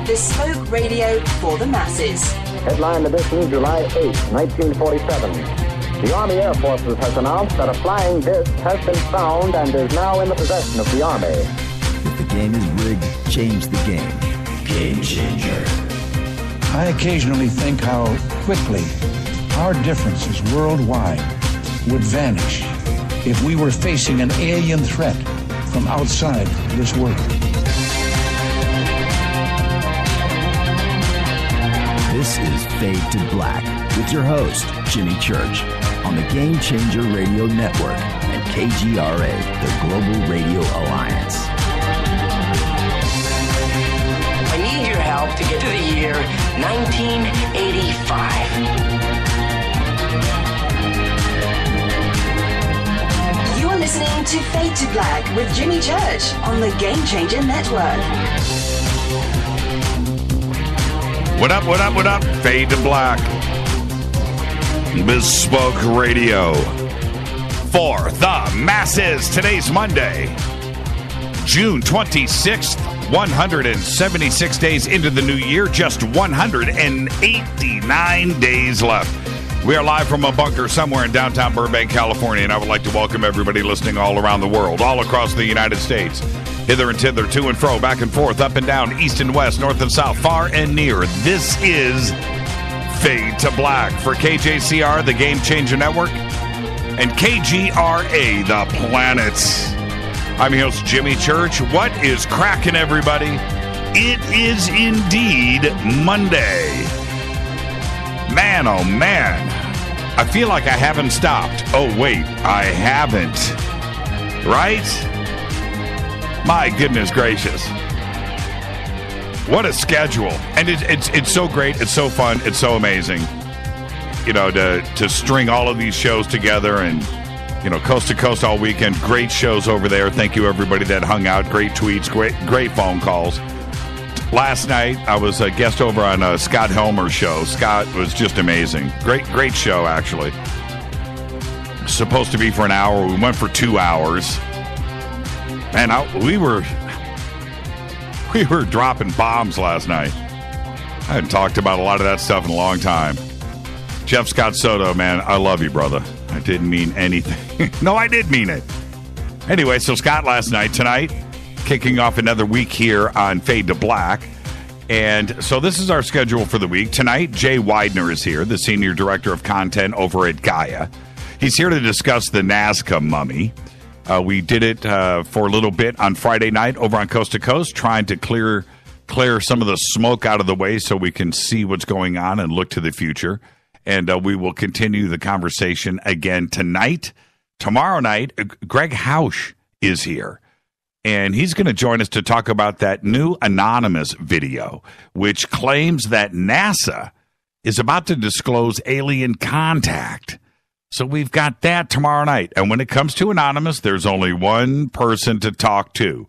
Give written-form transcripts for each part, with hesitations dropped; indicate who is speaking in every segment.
Speaker 1: bespoke radio for the masses.
Speaker 2: Headline edition, July 8, 1947. The Army Air Forces has announced that a flying disc has been found and is now in the possession of the Army.
Speaker 3: If the game is rigged, change the game. Game changer.
Speaker 4: I occasionally think how quickly our differences worldwide would vanish if we were facing an alien threat from outside this world.
Speaker 3: This is Fade to Black with your host, Jimmy Church, on the Game Changer Radio Network and KGRA, the Global Radio Alliance.
Speaker 5: I need your help to get to the year 1985.
Speaker 1: You're listening to Fade to Black with Jimmy Church on the Game Changer Network.
Speaker 6: What up, what up, what up? Fade to Black. Bespoke radio for the masses. Today's Monday, June 26th, 176 days into the new year, just 189 days left. We are live from a bunker somewhere in downtown Burbank, California, and I would like to welcome everybody listening all around the world, all across the United States, hither and thither, to and fro, back and forth, up and down, east and west, north and south, far and near. This is Fade to Black for KJCR, the Game Changer Network, and KGRA, the planets. I'm your host, Jimmy Church. What is cracking, everybody? It is indeed Monday. Man, oh man, I feel like I haven't stopped. Oh, wait, I haven't. Right? My goodness gracious. What a schedule. And it's so great. It's so fun. It's so amazing, you know, to string all of these shows together and, you know, coast to coast all weekend. Great shows over there. Thank you, everybody that hung out. Great tweets, great phone calls. Last night, I was a guest over on Scott Helmer's show. Scott was just amazing. Great show, actually. Supposed to be for an hour. We went for 2 hours. Man, we were dropping bombs last night. I hadn't talked about a lot of that stuff in a long time. Jeff Scott Soto, man, I love you, brother. I didn't mean anything. No, I did mean it. Anyway, so Scott last night. Tonight, kicking off another week here on Fade to Black. And so this is our schedule for the week. Tonight, Jay Weidner is here, the Senior Director of Content over at Gaia. He's here to discuss the Nazca mummy. We did it for a little bit on Friday night over on Coast to Coast, trying to clear some of the smoke out of the way so we can see what's going on and look to the future. And we will continue the conversation again tonight. Tomorrow night, Greg Hausch is here. And he's going to join us to talk about that new anonymous video, which claims that NASA is about to disclose alien contact. So we've got that tomorrow night. And when it comes to anonymous, there's only one person to talk to,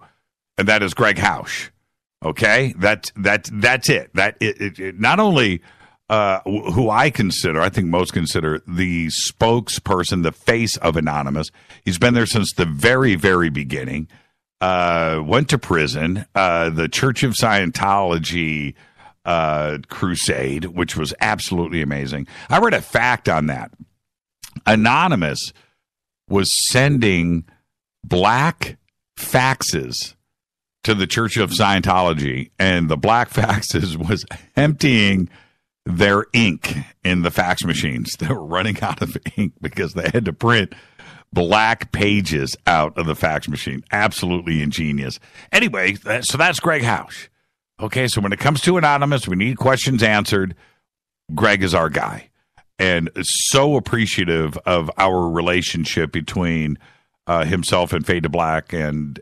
Speaker 6: and that is Greg Hausch. Okay? That's it. It not only who I think most consider the spokesperson, the face of anonymous. He's been there since the very, very beginning. Went to prison, the Church of Scientology crusade, which was absolutely amazing. I read a fact on that. Anonymous was sending black faxes to the Church of Scientology, and the black faxes was emptying their ink in the fax machines. They were running out of ink because they had to print black pages out of the fax machine. Absolutely ingenious. Anyway, so that's Greg Hausch. Okay, so when it comes to anonymous, we need questions answered. Greg is our guy. And so appreciative of our relationship between himself and Fade to Black and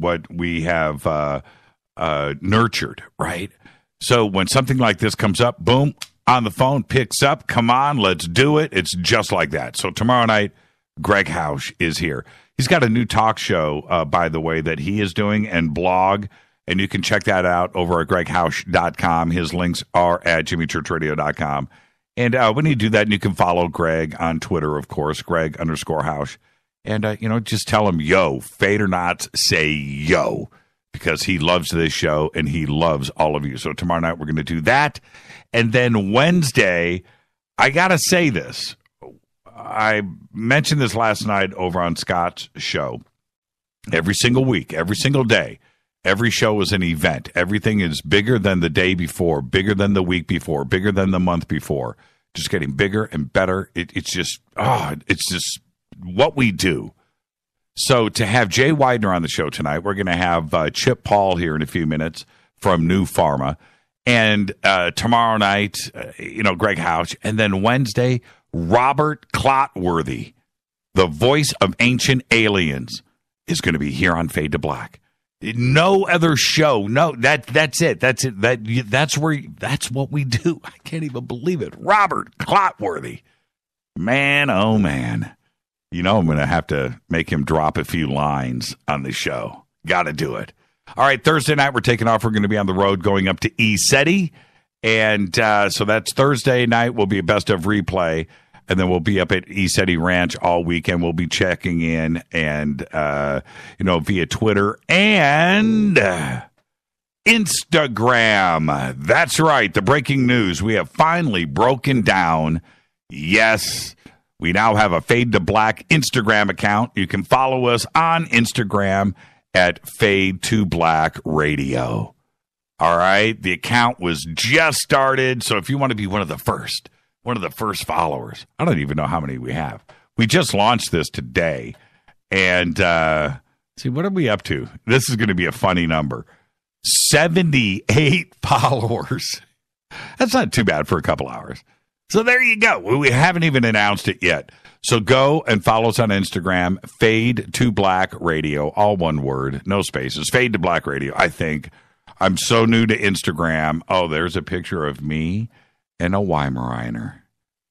Speaker 6: what we have nurtured, right? So when something like this comes up, boom, on the phone, picks up, come on, let's do it. It's just like that. So tomorrow night, Greg Hausch is here. He's got a new talk show, by the way, that he is doing and blog, and you can check that out over at greghausch.com. His links are at jimmychurchradio.com. And when you do that, and you can follow Greg on Twitter, of course, Greg_Hausch. And, just tell him, yo, fade or not, say yo. because he loves this show and he loves all of you. So tomorrow night we're going to do that. And then Wednesday, I got to say this. I mentioned this last night over on Scott's show. Every single week, every single day, every show is an event. Everything is bigger than the day before, bigger than the week before, bigger than the month before. Just getting bigger and better. It's just what we do. So to have Jay Weidner on the show tonight, we're going to have Chip Paul here in a few minutes from New Pharma. And tomorrow night, Greg Houch. And then Wednesday, Robert Clotworthy, the voice of Ancient Aliens, is going to be here on Fade to Black. No other show. No, that's it. That's it. That's what we do. I can't even believe it. Robert Clotworthy. Man, oh man. I'm going to have to make him drop a few lines on the show. Got to do it. All right, Thursday night we're taking off. We're going to be on the road going up to ECETI. And so that's Thursday night will be a best of replay. And then we'll be up at ECETI Ranch all weekend. We'll be checking in and, via Twitter and Instagram. That's right. The breaking news. We have finally broken down. Yes, we now have a Fade to Black Instagram account. You can follow us on Instagram at Fade to Black Radio. All right. The account was just started. So if you want to be one of the first followers, I don't even know how many we have. We just launched this today. And see, what are we up to? This is going to be a funny number. 78 followers. That's not too bad for a couple hours. So there you go. We haven't even announced it yet. So go and follow us on Instagram, Fade to Black Radio, all one word, no spaces, Fade to Black Radio, I think. I'm so new to Instagram. Oh, there's a picture of me and a Weimaraner.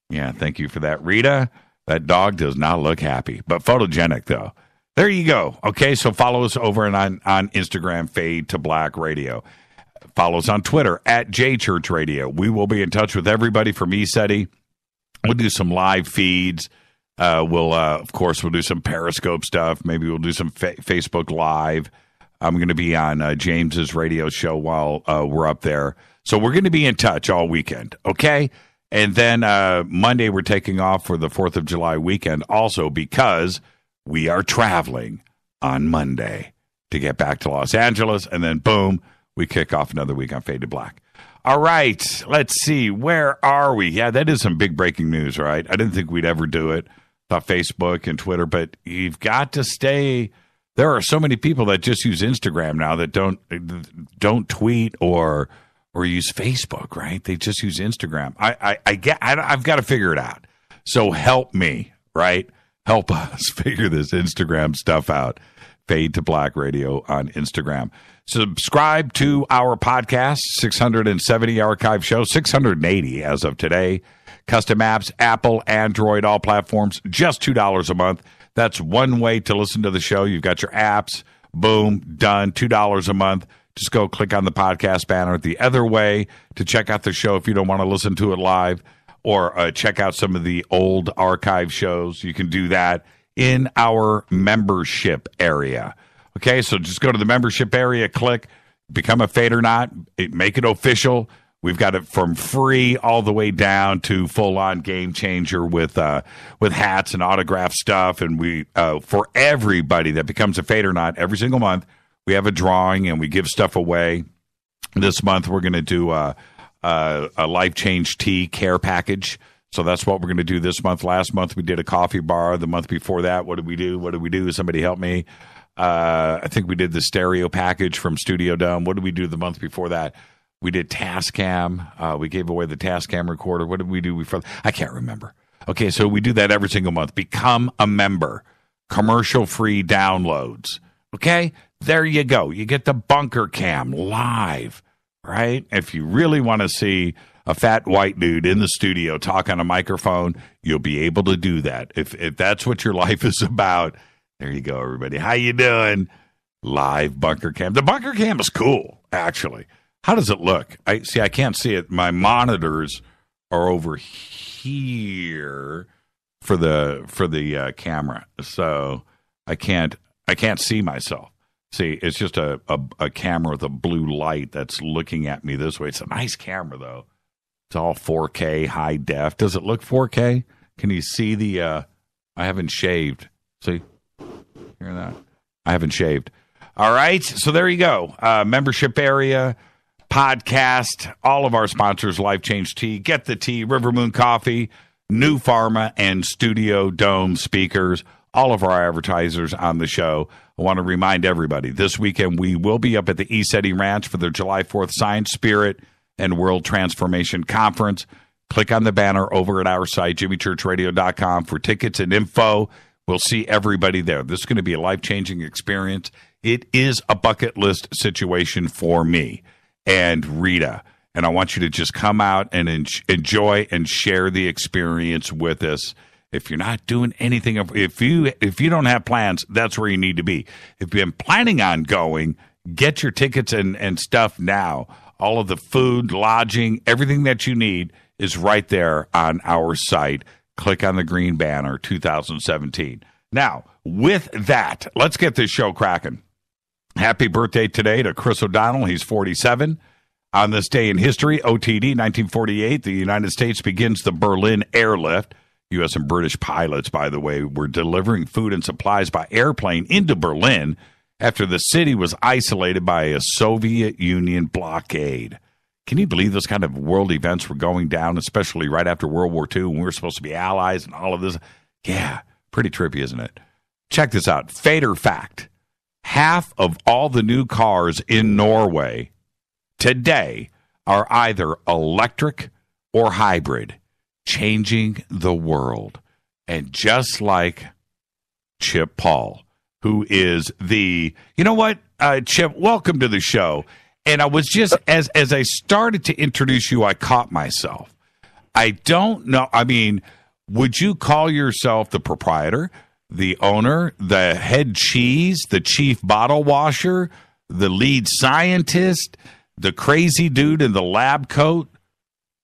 Speaker 6: Yeah, thank you for that, Rita. That dog does not look happy, but photogenic, though. There you go. Okay, so follow us over and on Instagram, Fade to Black Radio. Follow us on Twitter, at JChurchRadio. We will be in touch with everybody from ECETI. We'll do some live feeds. Of course, we'll do some Periscope stuff. Maybe we'll do some Facebook Live. I'm going to be on James's radio show while we're up there. So we're going to be in touch all weekend, okay? And then Monday we're taking off for the 4th of July weekend also because we are traveling on Monday to get back to Los Angeles. And then, boom, we kick off another week on Fade to Black. All right, let's see. Where are we? Yeah, that is some big breaking news, right? I didn't think we'd ever do it. Thought Facebook and Twitter, but you've got to stay. There are so many people that just use Instagram now that don't tweet or use Facebook, right? They just use Instagram. I've got to figure it out. So help me, right? Help us figure this Instagram stuff out. Fade to Black Radio on Instagram. Subscribe to our podcast, 670 archive shows, 680 as of today. Custom apps, Apple, Android, all platforms, just $2 a month. That's one way to listen to the show. You've got your apps, boom, done, $2 a month. Just go click on the podcast banner. The other way to check out the show if you don't want to listen to it live or check out some of the old archive shows, you can do that in our membership area. Okay, so just go to the membership area, click, become a Fade or Not, make it official. We've got it from free all the way down to full-on game changer with hats and autograph stuff. And we for everybody that becomes a Fade or Not every single month, we have a drawing and we give stuff away. This month we're going to do a Life Change Tea care package. So that's what we're going to do this month. Last month we did a coffee bar. The month before that, what did we do? Somebody help me. I think we did the stereo package from Studio Dome. What did we do the month before that? We did Tascam. We gave away the Tascam recorder. What did we do before? I can't remember. Okay, so we do that every single month. Become a member. Commercial-free downloads. Okay? There you go. You get the bunker cam live, right? If you really want to see a fat white dude in the studio talk on a microphone, you'll be able to do that. If that's what your life is about, there you go, everybody. How you doing? Live bunker cam. The bunker cam is cool, actually. How does it look? I can't see it. My monitors are over here for the camera, so I can't see myself. See, it's just a camera with a blue light that's looking at me this way. It's a nice camera, though. It's all 4K, high def. Does it look 4K? Can you see the... I haven't shaved. See? Hear that? I haven't shaved. All right, so there you go. Membership area, podcast, all of our sponsors, Life Change Tea, Get the Tea, River Moon Coffee, New Pharma, and Studio Dome speakers, all of our advertisers on the show. I want to remind everybody, this weekend we will be up at the ECETI Ranch for their July 4th Science, Spirit, and World Transformation Conference. Click on the banner over at our site, jimmychurchradio.com, for tickets and info. We'll see everybody there. This is going to be a life-changing experience. It is a bucket list situation for me and Rita. And I want you to just come out and enjoy and share the experience with us. If you're not doing anything, if you don't have plans, that's where you need to be. If you've been planning on going, get your tickets and stuff now. All of the food, lodging, everything that you need is right there on our site. Click on the green banner, 2017. Now, with that, let's get this show cracking. Happy birthday today to Chris O'Donnell. He's 47. On this day in history, OTD, 1948, the United States begins the Berlin airlift. U.S. and British pilots, by the way, were delivering food and supplies by airplane into Berlin after the city was isolated by a Soviet Union blockade. Can you believe those kind of world events were going down, especially right after World War II when we were supposed to be allies and all of this? Yeah, pretty trippy, isn't it? Check this out. Fader fact. Half of all the new cars in Norway today are either electric or hybrid, changing the world. And just like Chip Paul, who is the... You know what, Chip, welcome to the show. And I was just, as I started to introduce you, I caught myself. I don't know. I mean, would you call yourself the proprietor, the owner, the head cheese, the chief bottle washer, the lead scientist, the crazy dude in the lab coat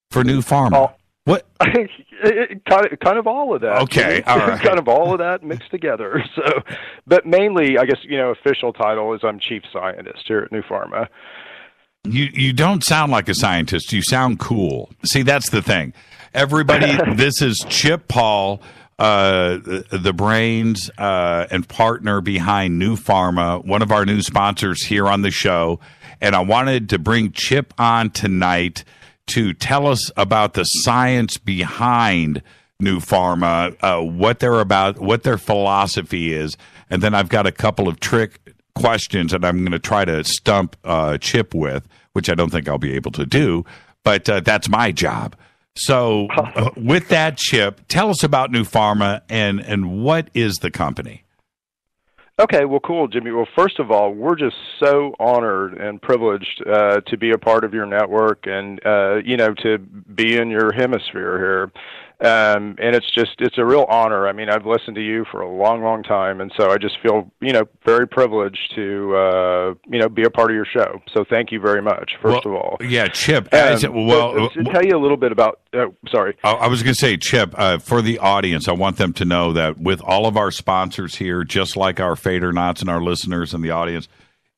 Speaker 6: for New Pharma? What?
Speaker 7: kind of all of that.
Speaker 6: Okay, all right.
Speaker 7: Kind of all of that mixed together. So, but mainly, I guess, official title is I'm chief scientist here at New Pharma.
Speaker 6: You don't sound like a scientist. You sound cool. See, that's the thing. Everybody, this is Chip Paul, the brains and partner behind New Pharma, one of our new sponsors here on the show. And I wanted to bring Chip on tonight to tell us about the science behind New Pharma, what they're about, what their philosophy is. And then I've got a couple of trick questions that I'm going to try to stump Chip with, which I don't think I'll be able to do, but that's my job. So with that, Chip, tell us about New Pharma and what is the company?
Speaker 7: Okay, well, cool, Jimmy. Well, first of all, we're just so honored and privileged to be a part of your network and, to be in your hemisphere here. And it's a real honor. I mean, I've listened to you for a long, long time, and so I just feel, very privileged to, be a part of your show. So thank you very much, first of all.
Speaker 6: Yeah, Chip.
Speaker 7: To tell you a little bit about, sorry.
Speaker 6: I was going to say, Chip, for the audience, I want them to know that with all of our sponsors here, just like our Fader Knots and our listeners and the audience,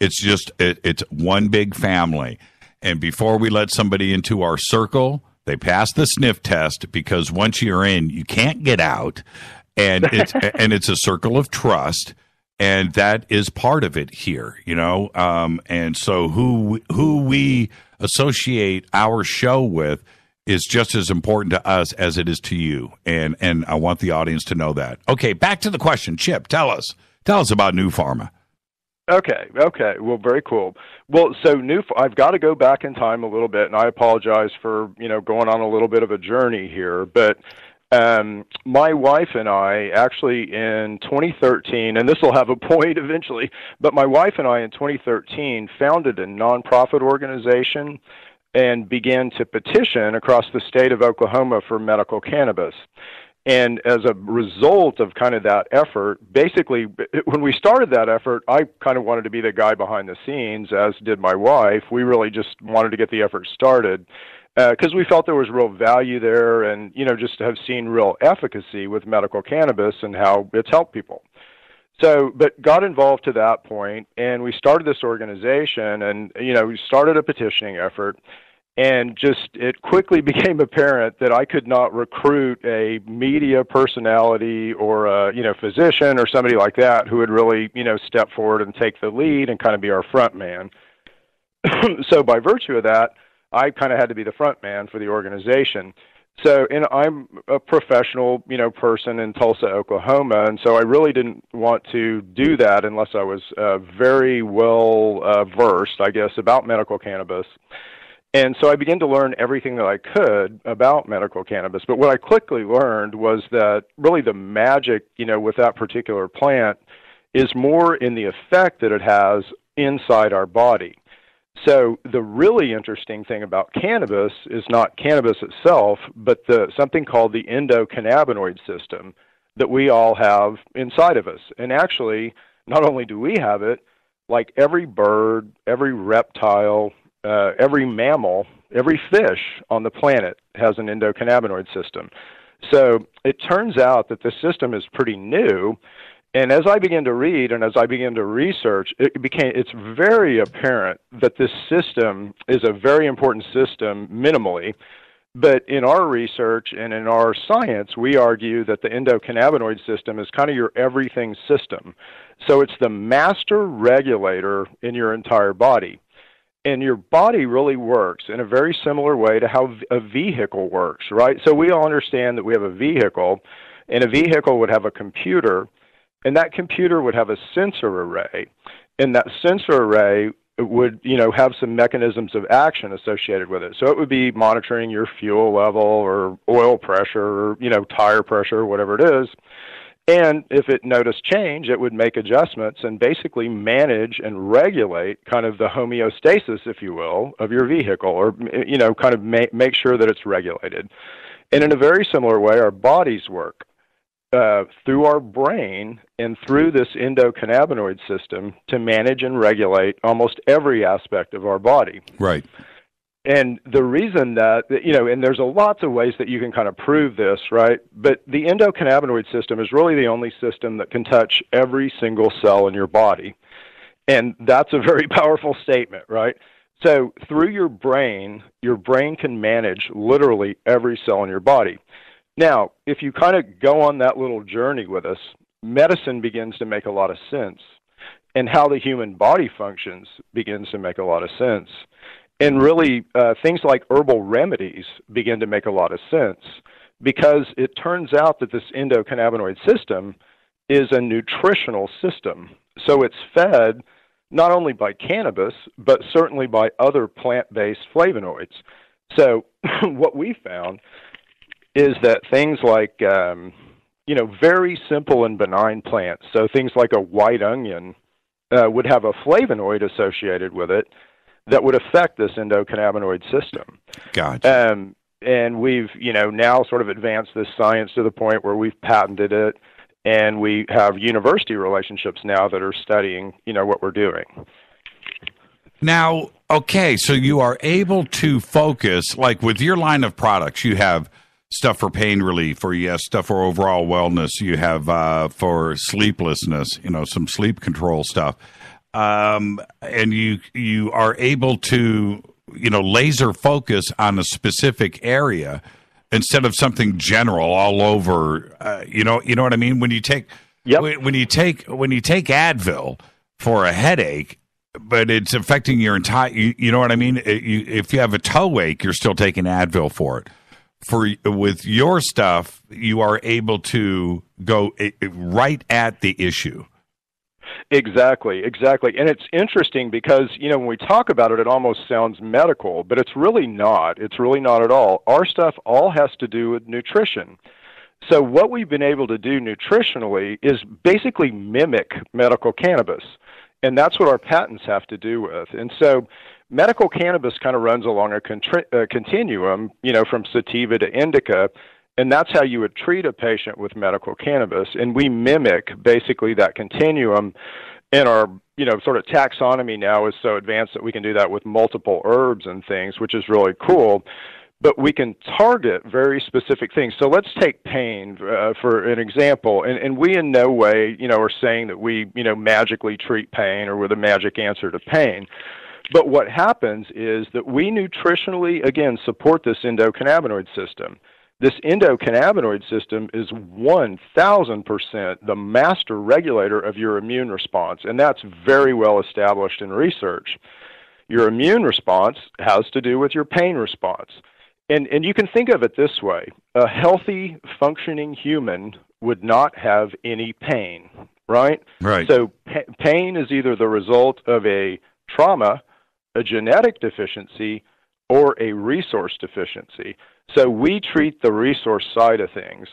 Speaker 6: it's just, it's one big family. And before we let somebody into our circle, they pass the sniff test, because once you're in, you can't get out, and it's a circle of trust, and that is part of it here, And so who we associate our show with is just as important to us as it is to you, and I want the audience to know that. Okay, back to the question, Chip. Tell us about New Pharma.
Speaker 7: Okay. Well, very cool. Well, so I've got to go back in time a little bit, and I apologize for, going on a little bit of a journey here, but my wife and I actually in 2013, and this will have a point eventually, but my wife and I in 2013 founded a nonprofit organization and began to petition across the state of Oklahoma for medical cannabis. And as a result of kind of that effort, basically, when we started that effort, I kind of wanted to be the guy behind the scenes, as did my wife. We really just wanted to get the effort started because we felt there was real value there and, just have seen real efficacy with medical cannabis and how it's helped people. So, but got involved to that point, and we started this organization, and we started a petitioning effort, and just it quickly became apparent that I could not recruit a media personality or a physician or somebody like that who would really step forward and take the lead and kind of be our front man. So by virtue of that, I kind of had to be the front man for the organization. So, and I'm a professional, person in Tulsa, Oklahoma, and so I really didn't want to do that unless I was very well versed, I guess, about medical cannabis. And so I began to learn everything that I could about medical cannabis. But what I quickly learned was that really the magic, with that particular plant is more in the effect that it has inside our body. So the really interesting thing about cannabis is not cannabis itself, but something called the endocannabinoid system that we all have inside of us. And actually, not only do we have it, like every bird, every reptile, every mammal, every fish on the planet has an endocannabinoid system. So it turns out that this system is pretty new. And as I began to read and as I began to research, it's very apparent that this system is a very important system minimally. But in our research and in our science, we argue that the endocannabinoid system is kind of your everything system. So it's the master regulator in your entire body. And your body really works in a very similar way to how a vehicle works, right? So we all understand that we have a vehicle, and a vehicle would have a computer, and that computer would have a sensor array, and that sensor array would, have some mechanisms of action associated with it. So it would be monitoring your fuel level or oil pressure or, tire pressure, or whatever it is. And if it noticed change, it would make adjustments and basically manage and regulate kind of the homeostasis, if you will, of your vehicle, or, kind of make sure that it's regulated. And in a very similar way, our bodies work. Through our brain and through this endocannabinoid system to manage and regulate almost every aspect of our body.
Speaker 6: Right.
Speaker 7: And the reason that, and there's lots of ways that you can kind of prove this, right? But the endocannabinoid system is really the only system that can touch every single cell in your body. And that's a very powerful statement, right? So through your brain can manage literally every cell in your body. Now, if you kind of go on that little journey with us, medicine begins to make a lot of sense, and how the human body functions begins to make a lot of sense. And really, things like herbal remedies begin to make a lot of sense, because it turns out that this endocannabinoid system is a nutritional system. So it's fed not only by cannabis, but certainly by other plant-based flavonoids. So what we found is that things like, very simple and benign plants, so things like a white onion would have a flavonoid associated with it that would affect this endocannabinoid system.
Speaker 6: Gotcha.
Speaker 7: And we've, now sort of advanced this science to the point where we've patented it, and we have university relationships now that are studying, what we're doing.
Speaker 6: Now, okay, so you are able to focus, like with your line of products, you have stuff for pain relief, or you have stuff for overall wellness. You have for sleeplessness, some sleep control stuff. And you are able to, laser focus on a specific area instead of something general all over. You know what I mean? When you take, when you take Advil for a headache, but it's affecting your entire, you know what I mean? If you have a toe ache, you're still taking Advil for it. With your stuff, you are able to go right at the issue.
Speaker 7: Exactly. And it's interesting because, when we talk about it, it almost sounds medical, but it's really not. It's really not at all. Our stuff all has to do with nutrition. So what we've been able to do nutritionally is basically mimic medical cannabis, and that's what our patents have to do with. And so medical cannabis kind of runs along a continuum, from sativa to indica, and that's how you would treat a patient with medical cannabis. And we mimic basically that continuum, and our, sort of taxonomy now is so advanced that we can do that with multiple herbs and things, which is really cool. but we can target very specific things. So let's take pain for an example, and we in no way, are saying that we, magically treat pain or with a magic answer to pain. But what happens is that we nutritionally, again, support this endocannabinoid system. This endocannabinoid system is 1,000% the master regulator of your immune response, and that's very well established in research. Your immune response has to do with your pain response. And you can think of it this way. A healthy, functioning human would not have any pain, right?
Speaker 6: Right.
Speaker 7: So pain is either the result of a trauma, a genetic deficiency, or a resource deficiency. So we treat the resource side of things.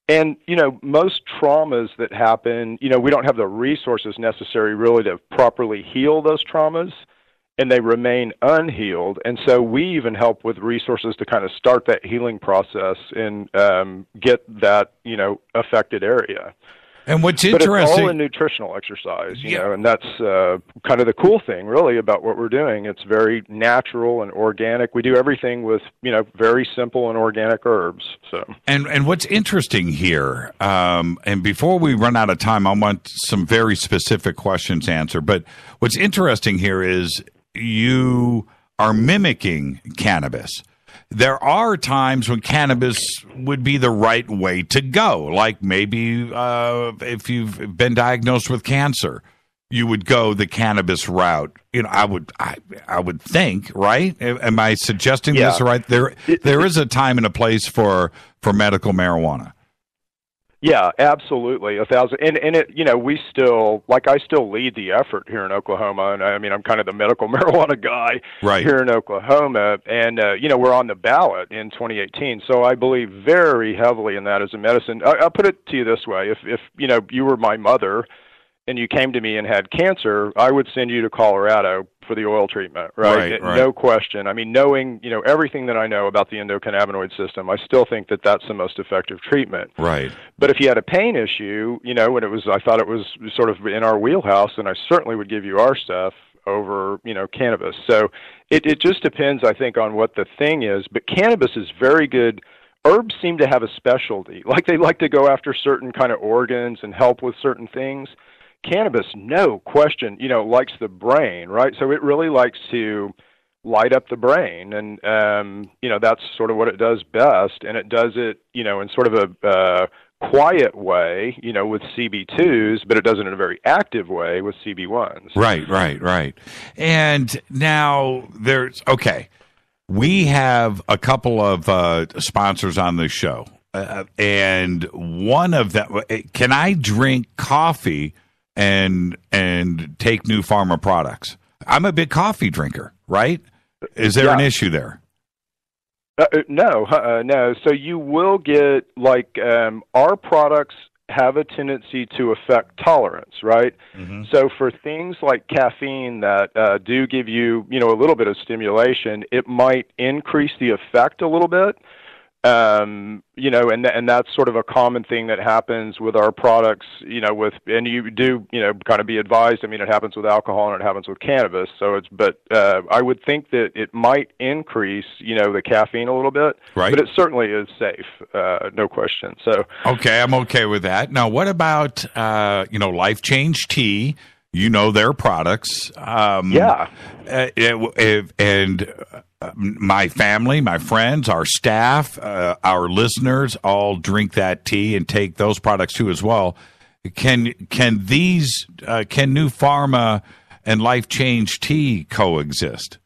Speaker 7: And, most traumas that happen, we don't have the resources necessary really to properly heal those traumas, and they remain unhealed. And so we even help with resources to kind of start that healing process and get that, affected area.
Speaker 6: And what's
Speaker 7: interesting, but it's all
Speaker 6: interesting,
Speaker 7: a nutritional exercise, and that's kind of the cool thing, really, about what we're doing. It's very natural and organic. We do everything with, very simple and organic herbs. So,
Speaker 6: and what's interesting here, and before we run out of time, I want some very specific questions answered. But what's interesting here is you are mimicking cannabis. There are times when cannabis would be the right way to go, like maybe if you've been diagnosed with cancer, you would go the cannabis route. I would think, right? Am I suggesting this right? There is a time and a place for medical marijuana.
Speaker 7: Yeah, absolutely. 1,000. And it, we still, I still lead the effort here in Oklahoma. And I'm kind of the medical marijuana guy here in Oklahoma. And, we're on the ballot in 2018. So I believe very heavily in that as a medicine. I'll put it to you this way. If you were my mother and you came to me and had cancer, I would send you to Colorado for the oil treatment, right? No question. Knowing, everything that I know about the endocannabinoid system, I still think that that's the most effective treatment.
Speaker 6: Right.
Speaker 7: But if you had a pain issue, and I thought it was sort of in our wheelhouse, and I certainly would give you our stuff over, cannabis. So it just depends, I think, on what the thing is. But cannabis is very good. Herbs seem to have a specialty. Like they like to go after certain kind of organs and help with certain things. Cannabis, no question, likes the brain, right? So it really likes to light up the brain, and that's sort of what it does best. And it does it, in sort of a quiet way, with CB2s, but it does it in a very active way with CB1s.
Speaker 6: Right. And now we have a couple of sponsors on this show, and one of them. Can I drink coffee and take New Pharma products? I'm a big coffee drinker, right? Is there an issue there?
Speaker 7: No. So you will get, our products have a tendency to affect tolerance, right? Mm-hmm. So for things like caffeine that do give you, a little bit of stimulation, it might increase the effect a little bit. And that's sort of a common thing that happens with our products, and you do, kind of be advised. It happens with alcohol and it happens with cannabis. So I would think that it might increase, the caffeine a little bit,
Speaker 6: right?
Speaker 7: But it certainly is safe, no question. So,
Speaker 6: okay, I'm okay with that. Now, what about, Life Change Tea? Their products. My family, my friends, our staff, our listeners all drink that tea and take those products too as well. Can New Pharma and Life Change Tea coexist?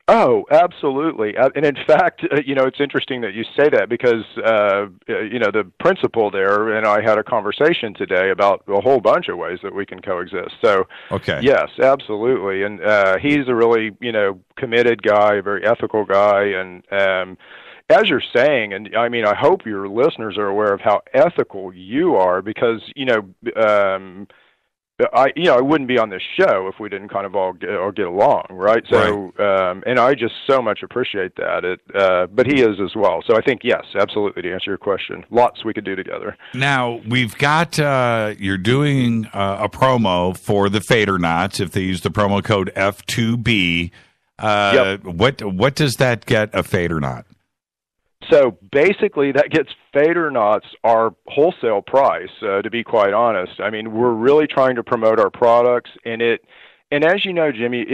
Speaker 7: Oh, absolutely. And in fact, it's interesting that you say that because, the principal there and I had a conversation today about a whole bunch of ways that we can coexist. So,
Speaker 6: okay.
Speaker 7: Yes, absolutely. And he's a really, committed guy, a very ethical guy. And as you're saying, and I hope your listeners are aware of how ethical you are because, I wouldn't be on this show if we didn't kind of all get along, right? So, and I just so much appreciate that. But he is as well. So I think, yes, absolutely, to answer your question. Lots we could do together.
Speaker 6: Now, we've got, you're doing a promo for the Fader Knots if they use the promo code F2B.
Speaker 7: Yep.
Speaker 6: What does that get a Fader Knot?
Speaker 7: So basically, that gets Fader Knots our wholesale price. To be quite honest, I mean, we're really trying to promote our products, and as you know, Jimmy,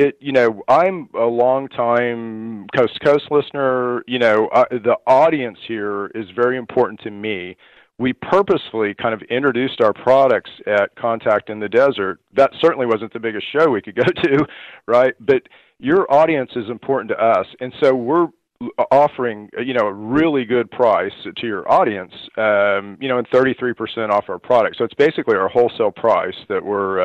Speaker 7: I'm a long time Coast to Coast listener. The audience here is very important to me. We purposefully kind of introduced our products at Contact in the Desert. That certainly wasn't the biggest show we could go to, right? But your audience is important to us, and so we're offering a really good price to your audience, and 33% off our product. So it's basically our wholesale price that we're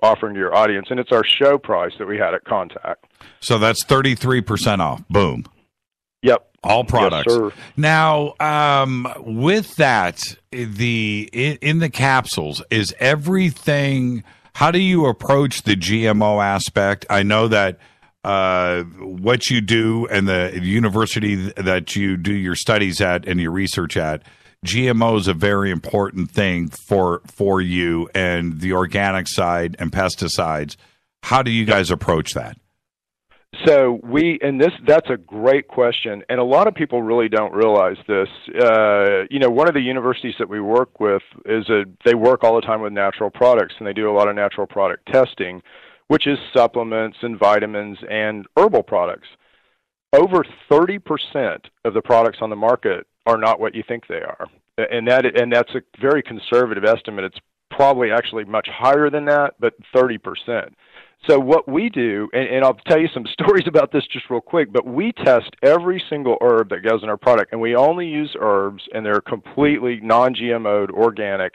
Speaker 7: offering to your audience, and it's our show price that we had at Contact.
Speaker 6: So that's 33% off. Boom.
Speaker 7: Yep.
Speaker 6: All products.
Speaker 7: Yes, sir.
Speaker 6: Now, with that, in the capsules, is everything? How do you approach the GMO aspect? I know that what you do and the university that you do your studies at and your research at, GMO is a very important thing for you, and the organic side and pesticides. How do you guys approach that?
Speaker 7: So that's a great question, and a lot of people really don't realize this. One of the universities that we work with they work all the time with natural products, and they do a lot of natural product testing, which is supplements and vitamins and herbal products. Over 30% of the products on the market are not what you think they are, and that's a very conservative estimate. It's probably actually much higher than that, but 30%. So what we do, and I'll tell you some stories about this just real quick, but we test every single herb that goes in our product, and we only use herbs, and they're completely non-GMO'd, organic,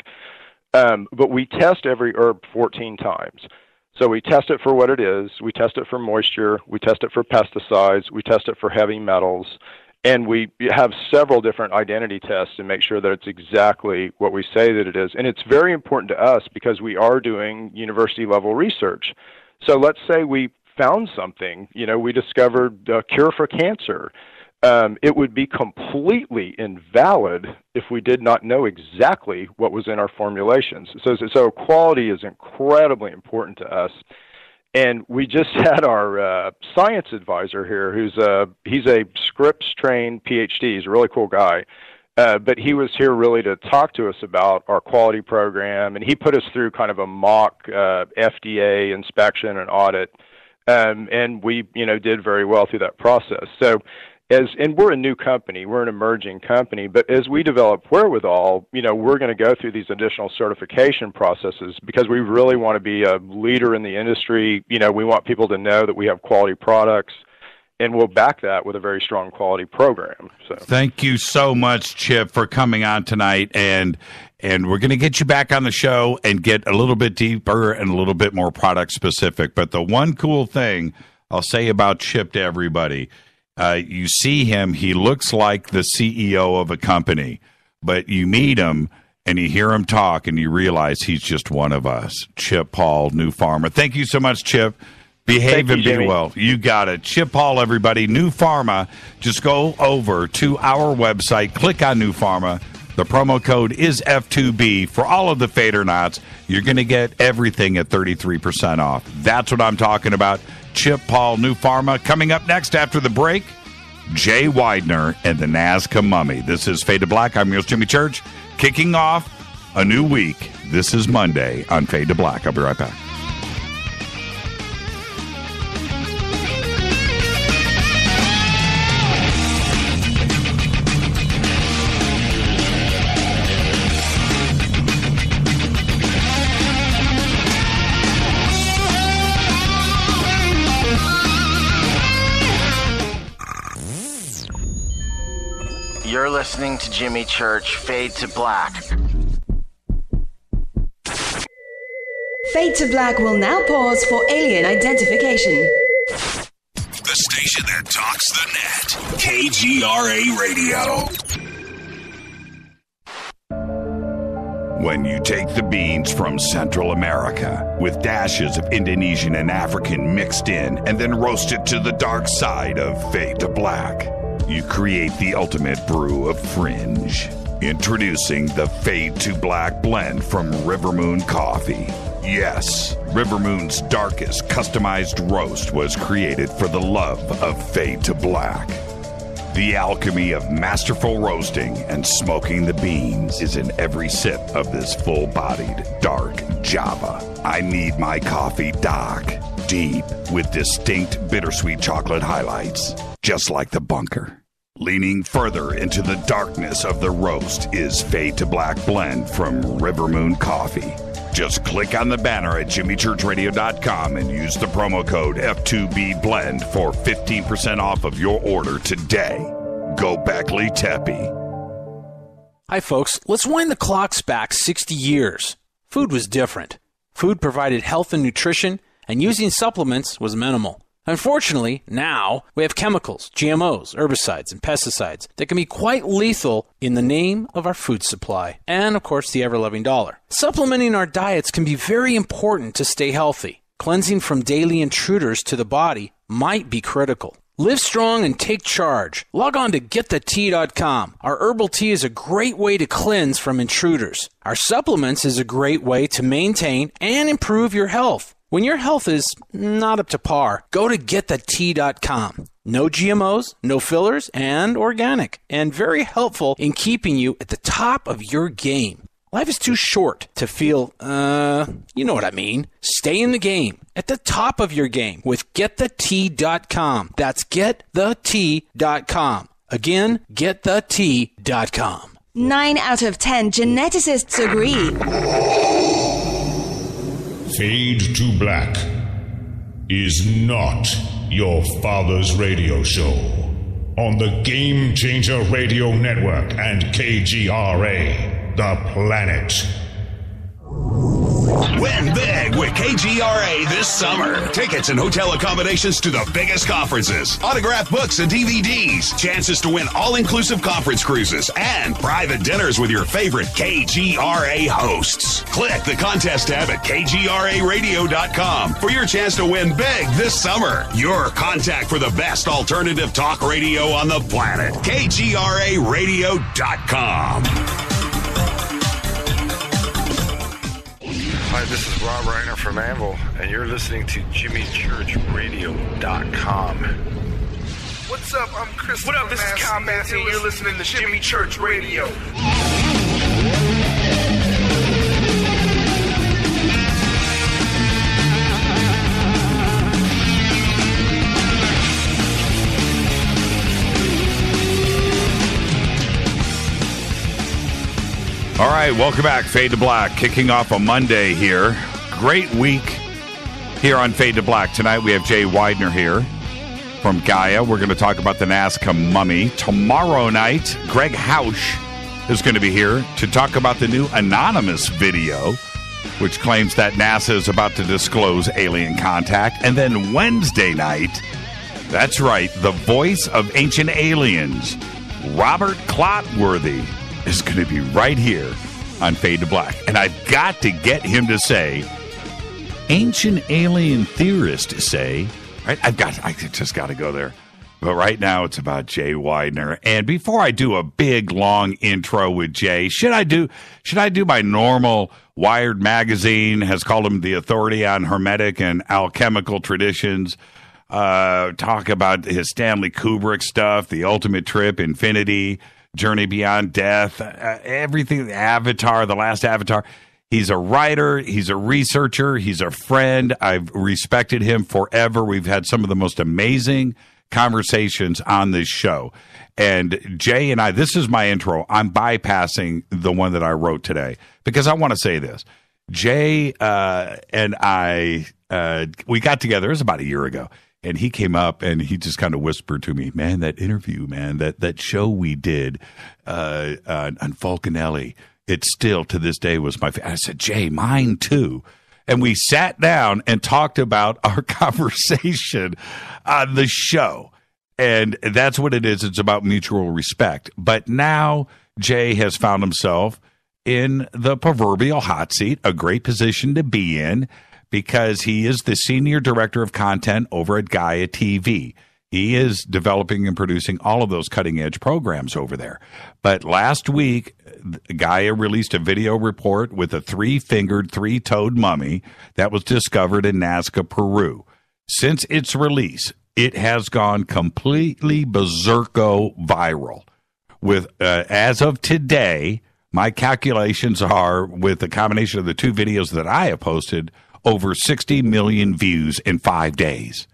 Speaker 7: but we test every herb 14 times. So we test it for what it is, we test it for moisture, we test it for pesticides, we test it for heavy metals, and we have several different identity tests to make sure that it's exactly what we say that it is. And it's very important to us because we are doing university-level research. So let's say we found something, we discovered a cure for cancer. It would be completely invalid if we did not know exactly what was in our formulations. So quality is incredibly important to us. And we just had our science advisor here, he's a Scripps-trained PhD. He's a really cool guy. But he was here really to talk to us about our quality program, and he put us through kind of a mock FDA inspection and audit, and we, did very well through that process. So, and we're a new company, we're an emerging company, but as we develop wherewithal, we're going to go through these additional certification processes because we really want to be a leader in the industry. We want people to know that we have quality products. And we'll back that with a very strong quality program. So,
Speaker 6: thank you so much, Chip, for coming on tonight, and we're going to get you back on the show and get a little bit deeper and a little bit more product specific. But the one cool thing I'll say about Chip to everybody, you see him, he looks like the CEO of a company, but you meet him and you hear him talk and you realize he's just one of us. Chip Paul, New Pharma. Thank you so much, Chip. Behave and be well. You got it. Chip Paul, everybody. New Pharma. Just go over to our website. Click on New Pharma. The promo code is F2B. For all of the Fader Knots, you're going to get everything at 33% off. That's what I'm talking about. Chip Paul, New Pharma. Coming up next after the break, Jay Weidner and the Nazca Mummy. This is Fade to Black. I'm your host, Jimmy Church. Kicking off a new week. This is Monday on Fade to Black. I'll be right back.
Speaker 5: You're listening to Jimmy Church, Fade to Black.
Speaker 1: Fade to Black will now pause for alien identification.
Speaker 3: The station that talks the net. KGRA Radio. When you take the beans from Central America with dashes of Indonesian and African mixed in and then roast it to the dark side of Fade to Black, you create the ultimate brew of fringe. Introducing the Fade to Black blend from Rivermoon Coffee. Yes, Rivermoon's darkest customized roast was created for the love of Fade to Black. The alchemy of masterful roasting and smoking the beans is in every sip of this full-bodied, dark Java. I need my coffee dark, deep, with distinct bittersweet chocolate highlights, just like the bunker. Leaning further into the darkness of the roast is Fade to Black Blend from River Moon Coffee. Just click on the banner at jimmychurchradio.com and use the promo code F2BBLEND for 15% off of your order today. Go Beckley Teppy.
Speaker 8: Hi, folks. Let's wind the clocks back 60 years. Food was different. Food provided health and nutrition, and using supplements was minimal. Unfortunately, now we have chemicals, GMOs, herbicides, and pesticides that can be quite lethal in the name of our food supply and, of course, the ever-loving dollar. Supplementing our diets can be very important to stay healthy. Cleansing from daily intruders to the body might be critical. Live strong and take charge. Log on to getthetea.com. Our herbal tea is a great way to cleanse from intruders. Our supplements is a great way to maintain and improve your health. When your health is not up to par, go to getthetea.com. No GMOs, no fillers, and organic, and very helpful in keeping you at the top of your game. Life is too short to feel, you know what I mean. Stay in the game, at the top of your game with getthetea.com. That's getthetea.com. Again, getthetea.com.
Speaker 1: 9 out of 10 geneticists agree.
Speaker 9: Fade to Black is not your father's radio show on the Game Changer Radio Network and KGRA, The Planet.
Speaker 3: Win big with KGRA this summer. Tickets and hotel accommodations to the biggest conferences, autographed books and DVDs, chances to win all-inclusive conference cruises, and private dinners with your favorite KGRA hosts. Click the contest tab at kgraradio.com for your chance to win big this summer. Your contact for the best alternative talk radio on the planet. kgraradio.com.
Speaker 10: Hi, this is Rob Reiner from Anvil, and you're listening to JimmyChurchRadio.com.
Speaker 11: What's up? I'm Chris. What up? This is Kyle Massey, and you're listening to Jimmy Church Radio.
Speaker 6: All right, welcome back. Fade to Black, kicking off a Monday here. Great week here on Fade to Black. Tonight we have Jay Weidner here from Gaia. We're going to talk about the Nazca mummy. Tomorrow night, Greg Hausch is going to be here to talk about the new Anonymous video, which claims that NASA is about to disclose alien contact. And then Wednesday night, that's right, the voice of ancient aliens, Robert Clotworthy, is going to be right here on Fade to Black. And I've got to get him to say, ancient alien theorists say, right? I just got to go there. But right now it's about Jay Weidner. And before I do a big, long intro with Jay, should I do my normal Wired magazine has called him the authority on hermetic and alchemical traditions, talk about his Stanley Kubrick stuff, The Ultimate Trip, Infinity, Journey Beyond Death, everything, Avatar, The Last Avatar. He's a writer, he's a researcher, he's a friend. I've respected him forever. We've had some of the most amazing conversations on this show. And Jay and I, this is my intro. I'm bypassing the one that I wrote today because I want to say this. Jay and I, we got together, it was about a year ago. And he came up and he just kind of whispered to me, man, that interview, man, that show we did on Falconelli, it still to this day was my favorite. I said, Jay, mine too. And we sat down and talked about our conversation on the show. And that's what it is. It's about mutual respect. But now Jay has found himself in the proverbial hot seat, a great position to be in, because he is the senior director of content over at Gaia TV. He is developing and producing all of those cutting-edge programs over there. But last week, Gaia released a video report with a 3-fingered, 3-toed mummy that was discovered in Nazca, Peru. Since its release, it has gone completely berserko viral. With as of today, my calculations are, with the combination of the two videos that I have posted, over 60 million views in 5 days.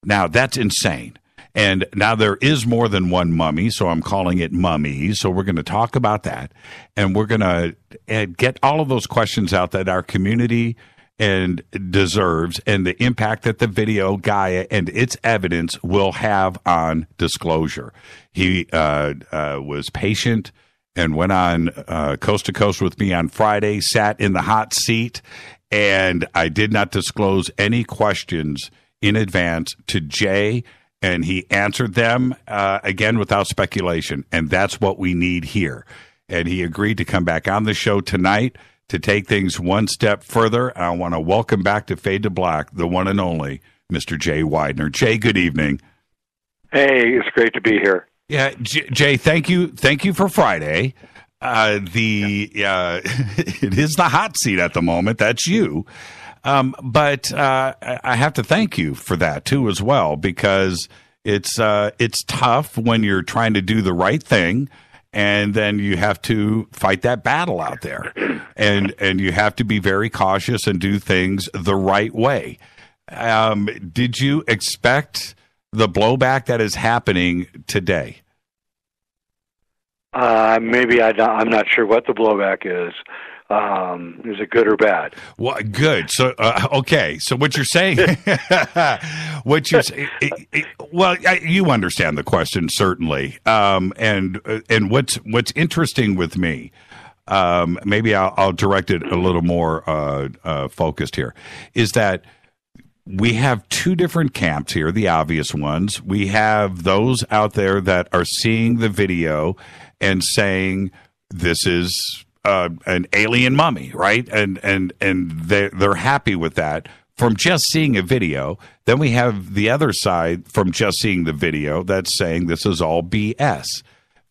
Speaker 6: Now, that's insane. And now there is more than one mummy, so I'm calling it mummies. So we're going to talk about that. And we're going to get all of those questions out that our community and deserves, and the impact that the video Gaia and its evidence will have on disclosure. He was patient and went on coast to coast with me on Friday, sat in the hot seat, and I did not disclose any questions in advance to Jay, and he answered them again without speculation, and that's what we need here. And he agreed to come back on the show tonight to take things one step further. I want to welcome back to Fade to Black the one and only Mr. Jay Weidner. Jay, good evening.
Speaker 12: Hey, it's great to be here.
Speaker 6: Yeah, Jay, thank you for Friday. It is the hot seat at the moment. That's you. But I have to thank you for that too as well, because it's tough when you're trying to do the right thing, and then you have to fight that battle out there, and you have to be very cautious and do things the right way. Did you expect the blowback that is happening today?
Speaker 12: Maybe I'm not sure what the blowback is. Is it good or bad?
Speaker 6: Well, good. So, okay. So what you're saying, you understand the question, certainly. And what's interesting with me, maybe I'll direct it a little more focused here, is that we have two different camps here, the obvious ones. We have those out there that are seeing the video and saying this is an alien mummy, right? And they're happy with that from just seeing a video. Then we have the other side from just seeing the video that's saying this is all BS.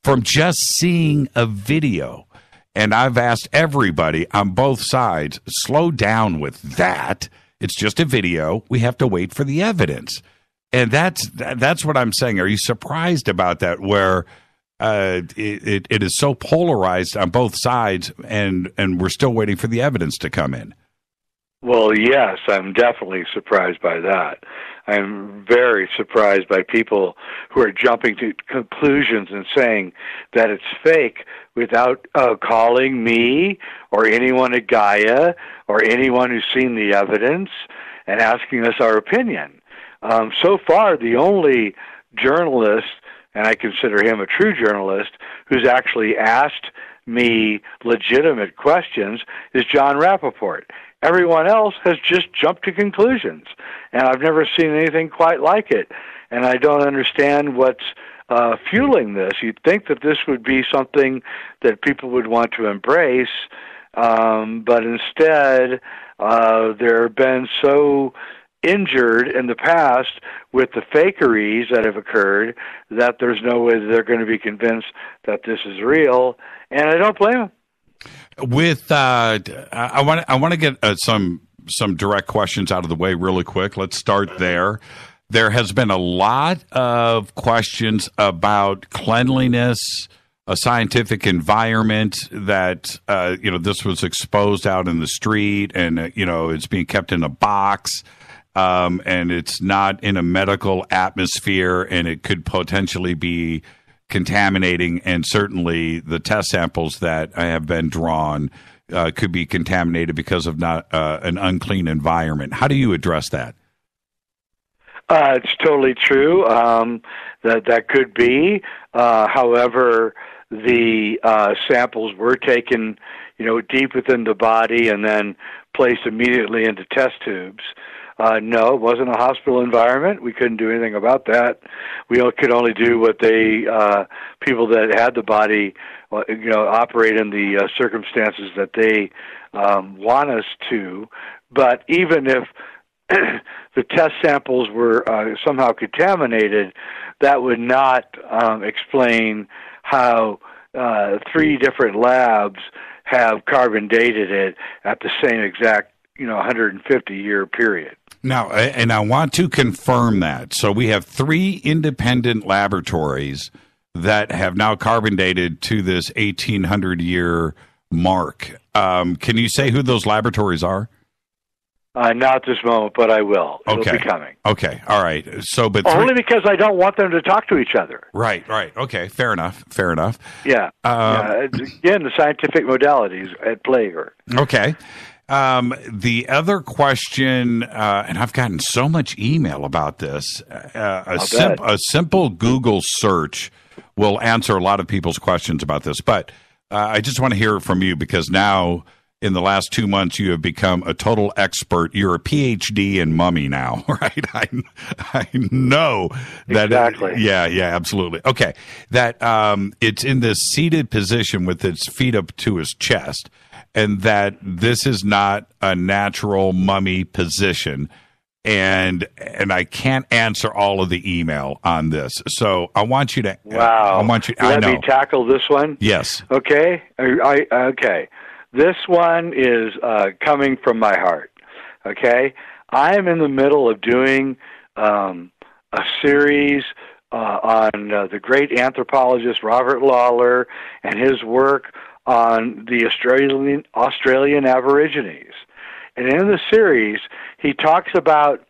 Speaker 6: From just seeing a video. And I've asked everybody on both sides, slow down with that. It's just a video. We have to wait for the evidence. And that's what I'm saying. Are you surprised about that, where it is so polarized on both sides, and we're still waiting for the evidence to come in?
Speaker 12: Well, yes, I'm definitely surprised by that. I'm very surprised by people who are jumping to conclusions and saying that it's fake without calling me or anyone at Gaia or anyone who's seen the evidence and asking us our opinion. So far, the only journalist, and I consider him a true journalist, who's actually asked me legitimate questions is John Rappaport. Everyone else has just jumped to conclusions, and I've never seen anything quite like it. And I don't understand what's fueling this. You'd think that this would be something that people would want to embrace, but instead there have been so injured in the past with the fakeries that have occurred that there's no way that they're going to be convinced that this is real, and I don't blame them.
Speaker 6: With I want to get some direct questions out of the way really quick. Let's start there. There has been a lot of questions about cleanliness, a scientific environment, that this was exposed out in the street, and it's being kept in a box. And it's not in a medical atmosphere, and it could potentially be contaminating. And certainly the test samples that have been drawn could be contaminated because of not an unclean environment. How do you address that?
Speaker 12: It's totally true. That could be. However, the samples were taken, deep within the body and then placed immediately into test tubes. No, it wasn't a hospital environment. We couldn't do anything about that. We could only do what people that had the body, operate in the circumstances that they want us to. But even if the test samples were somehow contaminated, that would not explain how 3 different labs have carbon dated it at the same exact 150-year period.
Speaker 6: Now, and I want to confirm that. So we have 3 independent laboratories that have now carbon dated to this 1800-year mark. Can you say who those laboratories are?
Speaker 12: Not at this moment, but I will. It'll
Speaker 6: Okay.
Speaker 12: be coming.
Speaker 6: Okay. All right. So, but
Speaker 12: Only because I don't want them to talk to each other.
Speaker 6: Right. Okay. Fair enough.
Speaker 12: Yeah. Again, the scientific modalities at play here.
Speaker 6: Okay. The other question, and I've gotten so much email about this, a simple Google search will answer a lot of people's questions about this. But I just want to hear from you because now, in the last 2 months, you have become a total expert. You're a PhD in mummy now, right? I know that.
Speaker 12: Exactly.
Speaker 6: Yeah, absolutely. Okay. That it's in this seated position with its feet up to his chest, and that this is not a natural mummy position. And I can't answer all of the email on this. So I want you to.
Speaker 12: Wow.
Speaker 6: I want you.
Speaker 12: Let me tackle this one?
Speaker 6: Yes.
Speaker 12: Okay. Okay. This one is coming from my heart, okay? I am in the middle of doing a series on the great anthropologist Robert Lawler and his work on the Australian Aborigines. And in the series, he talks about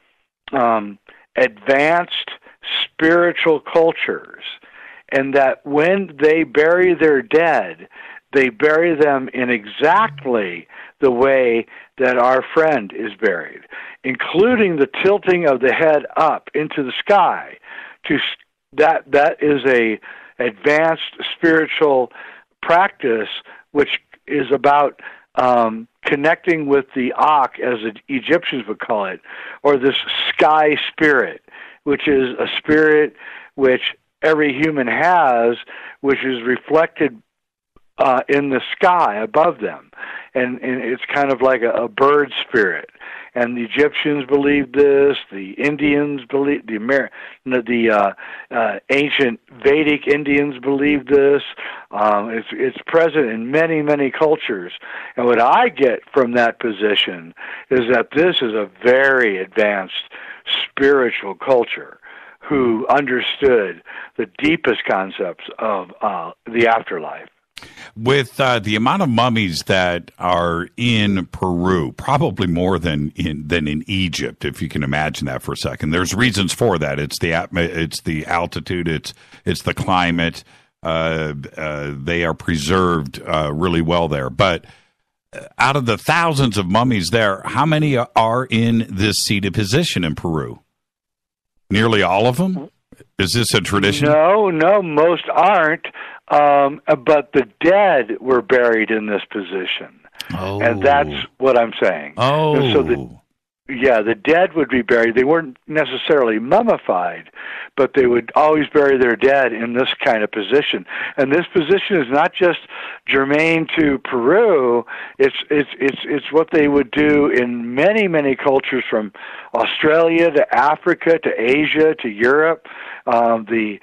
Speaker 12: advanced spiritual cultures, and that when they bury their dead, they bury them in exactly the way that our friend is buried, including the tilting of the head up into the sky. That is a advanced spiritual practice, which is about connecting with the Akh, as the Egyptians would call it, or this sky spirit, which is a spirit which every human has, which is reflected in the sky above them, and it's kind of like a bird spirit. And the Egyptians believed this. The Indians believed the ancient Vedic Indians believed this. It's present in many cultures. And what I get from that position is that this is a very advanced spiritual culture who understood the deepest concepts of the afterlife.
Speaker 6: With the amount of mummies that are in Peru, probably more than in Egypt, if you can imagine that for a second. There's reasons for that. It's the altitude. It's the climate. They are preserved really well there. But out of the thousands of mummies there, how many are in this seated position in Peru? Nearly all of them? Is this a tradition?
Speaker 12: No, most aren't. But the dead were buried in this position.
Speaker 6: Oh.
Speaker 12: And that's what I'm saying.
Speaker 6: Oh.
Speaker 12: And so the dead would be buried. They weren't necessarily mummified, but they would always bury their dead in this kind of position. And this position is not just germane to Peru. It's what they would do in many cultures, from Australia to Africa to Asia to Europe. The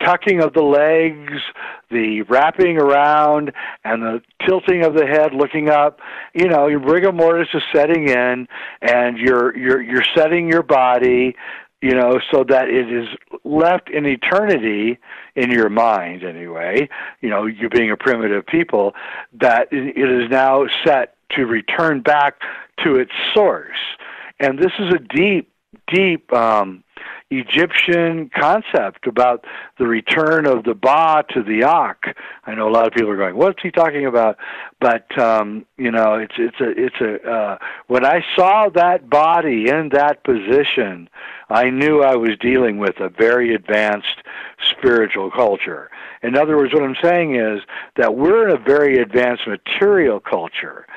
Speaker 12: tucking of the legs, the wrapping around, and the tilting of the head, looking up. Your rigor mortis is setting in, and you're setting your body, so that it is left in eternity in your mind. Anyway, you being a primitive people, that it is now set to return back to its source, and this is a deep Egyptian concept about the return of the Ba to the Akh. I know a lot of people are going, "What's he talking about?" But it's a when I saw that body in that position, I knew I was dealing with a very advanced spiritual culture. In other words, what I'm saying is that we're in a very advanced material culture.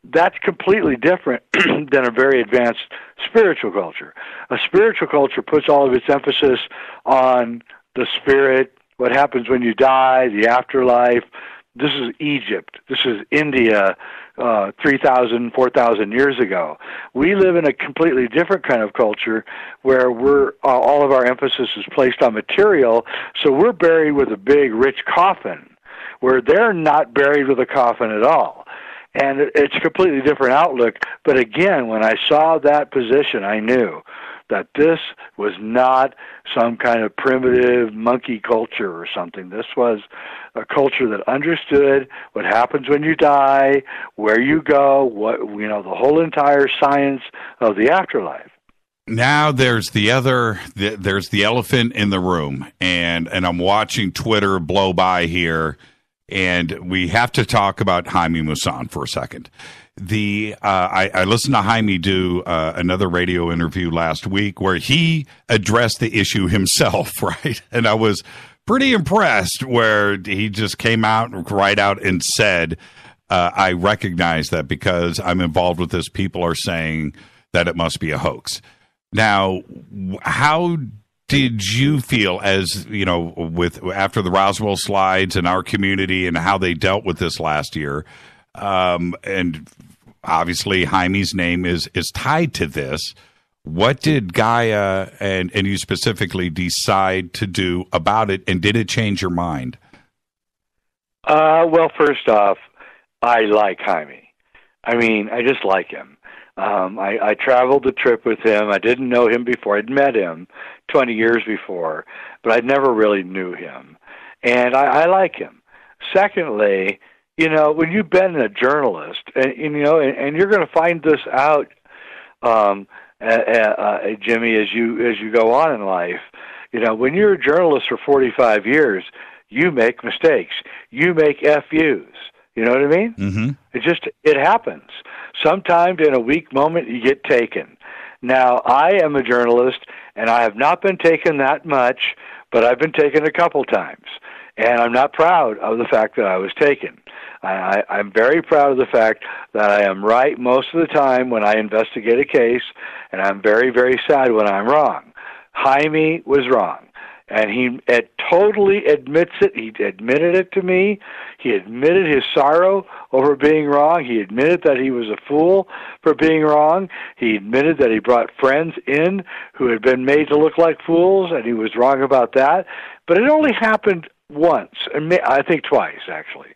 Speaker 12: That's completely different than a very advanced spiritual culture. A spiritual culture puts all of its emphasis on the spirit, what happens when you die, the afterlife. This is Egypt. This is India 3,000, 4,000 years ago. We live in a completely different kind of culture where all of our emphasis is placed on material, so we're buried with a big, rich coffin, where they're not buried with a coffin at all. And it's a completely different outlook. But again, when I saw that position, I knew that this was not some kind of primitive monkey culture or something. This was a culture that understood what happens when you die, where you go, the whole entire science of the afterlife.
Speaker 6: Now there's there's the elephant in the room, and I'm watching Twitter blow by here, and we have to talk about Jaime Maussan for a second. I listened to Jaime do another radio interview last week where he addressed the issue himself, right? And I was pretty impressed where he just came out and said, I recognize that because I'm involved with this, people are saying that it must be a hoax. Now, how did you feel after the Roswell slides and our community and how they dealt with this last year? And obviously Jaime's name is tied to this. What did Gaia and you specifically decide to do about it, and did it change your mind?
Speaker 12: Well, first off, I like Jaime. I mean, I just like him. I traveled the trip with him. I didn't know him before. I'd met him 20 years before, but I never really knew him. And I like him. Secondly, when you've been a journalist, and you're going to find this out, Jimmy, as you go on in life, when you're a journalist for 45 years, you make mistakes. You make FUs. You know what I mean? Mm-hmm. It happens. Sometimes in a weak moment, you get taken. Now, I am a journalist, and I have not been taken that much, but I've been taken a couple times. And I'm not proud of the fact that I was taken. I'm very proud of the fact that I am right most of the time when I investigate a case, and I'm very, very sad when I'm wrong. Jaime was wrong. And he totally admits it. He admitted it to me. He admitted his sorrow over being wrong. He admitted that he was a fool for being wrong. He admitted that he brought friends in who had been made to look like fools, and he was wrong about that. But it only happened once, and I think twice, actually.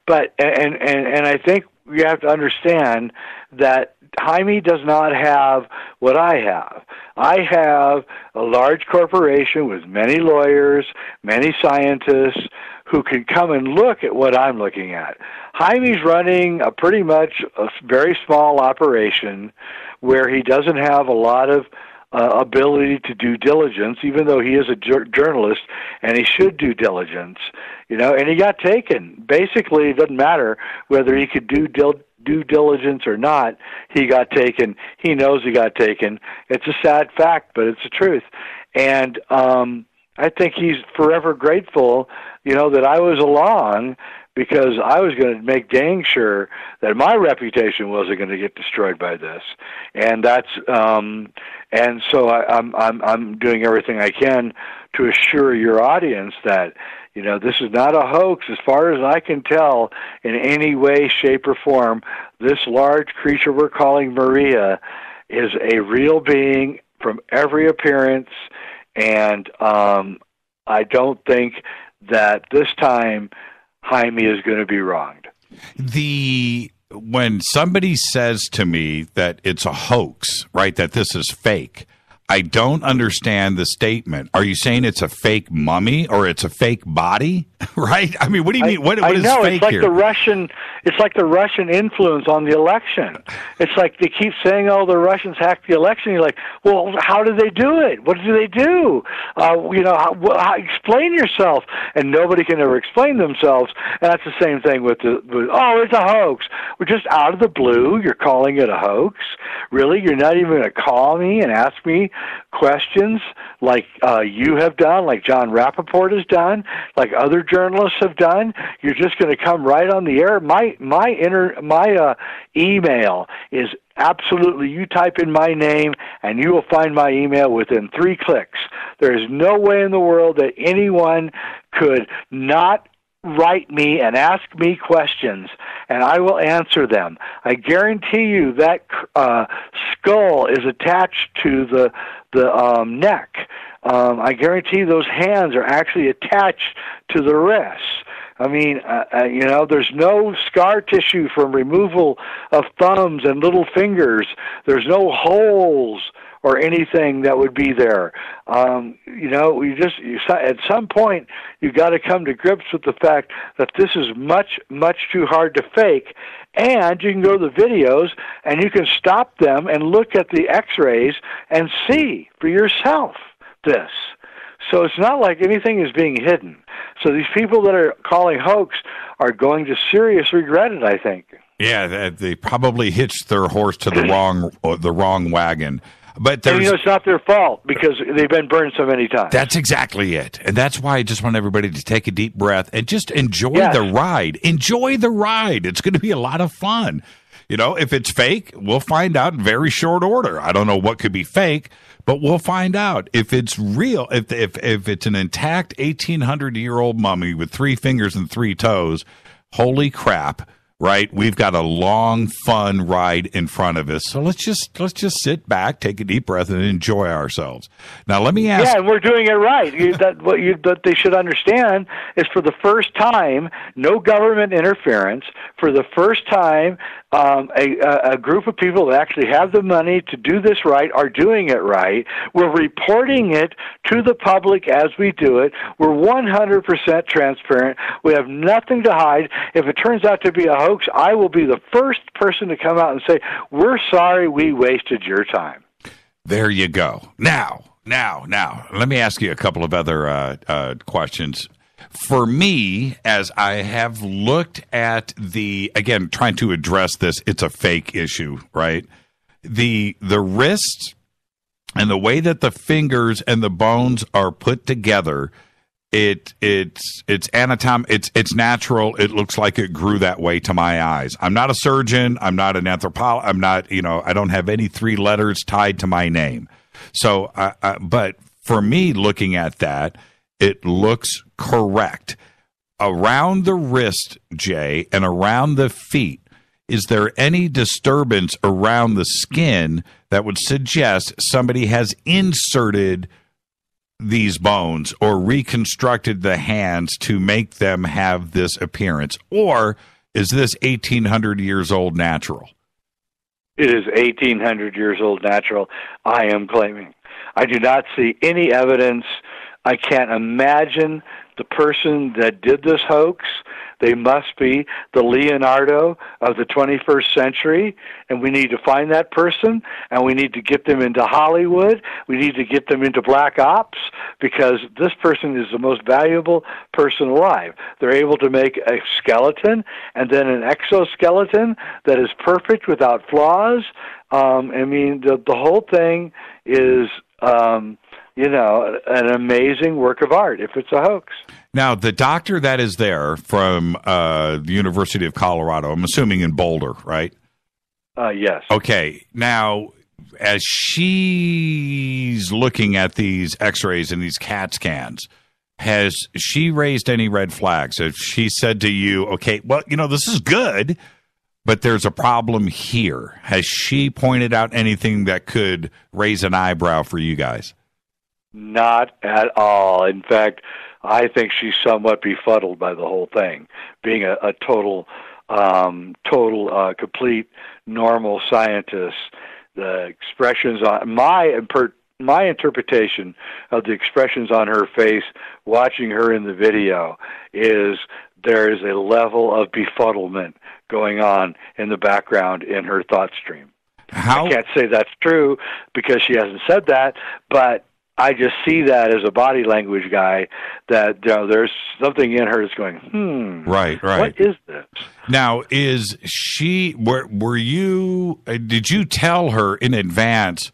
Speaker 12: But and I think you have to understand that Jaime does not have what I have. I have a large corporation with many lawyers, many scientists who can come and look at what I'm looking at. Jaime's running a pretty much a very small operation where he doesn't have a lot of ability to do diligence, even though he is a journalist and he should do diligence, and he got taken. Basically, it doesn't matter whether he could do due diligence or not, he got taken. He knows he got taken. It's a sad fact, but it's the truth. And I think he's forever grateful, that I was along, because I was going to make dang sure that my reputation wasn't going to get destroyed by this. And that's and so I'm doing everything I can to assure your audience that this is not a hoax as far as I can tell in any way, shape, or form. This large creature we're calling Maria is a real being from every appearance, and I don't think that this time Jaime is going to be wronged.
Speaker 6: When somebody says to me that it's a hoax, right, that this is fake, I don't understand the statement. Are you saying it's a fake mummy or it's a fake body? Right? I mean, what do you mean? What is
Speaker 12: know,
Speaker 6: fake
Speaker 12: it's like
Speaker 6: here?
Speaker 12: It's like the Russian influence on the election. It's like they keep saying, "Oh, the Russians hacked the election." You're like, "Well, how did they do it? What do they do? Explain yourself." And nobody can ever explain themselves. And that's the same thing with it's a hoax. We're just out of the blue. You're calling it a hoax. Really? You're not even going to call me and ask me questions like you have done, like John Rappaport has done, like other journalists have done. You're just going to come right on the air. My email is absolutely, you type in my name and you will find my email within 3 clicks. There is no way in the world that anyone could not write me and ask me questions, and I will answer them. I guarantee you that skull is attached to the neck. I guarantee those hands are actually attached to the wrists. I mean, there's no scar tissue from removal of thumbs and little fingers. There's no holes or anything that would be there. At some point, you got to come to grips with the fact that this is much, much too hard to fake. And you can go to the videos and you can stop them and look at the X-rays and see for yourself this. So it's not like anything is being hidden. So these people that are calling hoax are going to seriously regret it, I think.
Speaker 6: Yeah, they probably hitched their horse to the wrong wagon. But
Speaker 12: it's not their fault because they've been burned so many times.
Speaker 6: That's exactly it. And that's why I just want everybody to take a deep breath and just enjoy the ride. Enjoy the ride. It's going to be a lot of fun. If it's fake, we'll find out in very short order. I don't know what could be fake, but we'll find out. If it's real, if it's an intact 1,800-year-old mummy with 3 fingers and 3 toes, holy crap. Right, we've got a long, fun ride in front of us. So let's just sit back, take a deep breath, and enjoy ourselves. Now, let me ask.
Speaker 12: Yeah, and we're doing it right. What they should understand is, for the first time, no government interference. For the first time, a group of people that actually have the money to do this right are doing it right. We're reporting it to the public as we do it. We're 100% transparent. We have nothing to hide. If it turns out to be a hoax, I will be the first person to come out and say, we're sorry we wasted your time.
Speaker 6: There you go. Now, let me ask you a couple of other questions. For me, as I have looked at again, trying to address this, it's a fake issue, right? The wrists and the way that the fingers and the bones are put together, it's natural. It looks like it grew that way to my eyes. I'm not a surgeon. I'm not an anthropologist. I'm not, I don't have any 3 letters tied to my name. So, but for me, looking at that, it looks correct. Around the wrist, Jay, and around the feet, is there any disturbance around the skin that would suggest somebody has inserted these bones or reconstructed the hands to make them have this appearance? Or is this 1,800 years old natural?
Speaker 12: It is 1,800 years old natural, I am claiming. I do not see any evidence. I can't imagine the person that did this hoax. They must be the Leonardo of the 21st century, and we need to find that person, and we need to get them into Hollywood. We need to get them into Black Ops, because this person is the most valuable person alive. They're able to make a skeleton and then an exoskeleton that is perfect without flaws. The whole thing is an amazing work of art if it's a hoax.
Speaker 6: Now, the doctor that is there from the University of Colorado, I'm assuming in Boulder, right?
Speaker 12: Yes.
Speaker 6: Okay. Now, as she's looking at these x-rays and these CAT scans, has she raised any red flags? Has she said to you, okay, well, this is good, but there's a problem here? Has she pointed out anything that could raise an eyebrow for you guys?
Speaker 12: Not at all. In fact, I think she's somewhat befuddled by the whole thing, being a total, complete, normal scientist. The expressions on my interpretation of the expressions on her face, watching her in the video, is there is a level of befuddlement going on in the background in her thought stream. I can't say that's true because she hasn't said that, but I just see that as a body language guy, that there's something in her that's going,
Speaker 6: Right.
Speaker 12: What is this?
Speaker 6: Now, is she, did you tell her in advance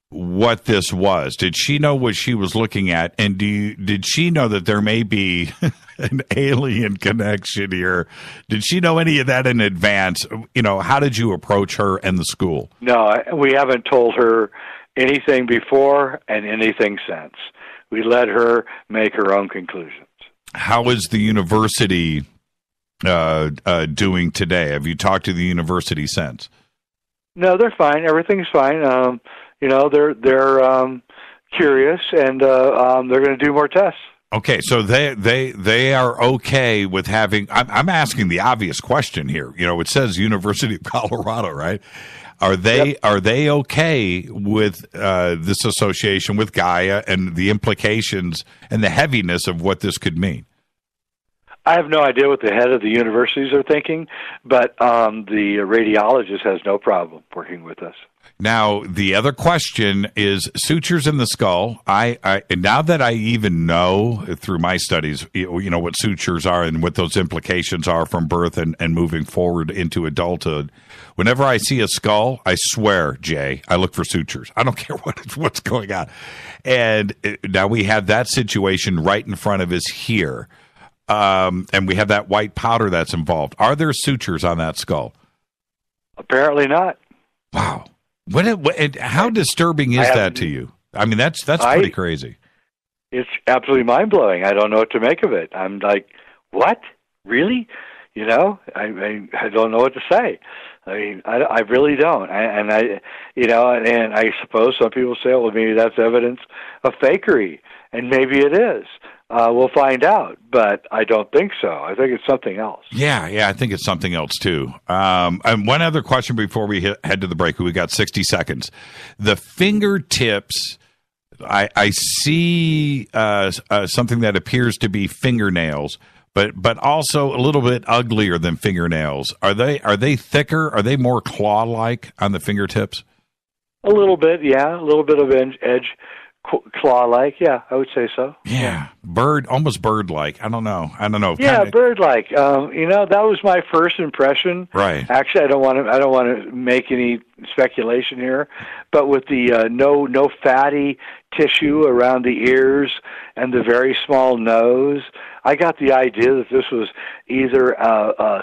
Speaker 6: what this was? Did she know what she was looking at? And did she know that there may be an alien connection here? Did she know any of that in advance? How did you approach her and the school?
Speaker 12: No, we haven't told her anything before and anything since. We let her make her own conclusions.
Speaker 6: How is the university doing today? Have you talked to the university since?
Speaker 12: No, they're fine. Everything's fine. They're curious, and they're going to do more tests.
Speaker 6: Okay, so they are okay with having. I'm asking the obvious question here. You know, it says University of Colorado, right? Are they okay with this association with Gaia and the implications and the heaviness of what this could mean?
Speaker 12: I have no idea what the head of the universities are thinking, but the radiologist has no problem working with us.
Speaker 6: Now, the other question is sutures in the skull. I now that I even know through my studies, you know, what sutures are and what those implications are from birth and moving forward into adulthood. Whenever I see a skull, I swear, Jay, I look for sutures. I don't care what's going on. And now we have that situation right in front of us here. And we have that white powder that's involved. Are there sutures on that skull?
Speaker 12: Apparently not.
Speaker 6: Wow. How disturbing is that to you? I mean, that's pretty crazy.
Speaker 12: It's absolutely mind-blowing. I don't know what to make of it. I'm like, what? Really? You know, I don't know what to say. I mean, I really don't. And I suppose some people say, well, maybe that's evidence of fakery, and maybe it is. We'll find out, but I don't think so. I think it's something else.
Speaker 6: Yeah, I think it's something else too. And one other question before we head to the break. We got 60 seconds. The fingertips. I see something that appears to be fingernails, but also a little bit uglier than fingernails. Are they thicker? Are they more claw-like on the fingertips?
Speaker 12: A little bit, yeah. A little bit of edge. Claw-like, yeah, I would say so.
Speaker 6: Yeah, almost bird-like. I don't know.
Speaker 12: Yeah, kinda. Bird-like. That was my first impression.
Speaker 6: Right.
Speaker 12: Actually, I don't want to make any speculation here, but with the no fatty tissue around the ears and the very small nose, I got the idea that this was either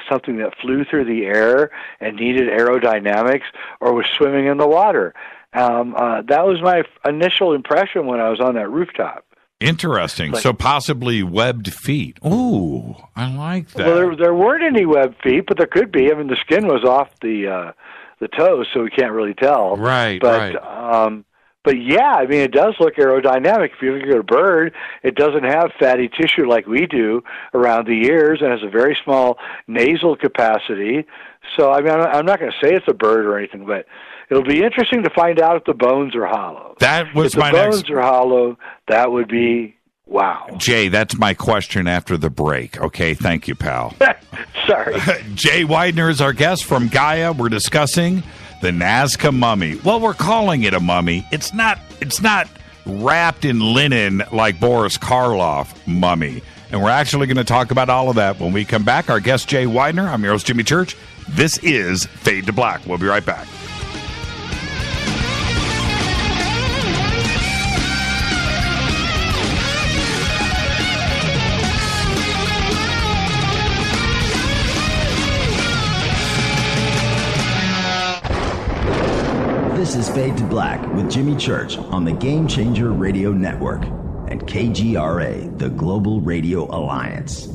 Speaker 12: something that flew through the air and needed aerodynamics, or was swimming in the water. That was my initial impression when I was on that rooftop.
Speaker 6: Interesting. So possibly webbed feet. Ooh, I like that.
Speaker 12: Well, there weren't any webbed feet, but there could be. I mean, the skin was off the toes, so we can't really tell.
Speaker 6: Right,
Speaker 12: right. But yeah, I mean, it does look aerodynamic. If you look at a bird, it doesn't have fatty tissue like we do around the ears, and has a very small nasal capacity. So, I mean, I'm not going to say it's a bird or anything, but it'll be interesting to find out if the bones are hollow.
Speaker 6: If the
Speaker 12: bones are hollow, that would be wow.
Speaker 6: Jay, that's my question after the break. Okay, thank you, pal.
Speaker 12: Sorry.
Speaker 6: Jay Weidner is our guest from Gaia. We're discussing the Nazca mummy. Well, we're calling it a mummy. It's not wrapped in linen like Boris Karloff mummy. And we're actually going to talk about all of that when we come back. Our guest, Jay Weidner. I'm your host, Jimmy Church. This is Fade to Black. We'll be right back.
Speaker 13: This is Fade to Black with Jimmy Church on the Game Changer Radio Network and KGRA, the Global Radio Alliance.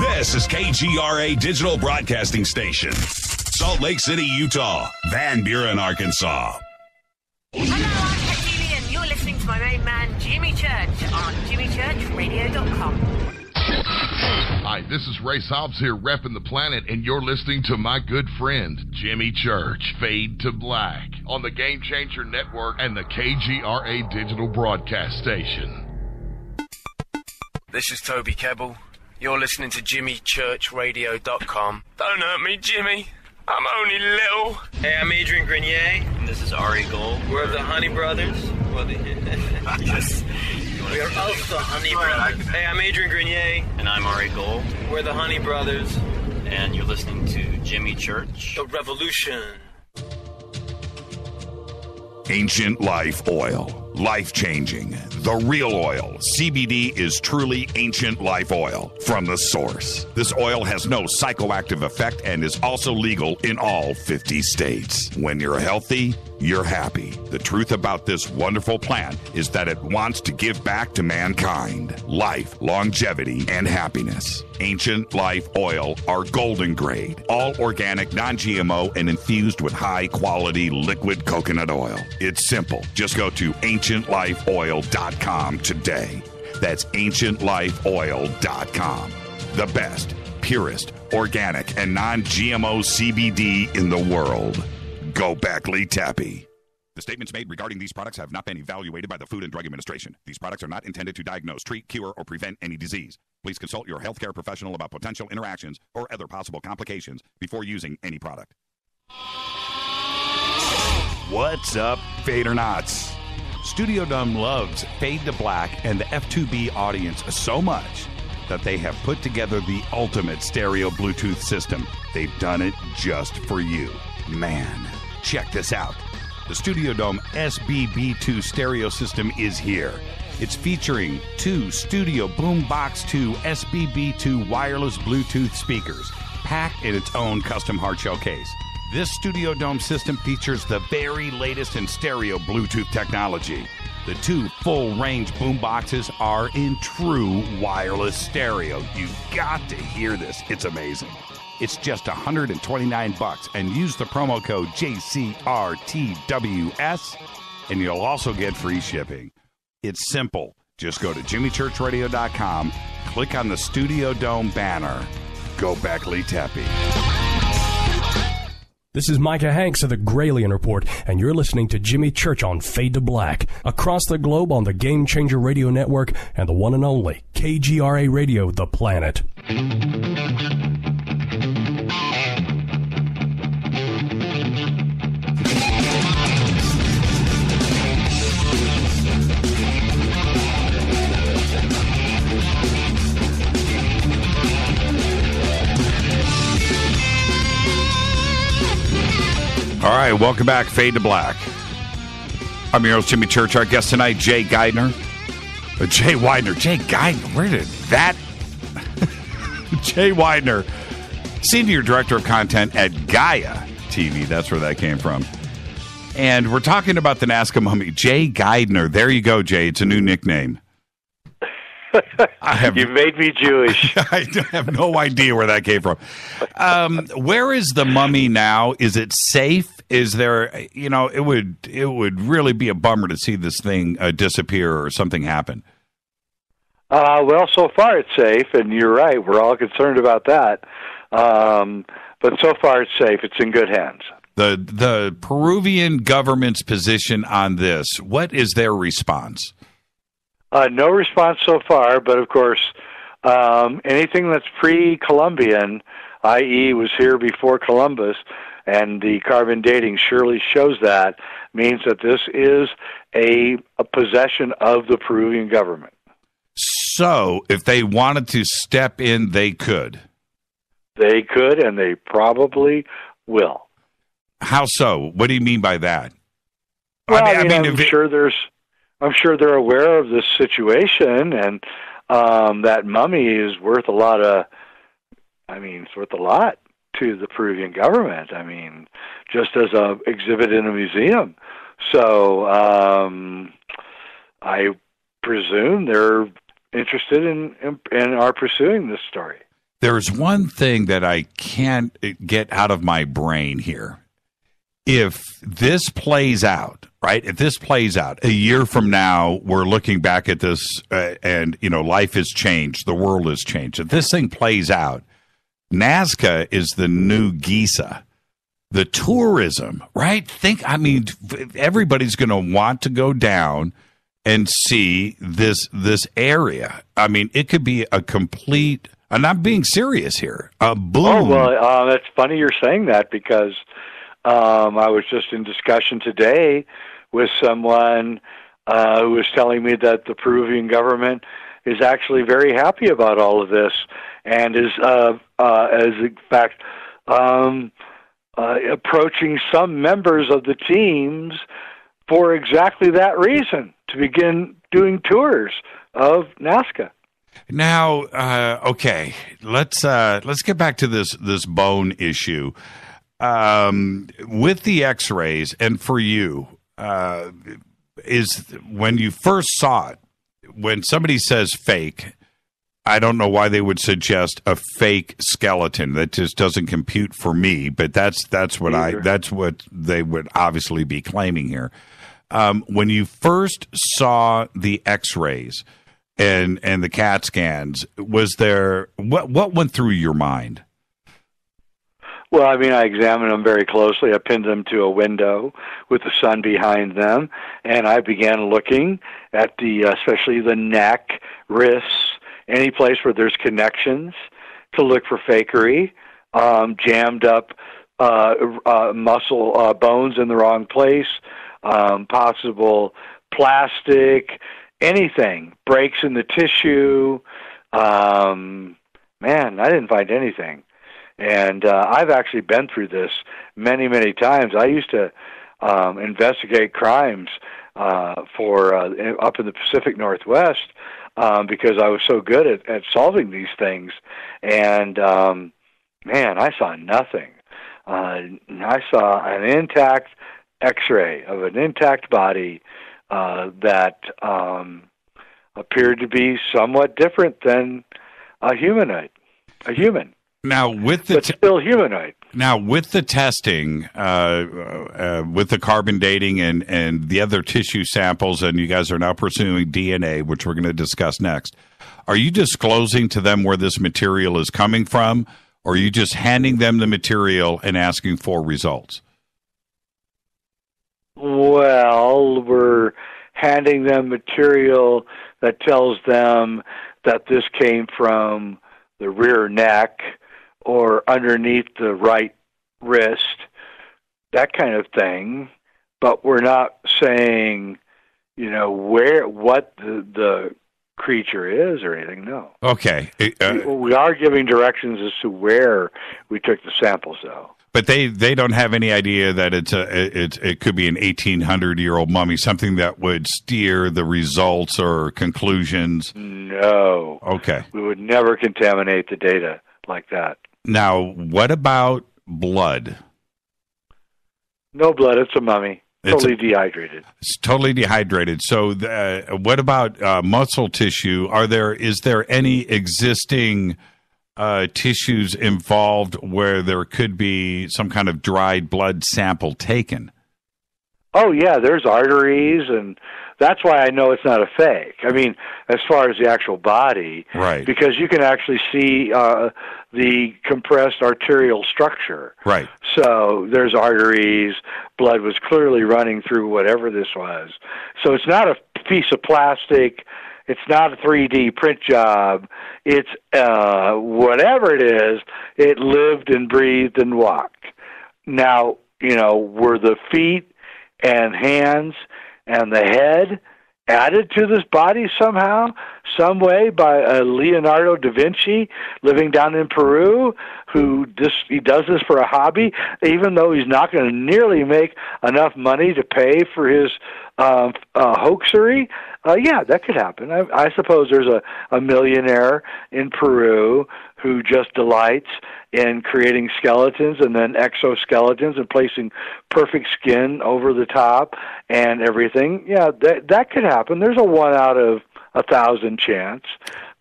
Speaker 14: This is KGRA Digital Broadcasting Station, Salt Lake City, Utah, Van Buren, Arkansas.
Speaker 15: Hello, I'm Katie, and you're listening to my main man, Jimmy Church, on jimmychurchradio.com.
Speaker 16: Hi, this is Ray Hobbs here, repping the planet, and you're listening to my good friend, Jimmy Church, Fade to Black, on the Game Changer Network and the KGRA Digital Broadcast Station.
Speaker 17: This is Toby Kebbell. You're listening to jimmychurchradio.com. Don't hurt me, Jimmy. I'm only little.
Speaker 18: Hey, I'm Adrian Grenier.
Speaker 19: And this is Ari Gold.
Speaker 18: We're the Honey Brothers.
Speaker 19: Yes.
Speaker 18: We are of the Honey Brothers. Hey, I'm Adrian Grenier.
Speaker 19: And I'm Ari Gold.
Speaker 18: We're the Honey Brothers.
Speaker 19: And you're listening to Jimmy Church.
Speaker 18: The Revolution.
Speaker 3: Ancient Life Oil. Life-changing. The real oil. CBD is truly ancient life oil from the source. This oil has no psychoactive effect and is also legal in all 50 states. When you're healthy, you're happy. The truth about this wonderful plant is that it wants to give back to mankind life, longevity, and happiness. Ancient Life Oil are golden grade, all organic, non-GMO, and infused with high-quality liquid coconut oil. It's simple. Just go to ancientlifeoil.com today. That's ancientlifeoil.com. The best, purest, organic, and non-GMO CBD in the world. Go Beckley Tappy. The statements made regarding these products have not been evaluated by the Food and Drug Administration. These products are not intended to diagnose, treat, cure, or prevent any disease. Please consult your healthcare professional about potential interactions or other possible complications before using any product. What's up, Fadernauts? Studio Dome loves Fade to Black and the F2B audience so much that they have put together the ultimate stereo Bluetooth system. They've done it just for you. Man, check this out. The Studio Dome SBB2 stereo system is here. It's featuring 2 Studio Boombox 2 SBB2 wireless Bluetooth speakers, packed in its own custom hard shell case. This Studio Dome system features the very latest in stereo Bluetooth technology. The 2 full-range boomboxes are in true wireless stereo. You've got to hear this. It's amazing. It's just $129, and use the promo code JCRTWS, and you'll also get free shipping. It's simple. Just go to jimmychurchradio.com, click on the Studio Dome banner. Go Beckley Tappy.
Speaker 20: This is Micah Hanks of the Gralien Report, and you're listening to Jimmy Church on Fade to Black, across the globe on the Game Changer Radio Network and the one and only KGRA Radio, The Planet.
Speaker 6: All right, welcome back, Fade to Black. I'm your host, Jimmy Church. Our guest tonight, Jay Weidner. Jay Weidner. Jay Weidner. Where did that... Jay Weidner, Senior Director of Content at Gaia TV. That's where that came from. And we're talking about the Nazca mummy. Jay Weidner. There you go, Jay. It's a new nickname.
Speaker 12: You made me Jewish.
Speaker 6: I have no idea where that came from. Where is the mummy now? Is it safe? Is there, it would really be a bummer to see this thing disappear or something happen.
Speaker 12: Well, so far it's safe, and you're right. We're all concerned about that. But so far it's safe. It's in good hands.
Speaker 6: The Peruvian government's position on this, what is their response?
Speaker 12: No response so far, but of course, anything that's pre-Columbian, i.e. was here before Columbus, and the carbon dating surely shows that, means that this is a possession of the Peruvian government.
Speaker 6: So, if they wanted to step in, they could?
Speaker 12: They could, and they probably will.
Speaker 6: How so? What do you mean by that?
Speaker 12: Well, I'm sure they're aware of this situation, and that mummy is worth a lot it's worth a lot to the Peruvian government. I mean, just as a exhibit in a museum. So I presume they're interested in are pursuing this story.
Speaker 6: There's one thing that I can't get out of my brain here. If this plays out, right? If this plays out a year from now, we're looking back at this and, life has changed. The world has changed. If this thing plays out, Nazca is the new Giza. The tourism, right? Everybody's going to want to go down and see this area. I mean, it could be a complete, I'm not being serious here, a boom.
Speaker 12: Oh, well, that's funny you're saying that because I was just in discussion today with someone who was telling me that the Peruvian government is actually very happy about all of this and is in fact approaching some members of the teams for exactly that reason, to begin doing tours of Nazca.
Speaker 6: Now, okay, let's get back to this bone issue. With the X-rays, and for you, is when you first saw it, when somebody says fake, I don't know why they would suggest a fake skeleton. That just doesn't compute for me, but that's what they would obviously be claiming here. When you first saw the X-rays, and the CAT scans, was there what went through your mind?
Speaker 12: Well, I mean, I examined them very closely. I pinned them to a window with the sun behind them, and I began looking at especially the neck, wrists, any place where there's connections to look for fakery, jammed up muscle bones in the wrong place, possible plastic, anything, breaks in the tissue. Man, I didn't find anything. And I've actually been through this many, many times. I used to investigate crimes for up in the Pacific Northwest because I was so good at solving these things. And, man, I saw nothing. I saw an intact X-ray of an intact body that appeared to be somewhat different than a human.
Speaker 6: Now, with the
Speaker 12: still humanoid.
Speaker 6: Now, with the testing, with the carbon dating and the other tissue samples, and you guys are now pursuing DNA, which we're going to discuss next, are you disclosing to them where this material is coming from, or are you just handing them the material and asking for results?
Speaker 12: Well, we're handing them material that tells them that this came from the rear neck or underneath the right wrist, that kind of thing. But we're not saying, what the creature is or anything, no.
Speaker 6: Okay.
Speaker 12: We are giving directions as to where we took the samples, though.
Speaker 6: But they don't have any idea that it could be an 1,800-year-old mummy, something that would steer the results or conclusions?
Speaker 12: No.
Speaker 6: Okay.
Speaker 12: We would never contaminate the data like that.
Speaker 6: Now, what about blood?
Speaker 12: No blood. It's a mummy. Totally dehydrated.
Speaker 6: It's totally dehydrated. So what about muscle tissue? Is there any existing tissues involved where there could be some kind of dried blood sample taken?
Speaker 12: Oh, yeah, there's arteries, and that's why I know it's not a fake. I mean, as far as the actual body,
Speaker 6: right?
Speaker 12: Because you can actually see the compressed arterial structure.
Speaker 6: Right.
Speaker 12: So there's arteries, blood was clearly running through whatever this was. So it's not a piece of plastic. It's not a 3D print job. It's whatever it is, it lived and breathed and walked. Now, were the feet and hands and the head added to this body somehow, some way by Leonardo da Vinci living down in Peru he does this for a hobby, even though he's not going to nearly make enough money to pay for his hoaxery? Yeah, that could happen. I suppose there's a millionaire in Peru who just delights in creating skeletons and then exoskeletons and placing perfect skin over the top and everything. Yeah, that could happen. There's a 1 out of 1,000 chance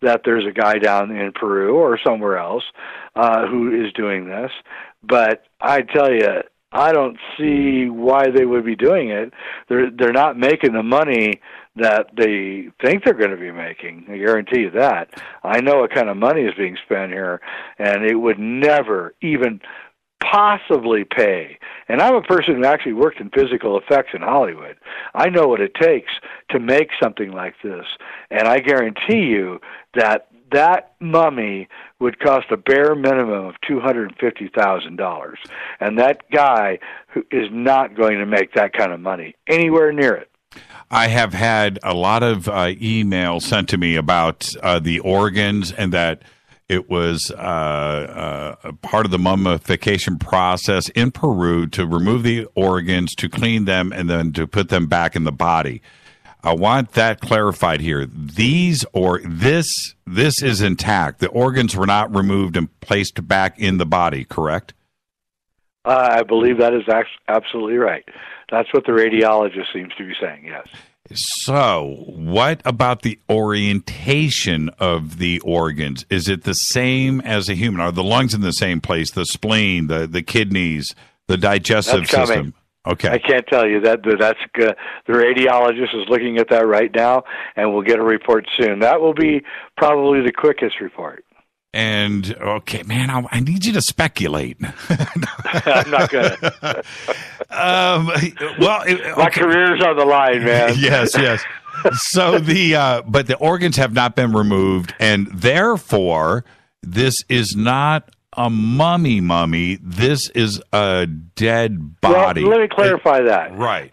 Speaker 12: that there's a guy down in Peru or somewhere else who is doing this. But I tell you, I don't see why they would be doing it. They're not making the money that they think they're going to be making. I guarantee you that. I know what kind of money is being spent here, and it would never even possibly pay. And I'm a person who actually worked in physical effects in Hollywood. I know what it takes to make something like this, and I guarantee you that mummy would cost a bare minimum of $250,000, and that guy who is not going to make that kind of money anywhere near it.
Speaker 6: I have had a lot of emails sent to me about the organs, and that it was a part of the mummification process in Peru to remove the organs, to clean them, and then to put them back in the body. I want that clarified here. This is intact. The organs were not removed and placed back in the body, correct?
Speaker 12: I believe that is absolutely right. That's what the radiologist seems to be saying, yes.
Speaker 6: So, what about the orientation of the organs? Is it the same as a human? Are the lungs in the same place, the spleen, the kidneys, the digestive system? Okay.
Speaker 12: I can't tell you that, but that's good. The radiologist is looking at that right now, and we'll get a report soon. That will be probably the quickest report.
Speaker 6: And, okay, man, I need you to speculate.
Speaker 12: I'm not going to.
Speaker 6: My
Speaker 12: career's on the line, man.
Speaker 6: Yes. So but the organs have not been removed, and therefore, this is not a mummy. This is a dead body.
Speaker 12: Well, let me clarify that.
Speaker 6: Right.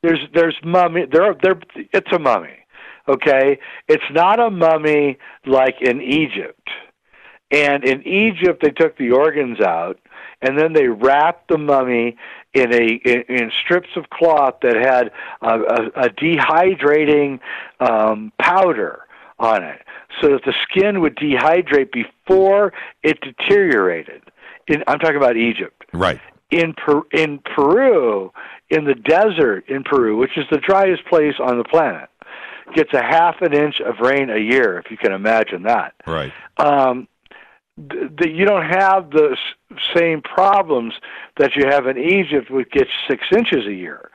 Speaker 12: There's mummy. It's a mummy. Okay. It's not a mummy like in Egypt. And in Egypt, they took the organs out, and then they wrapped the mummy in strips of cloth that had a dehydrating powder on it, so that the skin would dehydrate before it deteriorated. I'm talking about Egypt.
Speaker 6: Right.
Speaker 12: In Peru, in the desert in Peru, which is the driest place on the planet, gets a half an inch of rain a year, if you can imagine that.
Speaker 6: Right.
Speaker 12: You don't have the same problems that you have in Egypt, which gets 6 inches a year.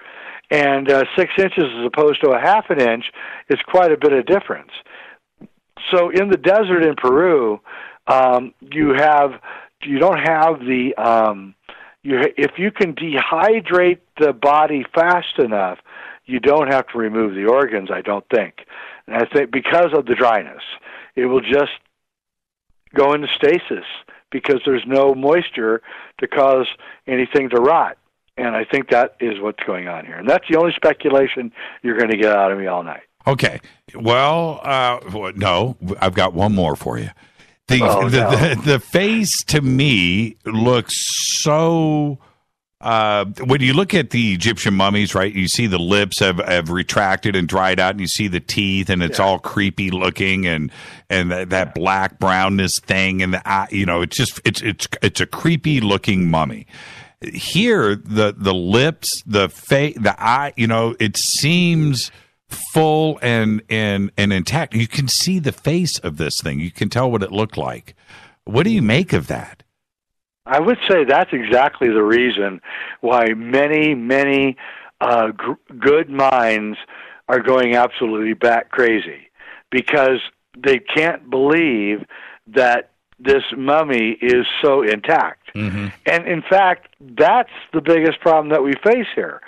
Speaker 12: And 6 inches as opposed to a half an inch is quite a bit of difference. So in the desert in Peru, you don't have the if you can dehydrate the body fast enough, you don't have to remove the organs, I don't think. And I think because of the dryness, it will just go into stasis because there's no moisture to cause anything to rot. And I think that is what's going on here. And that's the only speculation you're going to get out of me all night.
Speaker 6: Okay. Well, no, I've got one more for you. The face to me looks so... when you look at the Egyptian mummies, right, you see the lips have retracted and dried out, and you see the teeth, and it's all creepy looking, and that black brownness thing, and the eye, it's a creepy looking mummy. Here, the lips, the face, the eye, it seems full and intact. You can see the face of this thing. You can tell what it looked like. What do you make of that?
Speaker 12: I would say that's exactly the reason why many good minds are going absolutely bat crazy, because they can't believe that this mummy is so intact. Mm-hmm. And in fact, that's the biggest problem that we face here,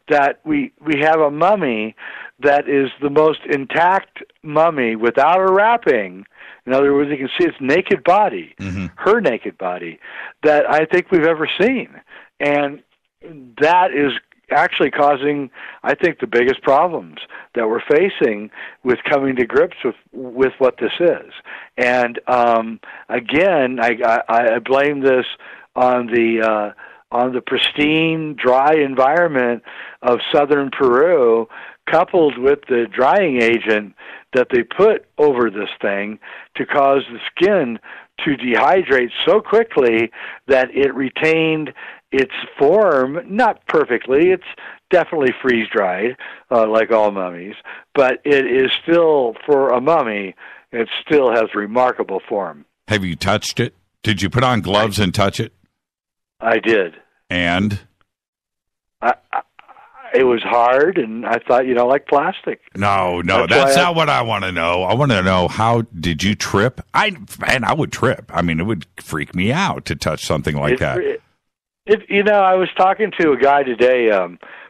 Speaker 12: that we have a mummy that is the most intact mummy without a wrapping. In other words, you can see its naked body, her naked body, that I think we've ever seen. And that is actually causing, I think, the biggest problems that we're facing with coming to grips with what this is. And again, I blame this on the pristine, dry environment of southern Peru, coupled with the drying agent that they put over this thing to cause the skin to dehydrate so quickly that it retained its form, not perfectly. It's definitely freeze-dried, like all mummies, but it is still, for a mummy, it still has remarkable form.
Speaker 6: Have you touched it? Did you put on gloves and touch it?
Speaker 12: I did.
Speaker 6: And?
Speaker 12: It was hard, and I thought, like plastic.
Speaker 6: No, that's not what I want to know. I want to know, how did you trip? I would trip. I mean, it would freak me out to touch something like that.
Speaker 12: I was talking to a guy today,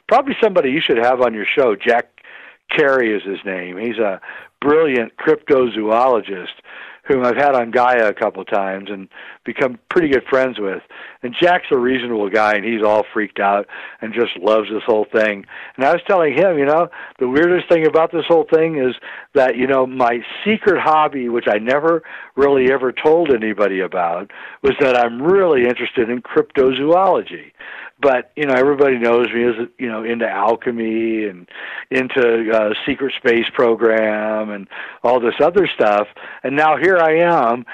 Speaker 12: probably somebody you should have on your show. Jack Carey is his name. He's a brilliant cryptozoologist whom I've had on Gaia a couple times and become pretty good friends with. And Jack's a reasonable guy, and he's all freaked out and just loves this whole thing. And I was telling him, the weirdest thing about this whole thing is that, my secret hobby, which I never really ever told anybody about, was that I'm really interested in cryptozoology. But, everybody knows me as, into alchemy and into secret space program and all this other stuff. And now here I am,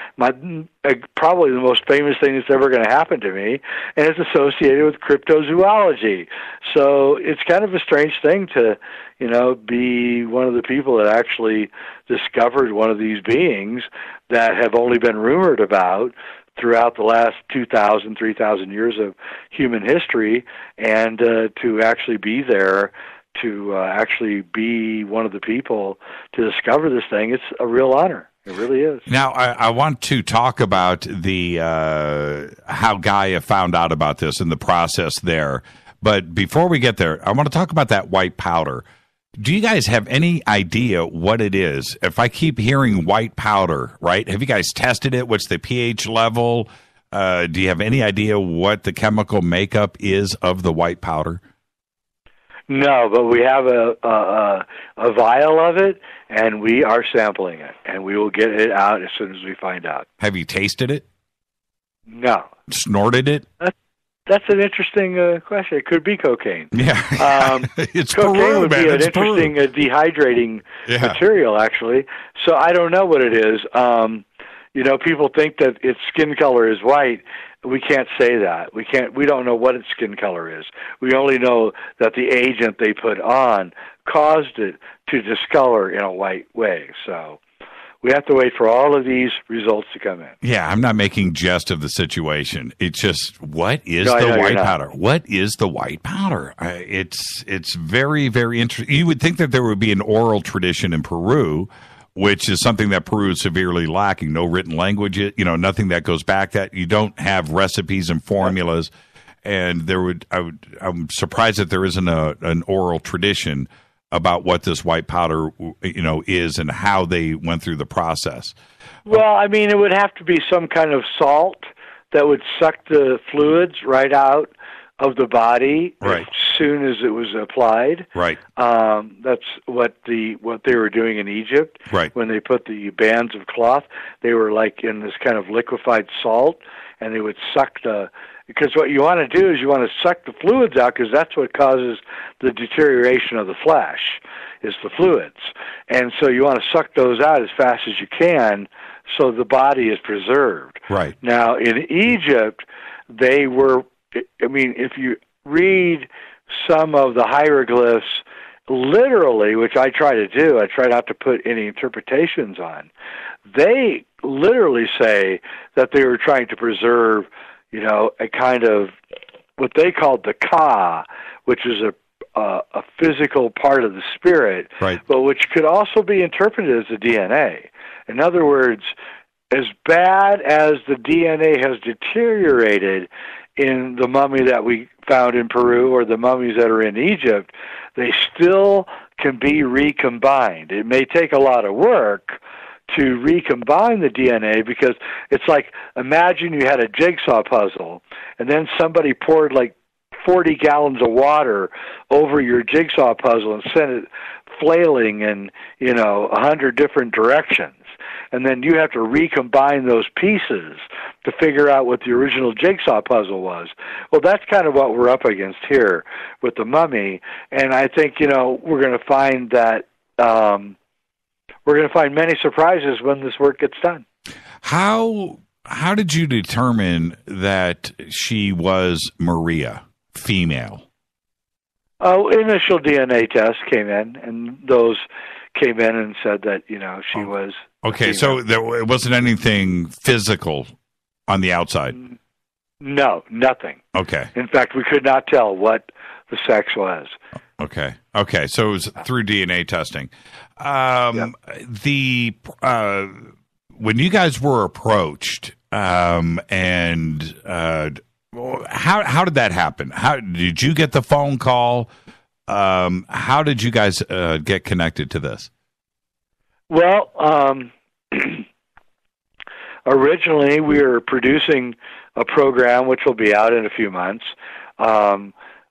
Speaker 12: probably the most famous thing that's ever going to happen to me, and it's associated with cryptozoology. So it's kind of a strange thing to, be one of the people that actually discovered one of these beings that have only been rumored about throughout the last 2,000, 3,000 years of human history, and to actually be there, to actually be one of the people to discover this thing, it's a real honor. It really is.
Speaker 6: Now, I want to talk about the how Gaia found out about this and the process there. But before we get there, I want to talk about that white powder. Do you guys have any idea what it is? If I keep hearing white powder, right? Have you guys tested it? What's the pH level? Do you have any idea what the chemical makeup is of the white powder?
Speaker 12: No, but we have a vial of it, and we are sampling it, and we will get it out as soon as we find out.
Speaker 6: Have you tasted it?
Speaker 12: No.
Speaker 6: Snorted it?
Speaker 12: That's an interesting question. It could be cocaine.
Speaker 6: Yeah. It's
Speaker 12: cocaine
Speaker 6: Peru,
Speaker 12: would
Speaker 6: man.
Speaker 12: be an
Speaker 6: It's
Speaker 12: interesting
Speaker 6: Peru.
Speaker 12: Dehydrating material, actually. So I don't know what it is. People think that its skin color is white. We can't say that. We don't know what its skin color is. We only know that the agent they put on caused it to discolor in a white way. So we have to wait for all of these results to come in.
Speaker 6: Yeah, I'm not making jest of the situation. It's just, what is the white powder? What is the white powder? It's very, very interesting. You would think that there would be an oral tradition in Peru, which is something that Peru is severely lacking. No written language, nothing that goes back. That you don't have recipes and formulas, and I'm surprised that there isn't an oral tradition about what this white powder, is and how they went through the process.
Speaker 12: Well, I mean, it would have to be some kind of salt that would suck the fluids right out of the body as soon as it was applied.
Speaker 6: Right.
Speaker 12: That's what they were doing in Egypt.
Speaker 6: Right.
Speaker 12: When they put the bands of cloth, they were like in this kind of liquefied salt, and they would suck because what you want to do is you want to suck the fluids out, because that's what causes the deterioration of the flesh, is the fluids. And so you want to suck those out as fast as you can so the body is preserved.
Speaker 6: Right.
Speaker 12: Now, in Egypt, they were, if you read some of the hieroglyphs literally, which I try to do, I try not to put any interpretations on, they literally say that they were trying to preserve a kind of what they called the Ka, which is a physical part of the spirit, but which could also be interpreted as the DNA. In other words, as bad as the DNA has deteriorated in the mummy that we found in Peru or the mummies that are in Egypt, they still can be recombined. It may take a lot of work to recombine the DNA, because it's like, imagine you had a jigsaw puzzle and then somebody poured like 40 gallons of water over your jigsaw puzzle and sent it flailing in 100 different directions, and then you have to recombine those pieces to figure out what the original jigsaw puzzle was. Well, that's kind of what we're up against here with the mummy, and I think we're going to find that we're going to find many surprises when this work gets done.
Speaker 6: How did you determine that she was Maria, female?
Speaker 12: Initial DNA tests came in, and those came in and said that she was.
Speaker 6: Okay, so it wasn't anything physical on the outside.
Speaker 12: No, nothing.
Speaker 6: Okay.
Speaker 12: In fact, we could not tell what the sex was.
Speaker 6: Okay, so it was through DNA testing. When you guys were approached, how did that happen? How did you get the phone call? How did you guys get connected to this?
Speaker 12: Well, originally we were producing a program which will be out in a few months,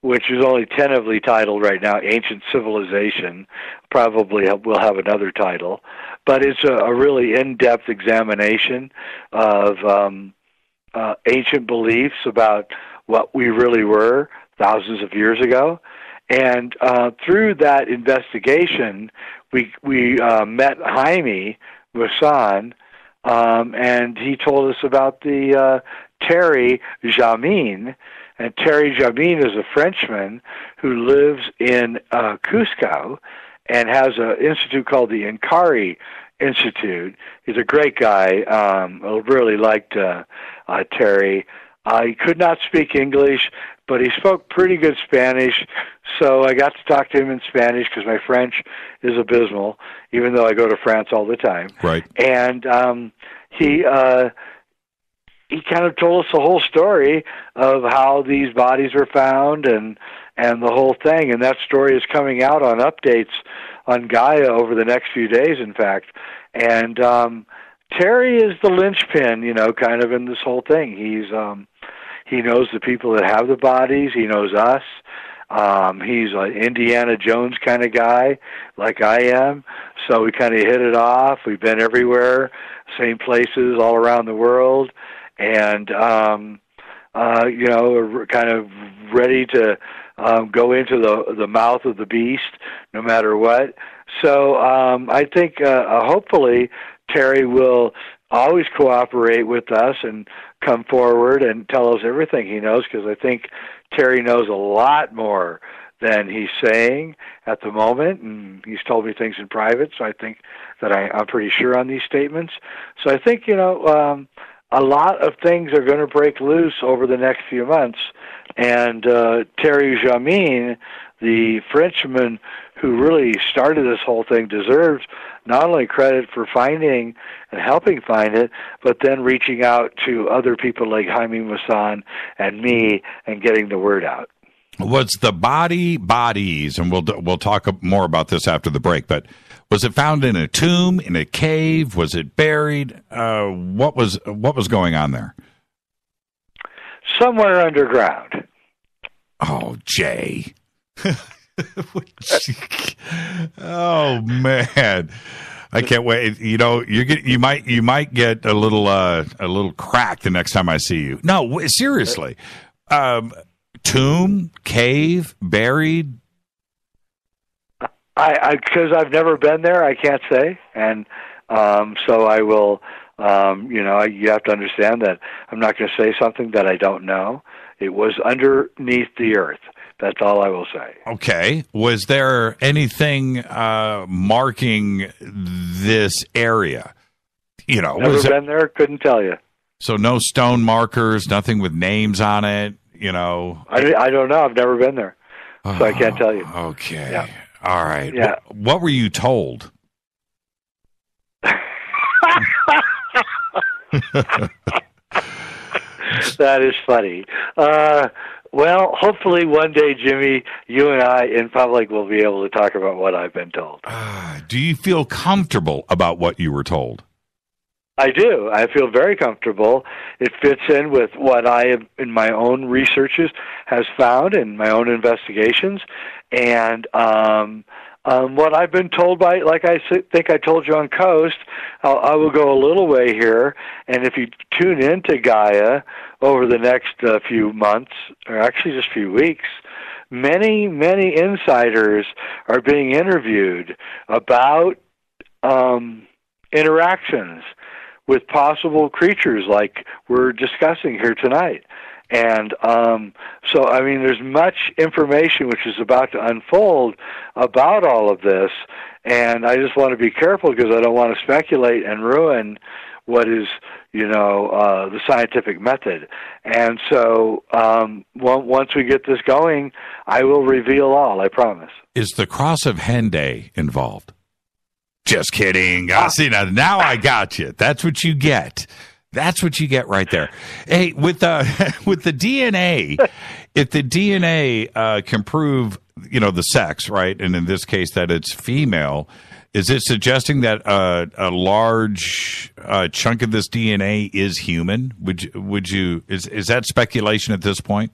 Speaker 12: which is only tentatively titled right now Ancient Civilization. Probably we'll have another title. But it's a really in-depth examination of ancient beliefs about what we really were thousands of years ago. And through that investigation, we met Jaime Moussan, and he told us about the Terry Jamin. And Terry Jamin is a Frenchman who lives in Cusco and has an institute called the Inkari Institute. He's a great guy. I really liked Terry. He could not speak English, but he spoke pretty good Spanish, so I got to talk to him in Spanish because my French is abysmal, even though I go to France all the time.
Speaker 6: Right.
Speaker 12: And he kind of told us the whole story of how these bodies were found and the whole thing, and that story is coming out on updates on Gaia over the next few days, in fact. And Terry is the linchpin, kind of in this whole thing. He knows the people that have the bodies. He knows us. He's an Indiana Jones kind of guy, like I am. So we kind of hit it off. We've been everywhere, same places all around the world, and we're kind of ready to go into the mouth of the beast, no matter what. So I think hopefully Terry will always cooperate with us and come forward and tell us everything he knows, because I think Terry knows a lot more than he's saying at the moment, and he's told me things in private, so I think that I'm pretty sure on these statements. So I think, a lot of things are going to break loose over the next few months, and Terry Jamin, the Frenchman who really started this whole thing, deserves not only credit for finding and helping find it, but then reaching out to other people like Jaime Maussan and me and getting the word out.
Speaker 6: Was the bodies, and we'll talk more about this after the break, but was it found in a tomb, in a cave? Was it buried? What was going on there?
Speaker 12: Somewhere underground.
Speaker 6: Oh, Jay. Oh man, I can't wait. You might get a little crack the next time I see you. No, seriously. Tomb, cave, buried.
Speaker 12: Because I've never been there, I can't say, and so I will. You have to understand that I'm not going to say something that I don't know. It was underneath the earth. That's all I will say.
Speaker 6: Okay. Was there anything marking this area?
Speaker 12: Never been there, couldn't tell you.
Speaker 6: So no stone markers, nothing with names on it,
Speaker 12: I don't know. I've never been there, so I can't tell you.
Speaker 6: Okay.
Speaker 12: Yeah.
Speaker 6: All right.
Speaker 12: Yeah.
Speaker 6: What were you told?
Speaker 12: That is funny. Well, hopefully one day, Jimmy, you and I in public will be able to talk about what I've been told.
Speaker 6: Do you feel comfortable about what you were told?
Speaker 12: I do. I feel very comfortable. It fits in with what I have in my own researches has found in my own investigations, and what I've been told by, like I think I told you on Coast, I will go a little way here, and if you tune into Gaia over the next few months, or actually just few weeks, many insiders are being interviewed about interactions with possible creatures like we're discussing here tonight. And so, I mean, there's much information which is about to unfold about all of this, and I just want to be careful because I don't want to speculate and ruin what is, the scientific method. And so once we get this going, I will reveal all, I promise.
Speaker 6: Is the Cross of Henday involved? Just kidding. See, now I got you. That's what you get. That's what you get right there. Hey, with the DNA, if the DNA can prove, the sex, right, and in this case that it's female, is it suggesting that a large chunk of this DNA is human? Would you is that speculation at this point?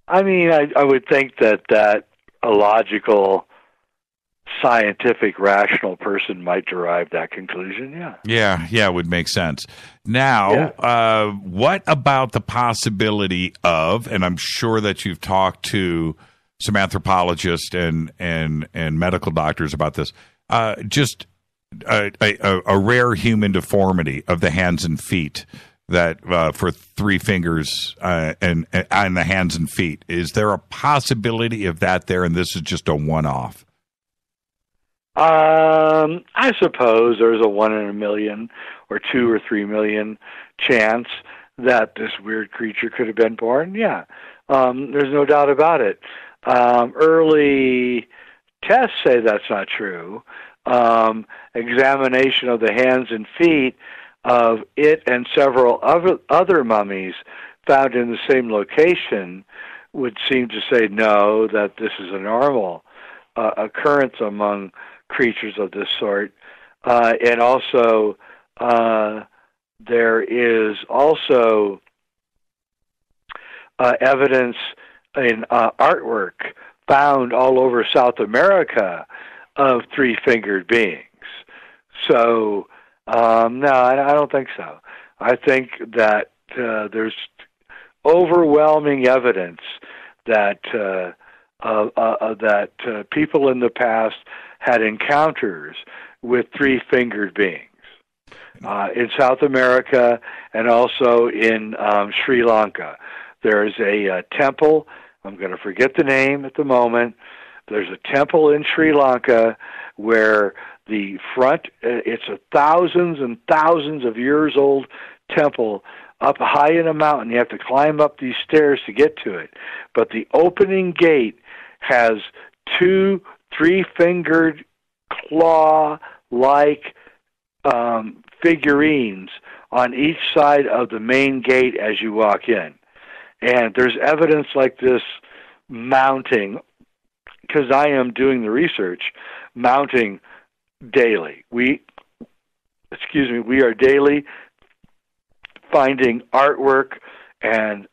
Speaker 12: I mean, I would think that a logical, scientific, rational person might derive that conclusion, yeah.
Speaker 6: Yeah, it would make sense. Now, what about the possibility of, and I'm sure that you've talked to some anthropologists and medical doctors about this, just a rare human deformity of the hands and feet that for 3 fingers and the hands and feet. Is there a possibility of that there, and this is just a one-off?
Speaker 12: I suppose there's a 1 in a million or 2 or 3 million chance that this weird creature could have been born. Yeah, there's no doubt about it. Early tests say that's not true. Examination of the hands and feet of it and several other mummies found in the same location would seem to say no, that this is a normal occurrence among creatures of this sort. And also, there is also evidence in artwork found all over South America of three-fingered beings. So, no, I don't think so. I think that there's overwhelming evidence that people in the past had encounters with three-fingered beings in South America and also in Sri Lanka. There's a temple. I'm going to forget the name at the moment. There's a temple in Sri Lanka where the front, it's a thousands and thousands of years old temple up high in a mountain. You have to climb up these stairs to get to it. But the opening gate has two three-fingered claw-like figurines on each side of the main gate as you walk in. And there's evidence like this mounting, because I am doing the research, mounting daily. We are daily finding artwork and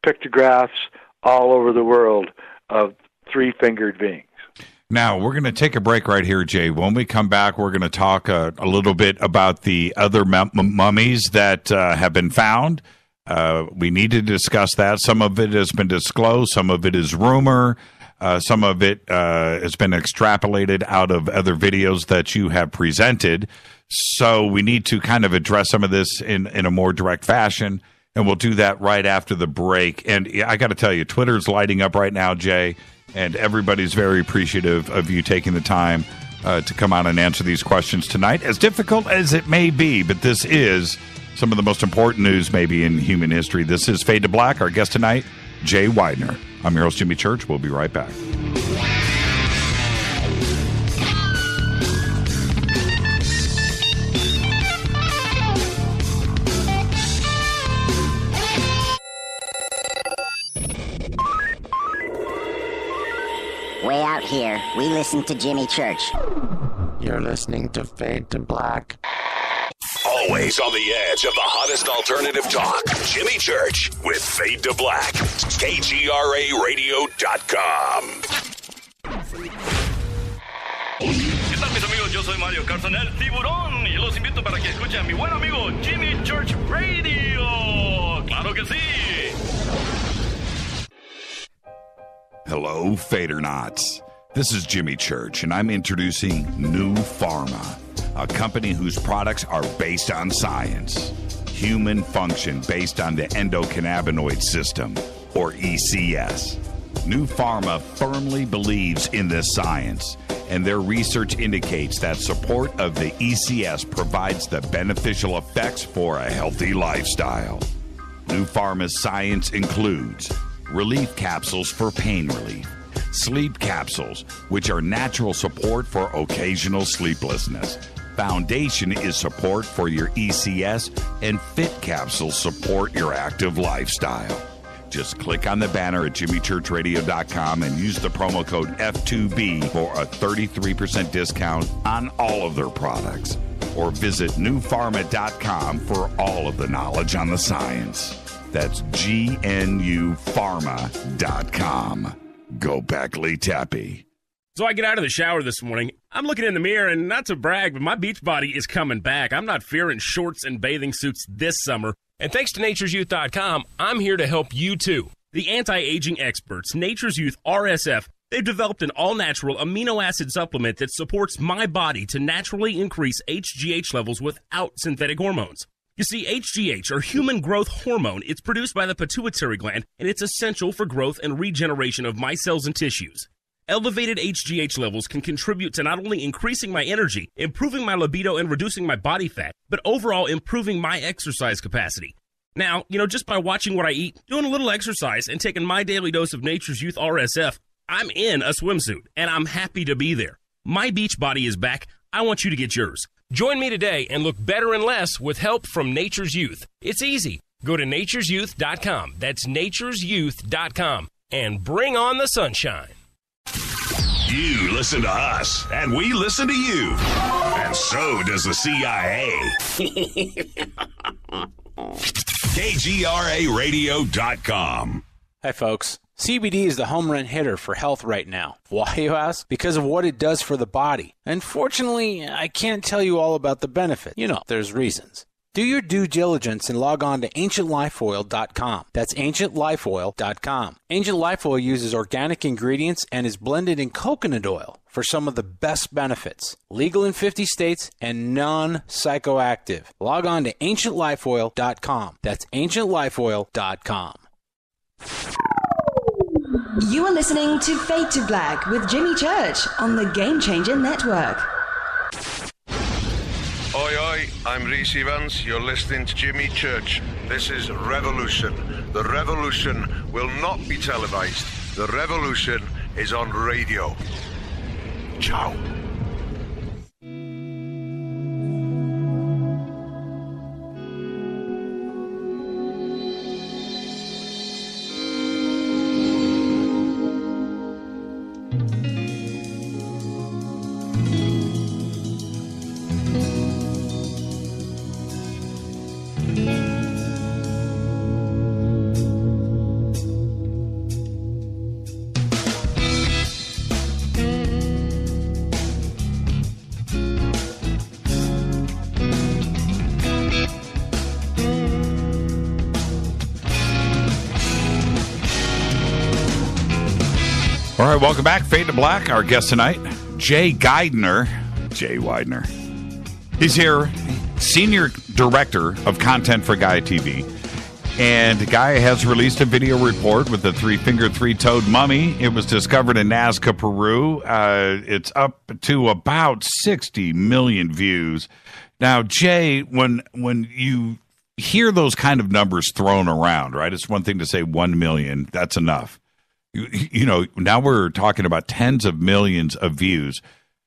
Speaker 12: pictographs all over the world of three-fingered beings.
Speaker 6: Now, we're going to take a break right here, Jay. When we come back, we're going to talk a little bit about the other mummies that have been found. We need to discuss that. Some of it has been disclosed. Some of it is rumor. Some of it has been extrapolated out of other videos that you have presented. So we need to kind of address some of this in a more direct fashion, and we'll do that right after the break. And I got to tell you, Twitter's lighting up right now, Jay, and everybody's very appreciative of you taking the time to come on and answer these questions tonight, as difficult as it may be. But this is some of the most important news maybe in human history. This is Fade to Black. Our guest tonight, Jay Weidner. I'm your host, Jimmy Church. We'll be right back.
Speaker 21: Way out here, we listen to Jimmy Church.
Speaker 22: You're listening to Fade to Black.
Speaker 14: Always on the edge of the hottest alternative talk. Jimmy Church with Fade to Black. KGRARadio.com.
Speaker 23: ¿Qué tal, mis amigos? Yo soy Mario Carson, el tiburón, y los invito para que escuchen a mi buen amigo Jimmy Church Radio. ¡Claro que sí!
Speaker 3: Hello, Fadernauts. This is Jimmy Church, and I'm introducing New Pharma, a company whose products are based on science. Human function based on the endocannabinoid system, or ECS. New Pharma firmly believes in this science, and their research indicates that support of the ECS provides the beneficial effects for a healthy lifestyle. New Pharma's science includes relief capsules for pain relief, sleep capsules, which are natural support for occasional sleeplessness. Foundation is support for your ECS, and Fit capsules support your active lifestyle. Just click on the banner at jimmychurchradio.com and use the promo code F2B for a 33% discount on all of their products. Or visit newpharma.com for all of the knowledge on the science. That's GNUpharma.com. Go Beckley Tappy.
Speaker 24: So I get out of the shower this morning. I'm looking in the mirror, and not to brag, but my beach body is coming back. I'm not fearing shorts and bathing suits this summer. And thanks to nature'syouth.com, I'm here to help you too. The anti-aging experts, Nature's Youth RSF, they've developed an all-natural amino acid supplement that supports my body to naturally increase HGH levels without synthetic hormones. You see, HGH, or human growth hormone, it's produced by the pituitary gland, and it's essential for growth and regeneration of my cells and tissues. Elevated HGH levels can contribute to not only increasing my energy, improving my libido, and reducing my body fat, but overall improving my exercise capacity. Now, just by watching what I eat, doing a little exercise, and taking my daily dose of Nature's Youth RSF, I'm in a swimsuit, and I'm happy to be there. My beach body is back. I want you to get yours. Join me today and look better and less with help from Nature's Youth. It's easy. Go to nature'syouth.com. That's nature'syouth.com. And bring on the sunshine.
Speaker 14: You listen to us, and we listen to you. And so does the CIA. KGRAradio.com.
Speaker 8: Hi, folks. CBD is the home run hitter for health right now. Why, you ask? Because of what it does for the body. Unfortunately, I can't tell you all about the benefit. There's reasons. Do your due diligence and log on to ancientlifeoil.com. That's ancientlifeoil.com. Ancient Life Oil uses organic ingredients and is blended in coconut oil for some of the best benefits. Legal in 50 states and non-psychoactive. Log on to ancientlifeoil.com. That's ancientlifeoil.com.
Speaker 1: You are listening to Fade to Black with Jimmy Church on the Game Changer Network.
Speaker 10: Oi, oi, I'm Reese Evans. You're listening to Jimmy Church. This is Revolution. The revolution will not be televised. The revolution is on radio. Ciao.
Speaker 6: All right, welcome back. Fade to Black. Our guest tonight, Jay Weidner. He's here, Senior Director of Content for Gaia TV. And Gaia has released a video report with the three-fingered, three-toed mummy. It was discovered in Nazca, Peru. It's up to about 60 million views. Now, Jay, when you hear those kind of numbers thrown around, right, it's one thing to say 1 million. That's enough. Now we're talking about tens of millions of views.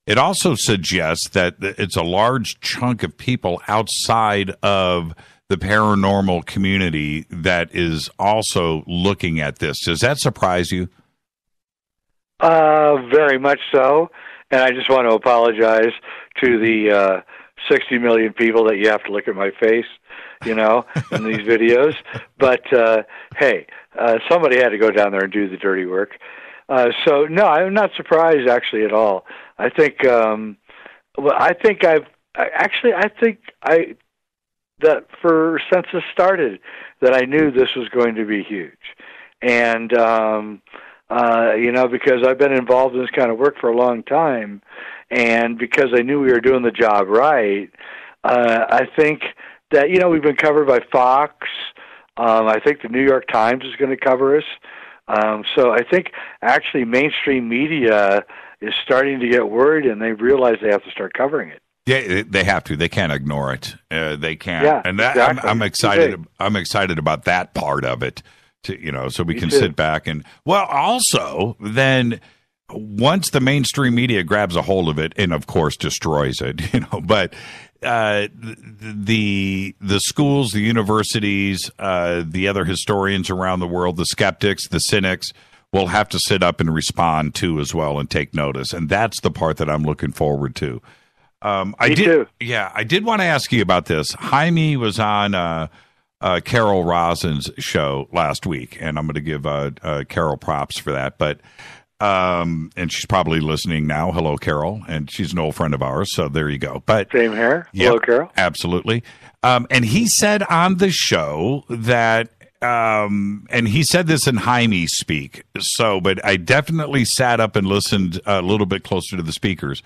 Speaker 6: It also suggests that it's a large chunk of people outside of the paranormal community that is also looking at this. Does that surprise you?
Speaker 12: Very much so. And I just want to apologize to the 60 million people that you have to look at my face, in these videos. But, hey, somebody had to go down there and do the dirty work. So, no, I'm not surprised, actually, at all. I think, that since this started, that I knew this was going to be huge. And, because I've been involved in this kind of work for a long time, and because I knew we were doing the job right, I think that, we've been covered by Fox. I think the New York Times is going to cover us. So I think actually mainstream media is starting to get worried, and they realize they have to start covering it.
Speaker 6: Yeah, they have to. They can't ignore it. They can't.
Speaker 12: Yeah,
Speaker 6: and that,
Speaker 12: exactly.
Speaker 6: I'm excited. I'm excited about that part of it. So we can sit back and also then once the mainstream media grabs a hold of it and of course destroys it, but the schools, the universities, the other historians around the world, the skeptics, the cynics will have to sit up and respond to as well and take notice. And that's the part that I'm looking forward to.
Speaker 12: Me too.
Speaker 6: Yeah, I did want to ask you about this. Jaime was on Carol Rosin's show last week, and I'm going to give Carol props for that. But and she's probably listening now. Hello, Carol, and she's an old friend of ours. So there you go. But
Speaker 12: same here. Hello, Carol.
Speaker 6: Absolutely. And he said on the show that. And he said this in Jaime speak. But I definitely sat up and listened a little bit closer to the speakers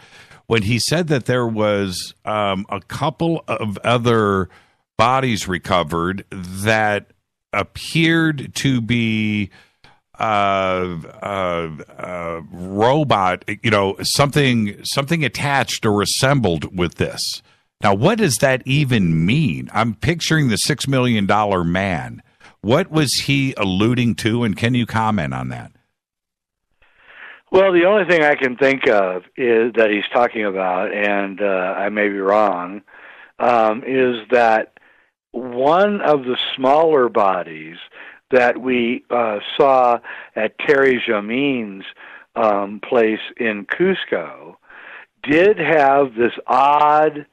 Speaker 6: when he said that there was a couple of other bodies recovered that appeared to be robot, something attached or assembled with this. Now, what does that even mean? I'm picturing the $6 million man. What was he alluding to, and can you comment on that?
Speaker 12: Well, the only thing I can think of is that he's talking about, and I may be wrong, is that one of the smaller bodies that we saw at Terry Jamin's place in Cusco did have this odd,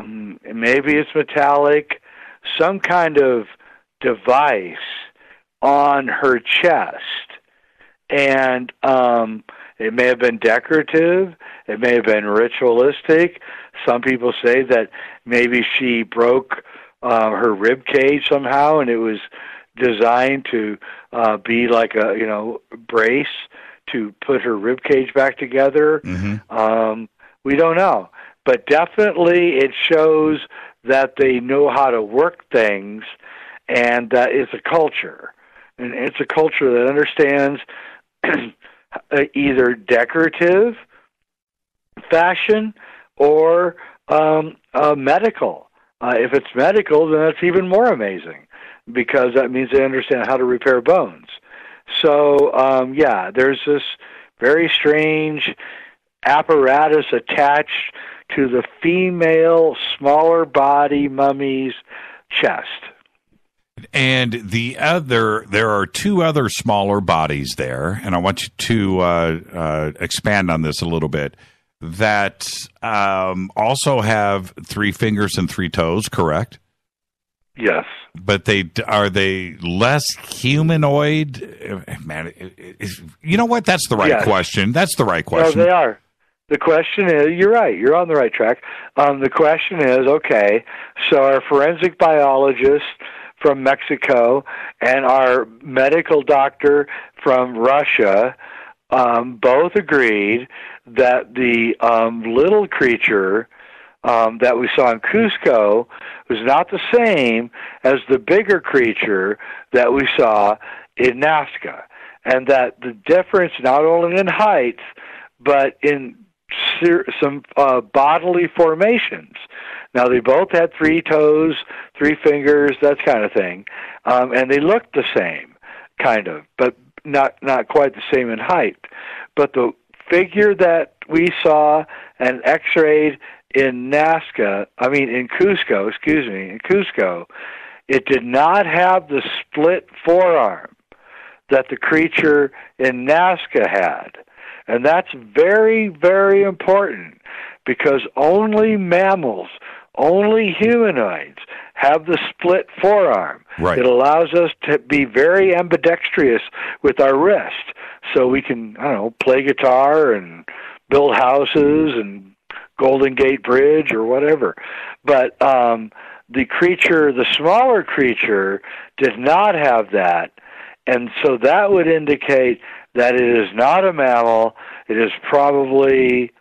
Speaker 12: maybe it's metallic, some kind of device on her chest. And it may have been decorative, it may have been ritualistic. Some people say that maybe she broke her rib cage somehow, and it was designed to be like a brace to put her rib cage back together.
Speaker 6: Mm-hmm.
Speaker 12: We don't know, but definitely it shows that they know how to work things, and that it's a culture, and it's a culture that understands either decorative fashion or medical. If it's medical, then that's even more amazing, because that means they understand how to repair bones. So, there's this very strange apparatus attached to the female smaller body mummy's chest.
Speaker 6: And there are two other smaller bodies there, and I want you to expand on this a little bit, that also have 3 fingers and 3 toes, correct?
Speaker 12: Yes.
Speaker 6: But are they less humanoid? Man, you know what? That's the right question. That's the right question.
Speaker 12: No, they are. The question is, you're right. You're on the right track. The question is, okay, so our forensic biologist from Mexico and our medical doctor from Russia both agreed that the little creature that we saw in Cusco was not the same as the bigger creature that we saw in Nazca, and that the difference not only in height but in some bodily formations. Now, they both had 3 toes, 3 fingers, that kind of thing, and they looked the same, kind of, but not quite the same in height. But the figure that we saw and X-rayed in Cusco, it did not have the split forearm that the creature in Nazca had. And that's very, very important, because only mammals, only humanoids have the split forearm.
Speaker 6: Right.
Speaker 12: It allows us to be very ambidextrous with our wrist, so we can, play guitar and build houses and Golden Gate Bridge or whatever. But the smaller creature, did not have that, and so that would indicate that it is not a mammal. It is probably,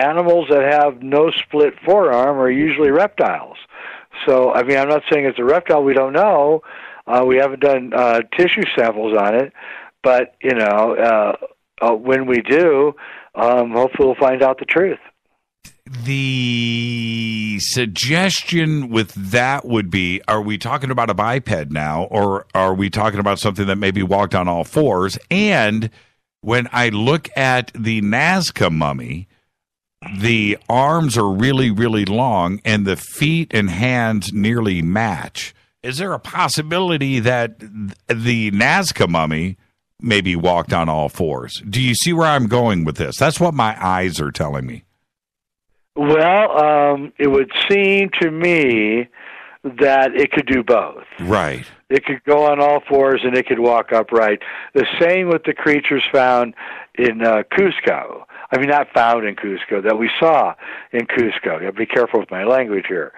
Speaker 12: animals that have no split forearm are usually reptiles. So, I'm not saying it's a reptile. We don't know. We haven't done tissue samples on it. But, when we do, hopefully we'll find out the truth.
Speaker 6: The suggestion with that would be, are we talking about a biped now, or are we talking about something that maybe walked on all 4s? And when I look at the Nazca mummy, the arms are really, really long, and the feet and hands nearly match. Is there a possibility that the Nazca mummy maybe walked on all 4s? Do you see where I'm going with this? That's what my eyes are telling me.
Speaker 12: Well, it would seem to me that it could do both.
Speaker 6: Right.
Speaker 12: It could go on all 4s and it could walk upright. The same with the creatures found in Cusco. Not found in Cusco, that we saw in Cusco. You have to be careful with my language here.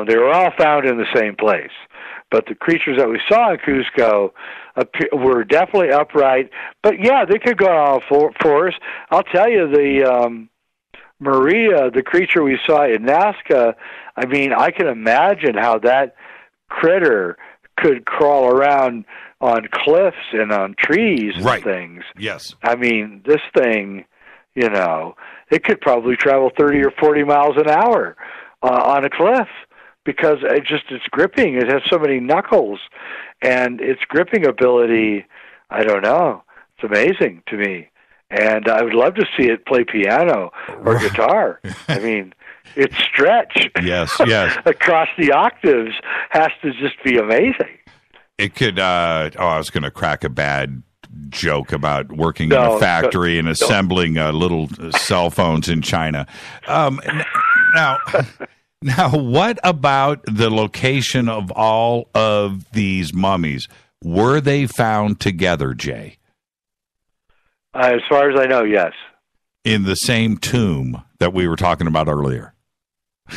Speaker 12: They were all found in the same place. But the creatures that we saw in Cusco were definitely upright. But, yeah, they could go on all 4s. I'll tell you, the Maria, the creature we saw in Nazca, I can imagine how that critter could crawl around on cliffs and on trees and things.
Speaker 6: Yes.
Speaker 12: I mean, this thing, you know, it could probably travel 30 or 40 miles an hour on a cliff because it's gripping. It has so many knuckles, and its gripping ability, I don't know. It's amazing to me. And I would love to see it play piano or guitar. I mean, its stretch across the octaves has to just be amazing.
Speaker 6: It could, I was going to crack a bad joke about working in a factory and assembling little cell phones in China. Now, what about the location of all of these mummies? Were they found together, Jay?
Speaker 12: As far as I know, yes.
Speaker 6: In the same tomb that we were talking about earlier.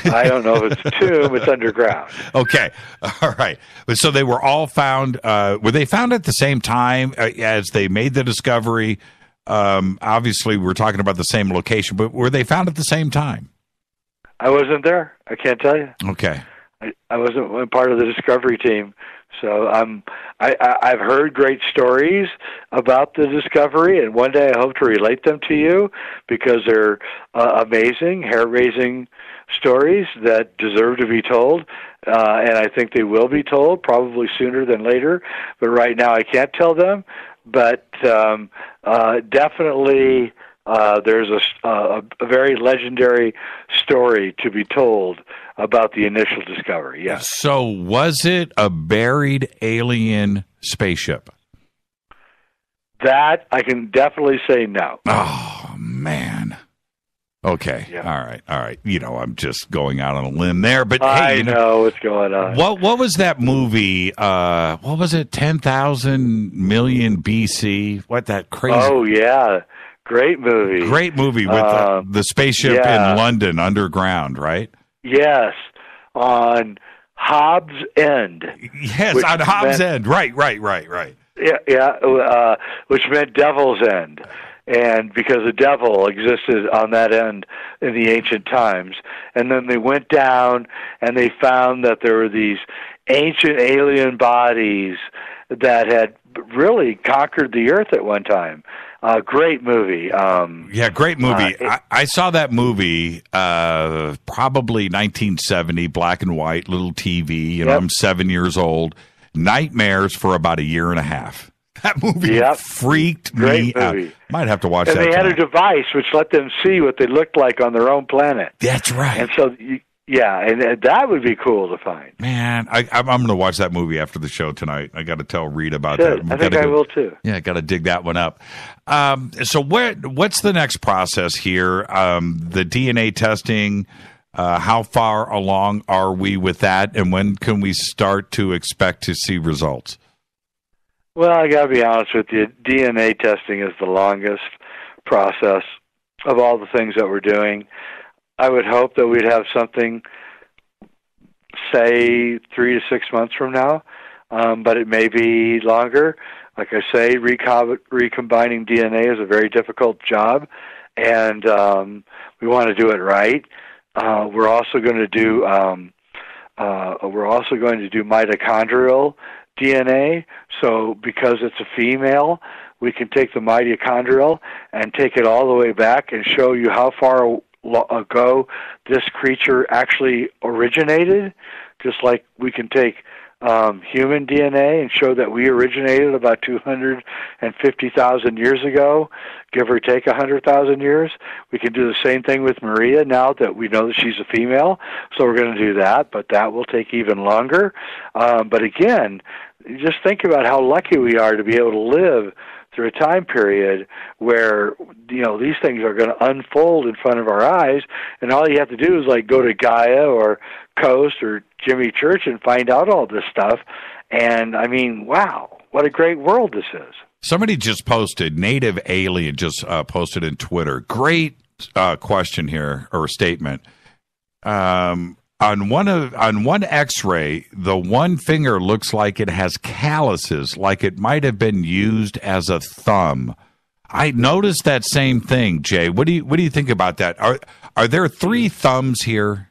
Speaker 12: I don't know if it's a tomb. It's underground.
Speaker 6: Okay. All right. So they were all found. Were they found at the same time as they made the discovery? Obviously, we're talking about the same location, but were they found at the same time?
Speaker 12: I wasn't there. I can't tell you.
Speaker 6: Okay.
Speaker 12: I wasn't part of the discovery team. So I've heard great stories about the discovery, and one day I hope to relate them to you because they're amazing, hair-raising stories that deserve to be told, and I think they will be told, probably sooner than later. But right now I can't tell them. But definitely there's a very legendary story to be told about the initial discovery, yes.
Speaker 6: So was it a buried alien spaceship?
Speaker 12: That I can definitely say no.
Speaker 6: Oh, man. Okay.
Speaker 12: Yeah.
Speaker 6: All right. You know, I'm just going out on a limb there, but
Speaker 12: I
Speaker 6: hey,
Speaker 12: know what's going on.
Speaker 6: What was that movie? What was it? 10,000 million BC? What, that crazy?
Speaker 12: Oh, yeah. Great movie.
Speaker 6: Great movie with the spaceship in London underground, right?
Speaker 12: Yes, on Hobbs End.
Speaker 6: Yes, on Hobbs End. Right.
Speaker 12: Yeah, which meant Devil's End. And because the devil existed on that end in the ancient times. And then they went down and they found that there were these ancient alien bodies that had really conquered the earth at one time. Great movie.
Speaker 6: Great movie. I saw that movie probably 1970, black and white, little TV. You know, I'm 7 years old. Nightmares for about a year and a half. That movie freaked me out. Might have to watch that.
Speaker 12: And they had a device which let them see what they looked like on their own planet.
Speaker 6: That's right.
Speaker 12: And so, and that would be cool to find.
Speaker 6: Man, I'm going to watch that movie after the show tonight. I got to tell Reed about that.
Speaker 12: I think I will too.
Speaker 6: Yeah, I got to dig that one up. So what's the next process here? The DNA testing, how far along are we with that? And when can we start to expect to see results?
Speaker 12: Well, I got to be honest with you. DNA testing is the longest process of all the things that we're doing. I would hope that we'd have something, say, 3 to 6 months from now, but it may be longer. Like I say, recombining DNA is a very difficult job, and we want to do it right. We're also going to do mitochondrial DNA. So because it's a female, we can take the mitochondrial and take it all the way back and show you how far ago this creature actually originated, just like we can take human DNA and show that we originated about 250,000 years ago, give or take 100,000 years. We can do the same thing with Maria now that we know that she's a female, so we're going to do that, but that will take even longer. But again, just think about how lucky we are to be able to live through a time period where, you know, these things are going to unfold in front of our eyes, and all you have to do is like go to Gaia or Coast or Jimmy Church and find out all this stuff. And I mean, wow, what a great world this is.
Speaker 6: Somebody just posted, Native Alien just posted in Twitter. Great question here, or statement. On one X-ray, the one finger looks like it has calluses, like it might have been used as a thumb. I noticed that same thing, Jay. What do you think about that? Are there 3 thumbs here?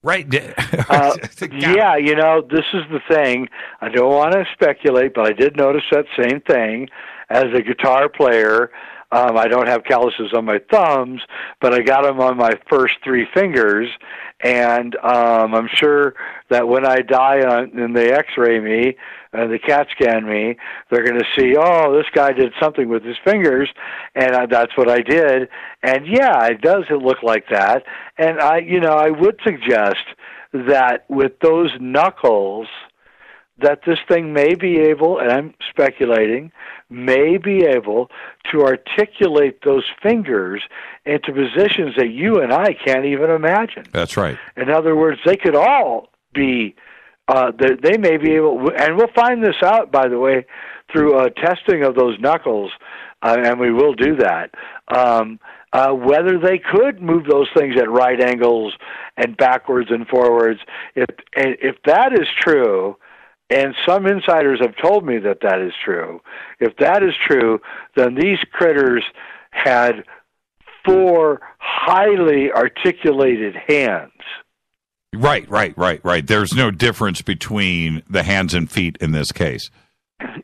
Speaker 6: Right.
Speaker 12: Yeah, you know, this is the thing. I don't want to speculate, but I did notice that same thing as a guitar player. I don't have calluses on my thumbs, but I got them on my first 3 fingers, and I'm sure that when I die and they x-ray me, and the CAT scan me, they're going to see, oh, this guy did something with his fingers, and that's what I did. And yeah, it does look like that. And I would suggest that with those knuckles, that this thing may be able, and I'm speculating, may be able to articulate those fingers into positions that you and I can't even imagine.
Speaker 6: That's right.
Speaker 12: In other words, they could all be, they may be able, and we'll find this out, by the way, through testing of those knuckles, and we will do that, whether they could move those things at right angles and backwards and forwards. If that is true, and some insiders have told me that that is true, if that is true, then these critters had 4 highly articulated hands.
Speaker 6: Right. There's no difference between the hands and feet in this case.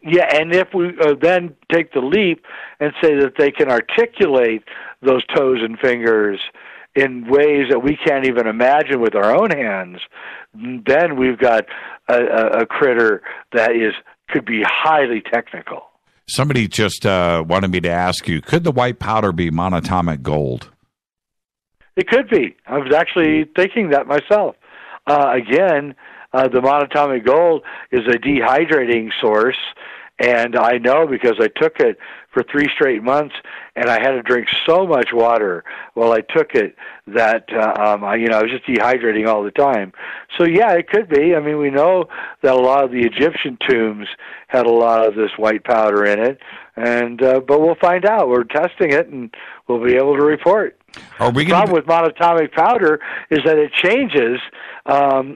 Speaker 12: Yeah, and if we then take the leap and say that they can articulate those toes and fingers in ways that we can't even imagine with our own hands, then we've got a critter that could be highly technical.
Speaker 6: Somebody just wanted me to ask you, could the white powder be monatomic gold?
Speaker 12: It could be. I was actually thinking that myself. Again, the monatomic gold is a dehydrating source, and I know because I took it for 3 straight months, and I had to drink so much water while I took it that I was just dehydrating all the time. So yeah, it could be. I mean, we know that a lot of the Egyptian tombs had a lot of this white powder in it, and but we'll find out. We're testing it, and we'll be able to report. The problem with monatomic powder is that it changes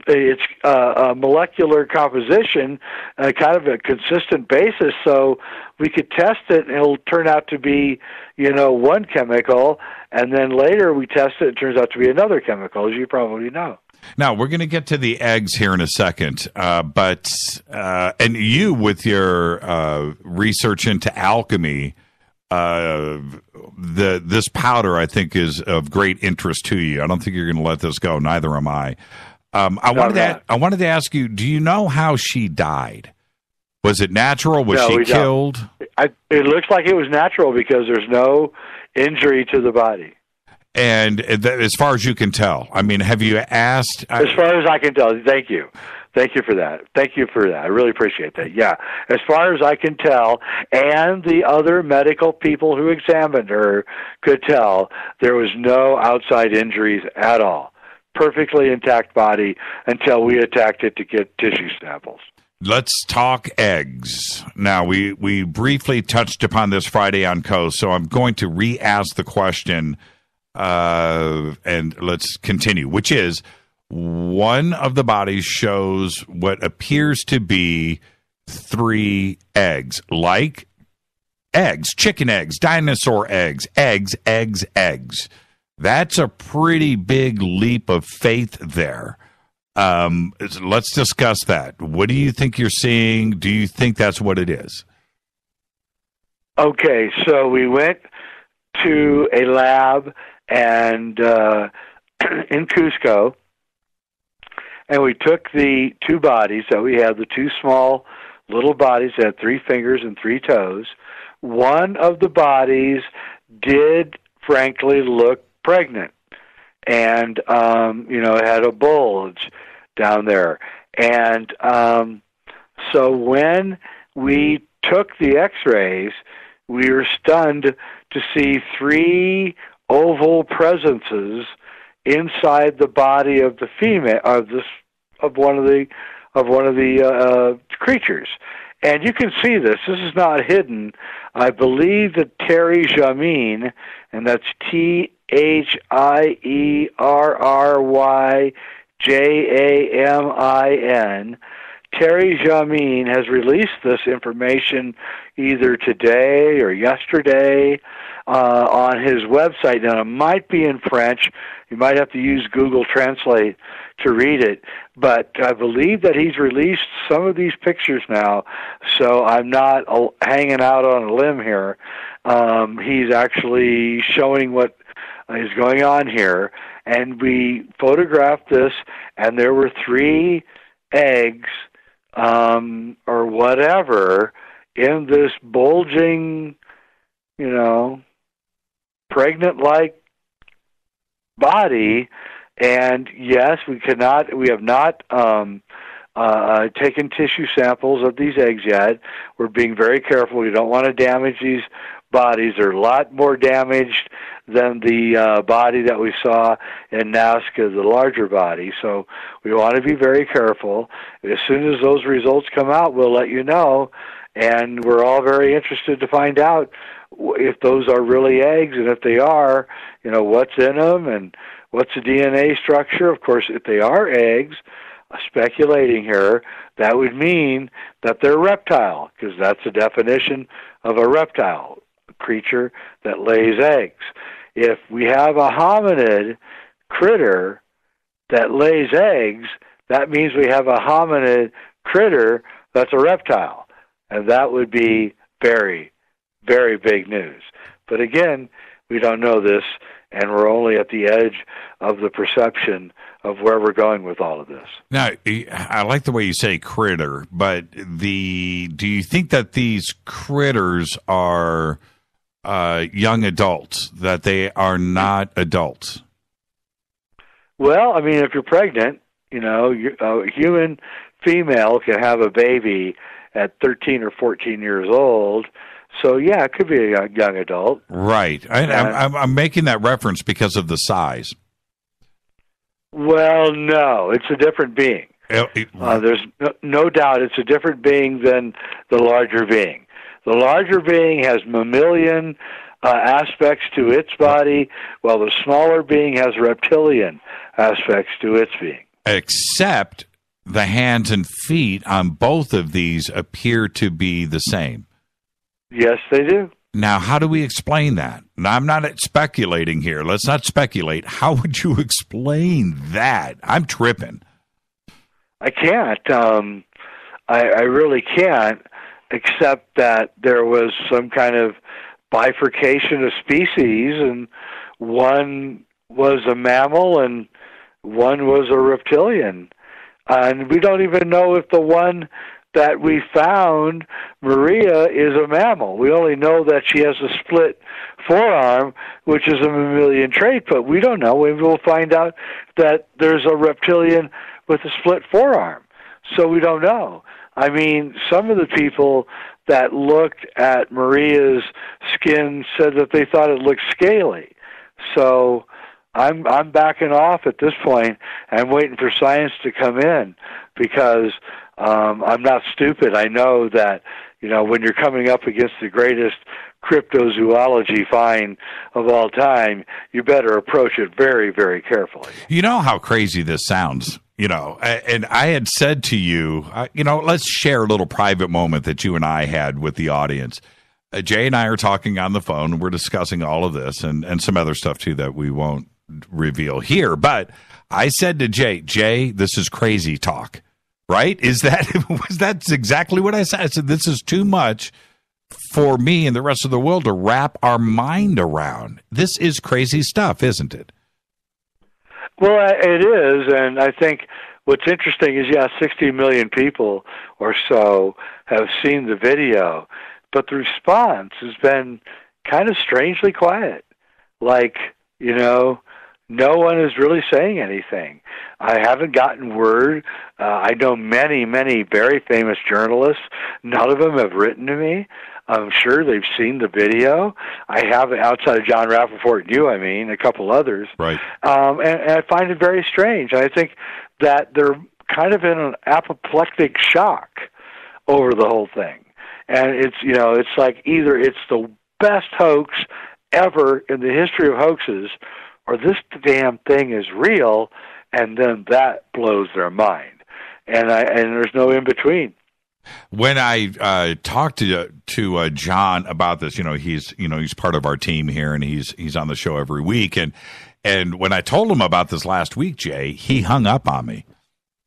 Speaker 12: its molecular composition on kind of a consistent basis. So we could test it, and it'll turn out to be, one chemical, and then later we test it, it turns out to be another chemical, as you probably know.
Speaker 6: Now, we're going to get to the eggs here in a second, but you, with your research into alchemy, this powder, I think, is of great interest to you. I don't think you're going to let this go. Neither am I. I wanted to ask you, do you know how she died? Was it natural? Was she killed?
Speaker 12: It looks like it was natural because there's no injury to the body.
Speaker 6: And as far as you can tell, I mean, have you asked?
Speaker 12: As far as I can tell, thank you. Thank you for that. I really appreciate that. Yeah. As far as I can tell, and the other medical people who examined her could tell, there was no outside injuries at all. Perfectly intact body until we attacked it to get tissue samples.
Speaker 6: Let's talk eggs. Now, we briefly touched upon this Friday on Coast, so I'm going to re-ask the question, and let's continue, which is, one of the bodies shows what appears to be 3 eggs, like eggs, chicken eggs, dinosaur eggs, eggs. That's a pretty big leap of faith there. Let's discuss that. What do you think you're seeing? Do you think that's what it is?
Speaker 12: Okay, so we went to a lab and in Cusco, and we took the 2 bodies that we had, the 2 small little bodies that had 3 fingers and 3 toes. One of the bodies did, frankly, look pregnant, and it had a bulge down there. And so when we took the X-rays, we were stunned to see 3 oval presences inside the body of the female of one of the creatures. And you can see this. This is not hidden. I believe that Terry Jamin, and that's THIERRYJAMIN, Terry Jamin has released this information either today or yesterday on his website. Now, it might be in French. You might have to use Google Translate to read it. But I believe that he's released some of these pictures now, so I'm not hanging out on a limb here. He's actually showing what is going on here, and we photographed this, and there were 3 eggs or whatever in this bulging, pregnant-like body. And yes, we have not taken tissue samples of these eggs yet. We're being very careful. We don't want to damage these bodies. They're a lot more damaged than the body that we saw in Nazca, the larger body. So we want to be very careful. As soon as those results come out, we'll let you know. And we're all very interested to find out if those are really eggs, and if they are, what's in them and what's the DNA structure. Of course, if they are eggs, speculating here, that would mean that they're reptile, because that's the definition of a reptile, a creature that lays eggs. If we have a hominid critter that lays eggs, that means we have a hominid critter that's a reptile. And that would be very, very big news. But again, we don't know this, and we're only at the edge of the perception of where we're going with all of this.
Speaker 6: Now, I like the way you say critter, but do you think that these critters are young adults, that they are not adults?
Speaker 12: Well, I mean, if you're pregnant, a human female can have a baby at 13 or 14 years old. So, yeah, it could be a young adult.
Speaker 6: Right. I'm making that reference because of the size.
Speaker 12: Well, no, it's a different being. There's no doubt it's a different being than the larger being. The larger being has mammalian aspects to its body, while the smaller being has reptilian aspects to its being. Except
Speaker 6: the hands and feet on both of these appear to be the same.
Speaker 12: Yes, they do.
Speaker 6: Now, how do we explain that? Now, I'm not speculating here. Let's not speculate. How would you explain that? I'm tripping.
Speaker 12: I can't. I really can't, except that there was some kind of bifurcation of species, and one was a mammal and one was a reptilian. And we don't even know if the one that we found, Maria, is a mammal. We only know that she has a split forearm, which is a mammalian trait, but we don't know. We will find out that there's a reptilian with a split forearm. So we don't know. I mean, some of the people that looked at Maria's skin said that they thought it looked scaly. So I'm backing off at this point. I'm waiting for science to come in, because I'm not stupid. I know that, when you're coming up against the greatest cryptozoology find of all time, you better approach it very, very carefully.
Speaker 6: You know how crazy this sounds, and I had said to you, let's share a little private moment that you and I had with the audience. Jay and I are talking on the phone, and we're discussing all of this and some other stuff, too, that we won't reveal here. But I said to Jay, this is crazy talk. Right? That's exactly what I said. I said, this is too much for me and the rest of the world to wrap our mind around. This is crazy stuff, isn't it?
Speaker 12: Well, it is, and I think what's interesting is, 60 million people or so have seen the video, but the response has been kind of strangely quiet. Like, no one is really saying anything. I haven't gotten word. I know many, many very famous journalists. None of them have written to me. I'm sure they've seen the video. I have, outside of John Rappaport and you, a couple others.
Speaker 6: Right.
Speaker 12: And I find it very strange. I think that they're kind of in an apoplectic shock over the whole thing. And it's like either it's the best hoax ever in the history of hoaxes, or this damn thing is real, and then that blows their mind. And there's no in between.
Speaker 6: When I talked to John about this, he's part of our team here, and he's on the show every week, and And when I told him about this last week, Jay, he hung up on me.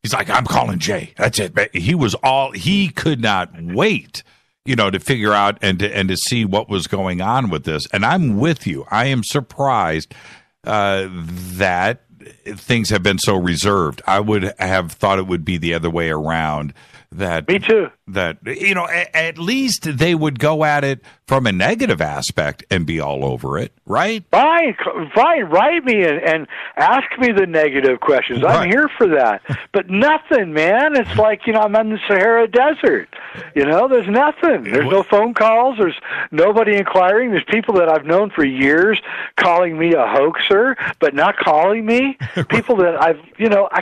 Speaker 6: He's like, I'm calling Jay. That's it. He could not wait, to figure out and to see what was going on with this. And I'm with you. I am surprised that things have been so reserved. I would have thought it would be the other way around.
Speaker 12: Me too.
Speaker 6: That, at least they would go at it from a negative aspect and be all over it, right?
Speaker 12: Fine, write me and ask me the negative questions.
Speaker 6: Right.
Speaker 12: I'm here for that. But nothing, man. It's like, I'm in the Sahara Desert. There's nothing. There's no phone calls. There's nobody inquiring. There's people that I've known for years calling me a hoaxer, but not calling me. People that I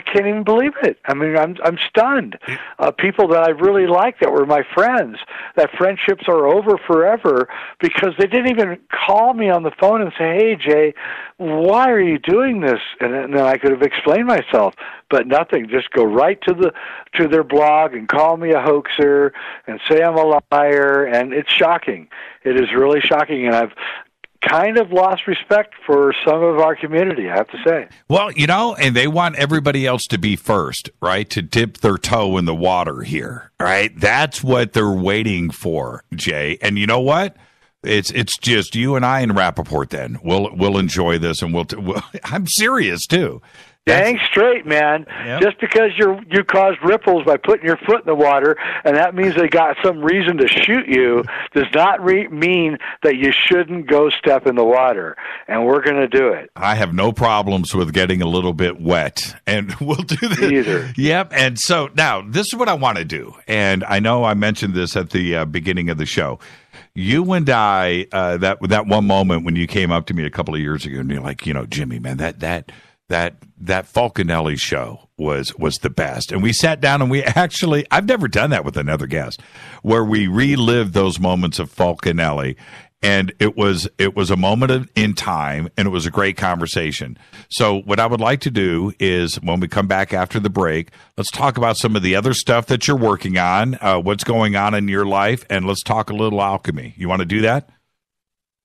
Speaker 12: can't even believe it. I mean, I'm stunned. People that I really like that were my friends, that friendships are over forever because they didn't even call me on the phone and say, hey, Jay, why are you doing this? And then I could have explained myself, but nothing. Just go right to their blog and call me a hoaxer and say I'm a liar, and it's shocking. It is really shocking, and I've kind of lost respect for some of our community, I have to say.
Speaker 6: Well, and they want everybody else to be first, right? To dip their toe in the water here, right? That's what they're waiting for, Jay. And you know what? It's just you and I and Rappaport then. We'll enjoy this, and I'm serious, too.
Speaker 12: Dang straight, man.
Speaker 6: Yep.
Speaker 12: Just because you caused ripples by putting your foot in the water, and that means they got some reason to shoot you, does not mean that you shouldn't go step in the water. And we're going to do it.
Speaker 6: I have no problems with getting a little bit wet, and we'll do this.
Speaker 12: Either.
Speaker 6: Yep. And so now this is what I want to do, and I know I mentioned this at the beginning of the show. You and I, that one moment when you came up to me a couple of years ago, and you're like, Jimmy, man, that Falconelli show was the best. And we sat down and we actually, I've never done that with another guest, where we relived those moments of Falconelli. And it was a moment in time, and it was a great conversation. So what I would like to do is, when we come back after the break, let's talk about some of the other stuff that you're working on, what's going on in your life, and let's talk a little alchemy. You want to do that?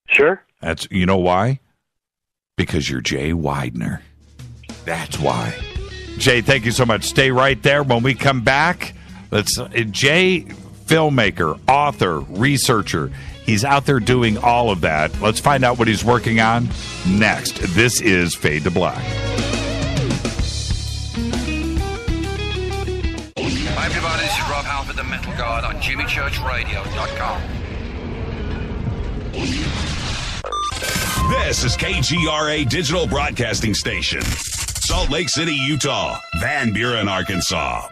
Speaker 12: Sure.
Speaker 6: You know why? Because you're Jay Weidner. That's why. Jay, thank you so much. Stay right there. When we come back, Jay, filmmaker, author, researcher. He's out there doing all of that. Let's find out what he's working on next. This is Fade to Black.
Speaker 2: Hi, everybody. This is Rob Halford, the Metal Guard on JimmyChurchRadio.com.
Speaker 14: This is KGRA Digital Broadcasting Station. Salt Lake City, Utah. Van Buren, Arkansas.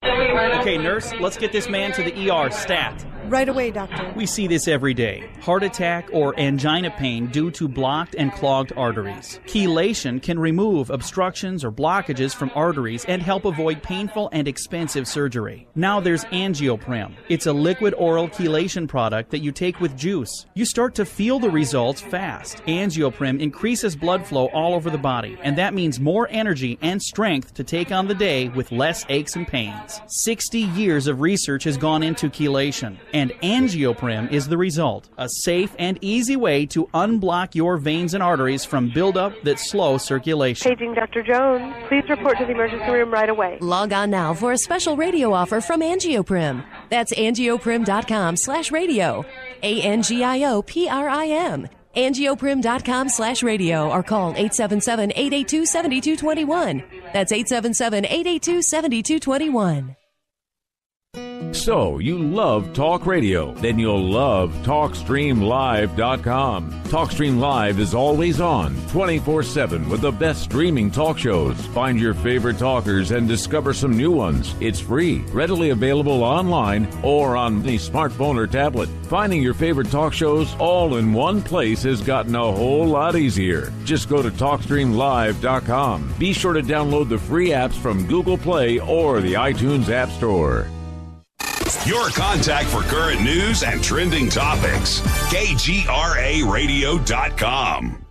Speaker 4: Okay, nurse, let's get this man to the ER stat.
Speaker 5: Right away, doctor.
Speaker 4: We see this every day. Heart attack or angina pain due to blocked and clogged arteries. Chelation can remove obstructions or blockages from arteries and help avoid painful and expensive surgery. Now there's Angioprim. It's a liquid oral chelation product that you take with juice. You start to feel the results fast. Angioprim increases blood flow all over the body, and that means more energy and strength to take on the day with less aches and pains. 60 years of research has gone into chelation, and Angioprim is the result. A safe and easy way to unblock your veins and arteries from buildup that slow circulation.
Speaker 5: Paging Dr. Jones. Please report to the emergency room right away.
Speaker 7: Log on now for a special radio offer from Angioprim. That's angioprim.com/radio. ANGIOPRIM. Angioprim.com/radio or call 877-882-7221. That's 877-882-7221.
Speaker 25: So, you love talk radio? Then you'll love TalkStreamLive.com. TalkStream Live is always on, 24/7 with the best streaming talk shows. Find your favorite talkers and discover some new ones. It's free, readily available online or on the smartphone or tablet. Finding your favorite talk shows all in one place has gotten a whole lot easier. Just go to TalkStreamLive.com. Be sure to download the free apps from Google Play or the iTunes App Store.
Speaker 14: Your contact for current news and trending topics. KGRARadio.com.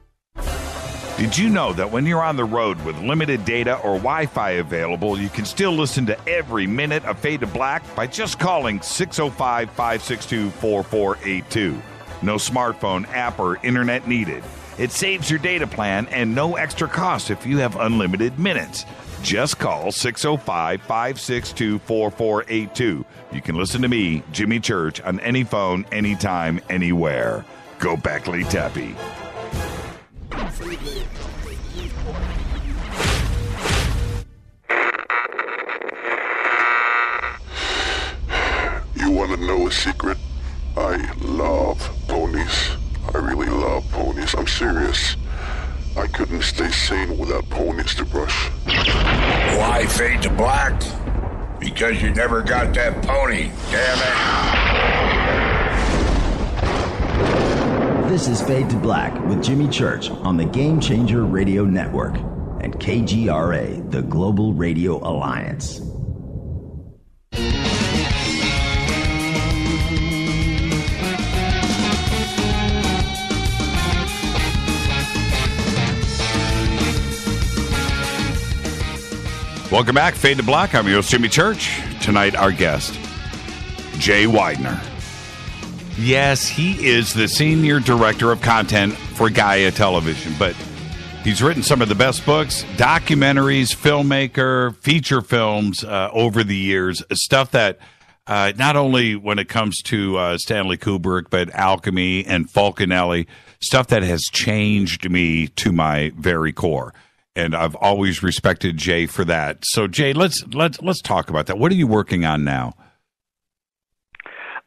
Speaker 6: Did you know that when you're on the road with limited data or Wi-Fi available, you can still listen to every minute of Fade to Black by just calling 605-562-4482. No smartphone, app, or internet needed.
Speaker 3: It saves your data plan and no extra cost if you have unlimited minutes. Just call 605-562-4482. You can listen to me, Jimmy Church, on any phone, anytime, anywhere. Go Beckley Teppy.
Speaker 9: You want to know a secret? I love ponies. I really love ponies. I'm serious. I couldn't stay sane without ponies to brush.
Speaker 11: Why fade to black? Because you never got that pony, damn it.
Speaker 13: This is Fade to Black with Jimmy Church on the Game Changer Radio Network and KGRA, the Global Radio Alliance.
Speaker 3: Welcome back, Fade to Black. I'm your host, Jimmy Church. Tonight, our guest, Jay Weidner. Yes, he is the senior director of content for Gaia Television, but he's written some of the best books, documentaries, filmmaker, feature films over the years, stuff that not only when it comes to Stanley Kubrick, but Alchemy and Falconelli, stuff that has changed me to my very core. And I've always respected Jay for that. So, Jay, let's talk about that. What are you working on now?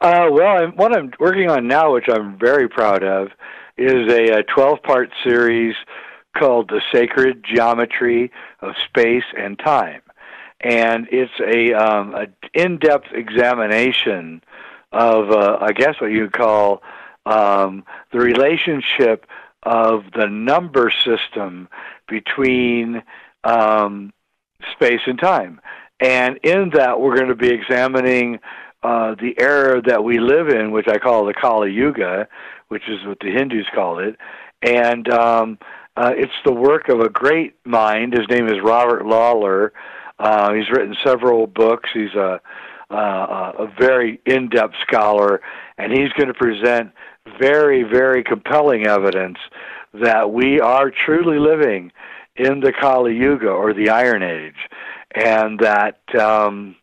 Speaker 12: What I'm working on now, which I'm very proud of, is a 12-part series called The Sacred Geometry of Space and Time. And it's a in-depth examination of, I guess what you would call the relationship of the number system between space and time. And in that, we're going to be examining the era that we live in, which I call the Kali Yuga, which is what the Hindus call it. And it's the work of a great mind. His name is Robert Lawler. He's written several books. He's a very in-depth scholar, and he's going to present very, very compelling evidence that we are truly living in the Kali Yuga, or the Iron Age, and that the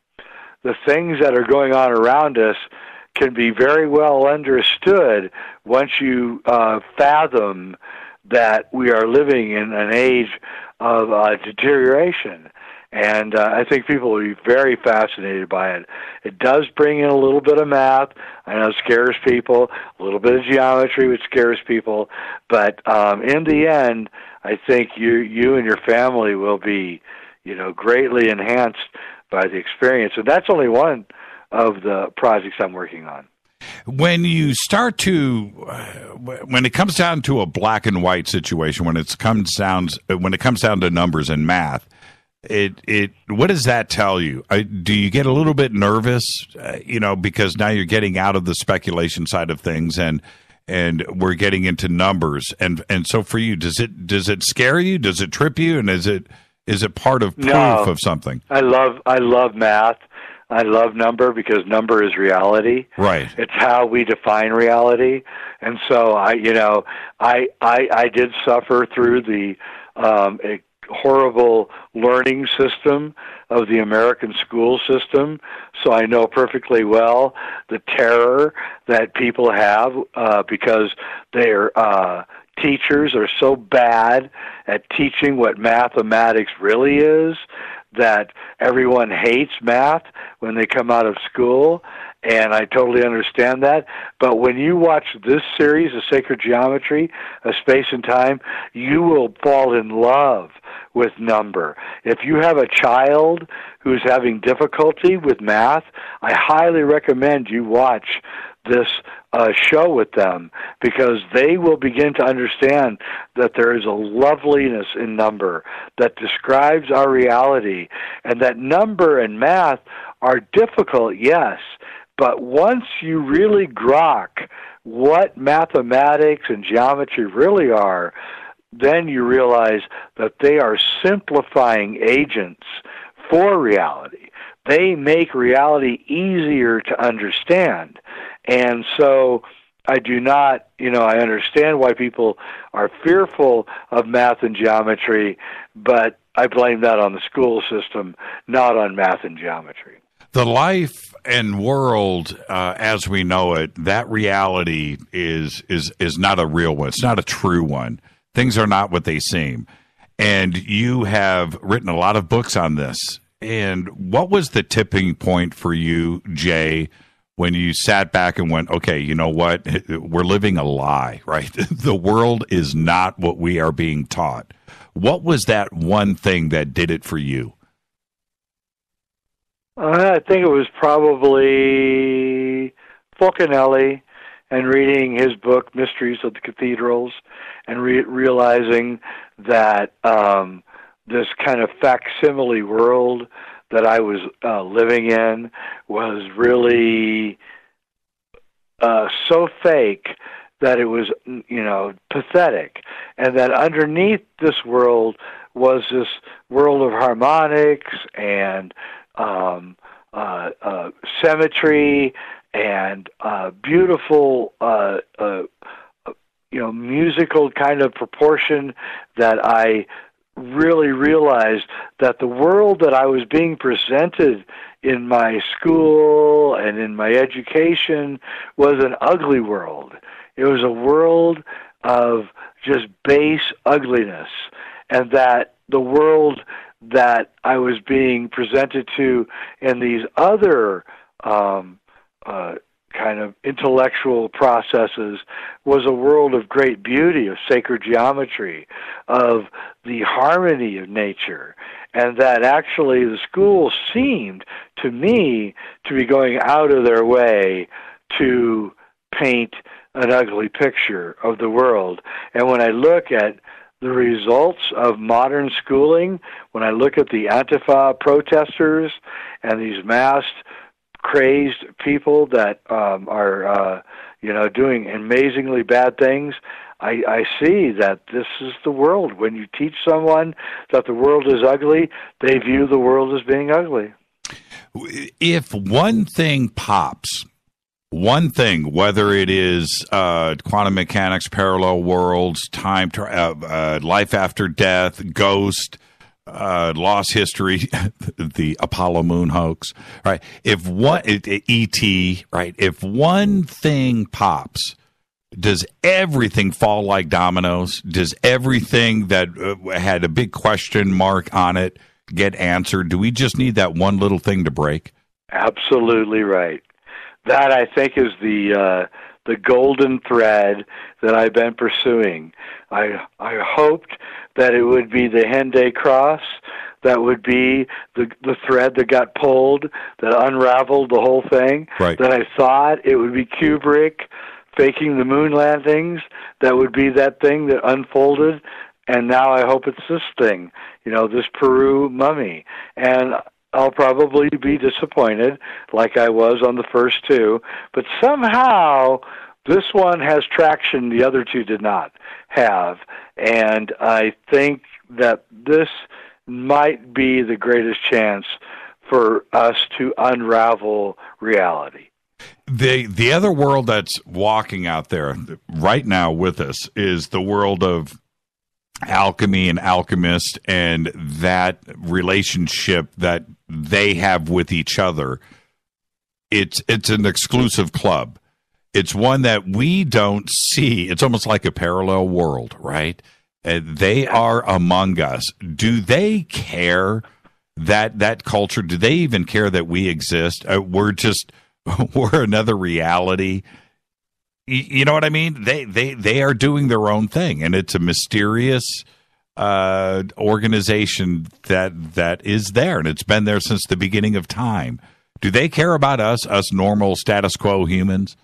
Speaker 12: things that are going on around us can be very well understood once you fathom that we are living in an age of deterioration. And I think people will be very fascinated by it. It does bring in a little bit of math. I know it scares people. A little bit of geometry, which scares people. But in the end, I think you and your family will be, greatly enhanced by the experience. And that's only one of the projects I'm working on.
Speaker 3: When you start to, when it comes down to a black and white situation, when it comes down to numbers and math, what does that tell you? Do you get a little bit nervous, because now you're getting out of the speculation side of things and we're getting into numbers, and so for you, does it scare you? Does it trip you? And is it part of proof of something? I
Speaker 12: love math. I love number because number is reality.
Speaker 3: Right.
Speaker 12: It's how we define reality. And so I did suffer through the horrible learning system of the American school system, so I know perfectly well the terror that people have because their teachers are so bad at teaching what mathematics really is that everyone hates math when they come out of school, and I totally understand that. But when you watch this series, The Sacred Geometry of Space and Time, you will fall in love with number. If you have a child who's having difficulty with math, I highly recommend you watch this show with them, because they will begin to understand that there is a loveliness in number that describes our reality, and that number and math are difficult, yes, but once you really grok what mathematics and geometry really are, then you realize that they are simplifying agents for reality. They make reality easier to understand. And so I do not, I understand why people are fearful of math and geometry, but I blame that on the school system, not on math and geometry.
Speaker 6: The life and world as we know it, that reality is not a real one. It's not a true one. Things are not what they seem. And you have written a lot of books on this. And what was the tipping point for you, Jay, when you sat back and went, okay, you know what? We're living a lie, right? The world is not what we are being taught. What was that one thing that did it for you?
Speaker 12: I think it was probably Fulcanelli and reading his book, Mysteries of the Cathedrals, and realizing that this kind of facsimile world that I was living in was really so fake that it was, pathetic, and that underneath this world was this world of harmonics and symmetry and beautiful, musical kind of proportion that I really realized that the world that I was being presented in my school and in my education was an ugly world. It was a world of just base ugliness, and that the world that I was being presented to in these other kind of intellectual processes was a world of great beauty, of sacred geometry, of the harmony of nature, and that actually the school seemed to me to be going out of their way to paint an ugly picture of the world. And when I look at the results of modern schooling, when I look at the Antifa protesters and these masked, crazed people that are doing amazingly bad things, I see that this is the world. When you teach someone that the world is ugly, they view the world as being ugly.
Speaker 6: If one thing pops, one thing, whether it is quantum mechanics, parallel worlds, time, life after death, ghost, lost history, the Apollo moon hoax, right? If one ET, right? If one thing pops, does everything fall like dominoes? Does everything that had a big question mark on it get answered? Do we just need that one little thing to break?
Speaker 12: Absolutely right. That, I think, is the golden thread that I've been pursuing. I hoped that it would be the Henday Cross, that would be the thread that got pulled, that unraveled the whole thing.
Speaker 6: Right.
Speaker 12: That I thought it would be Kubrick faking the moon landings, that would be that thing that unfolded, and now I hope it's this thing, this Peru mummy. And I'll probably be disappointed, like I was on the first two, but somehow this one has traction the other two did not have, and I think that this might be the greatest chance for us to unravel reality.
Speaker 6: The other world that's walking out there right now with us is the world of alchemy and alchemist, and that relationship that they have with each other. It's an exclusive club. It's one that we don't see. It's almost like a parallel world, right? They are among us. Do they care that culture? Do they even care that we exist? We're another reality. You know what I mean? They are doing their own thing, and it's a mysterious organization that is there, and it's been there since the beginning of time. Do they care about us normal status quo humans?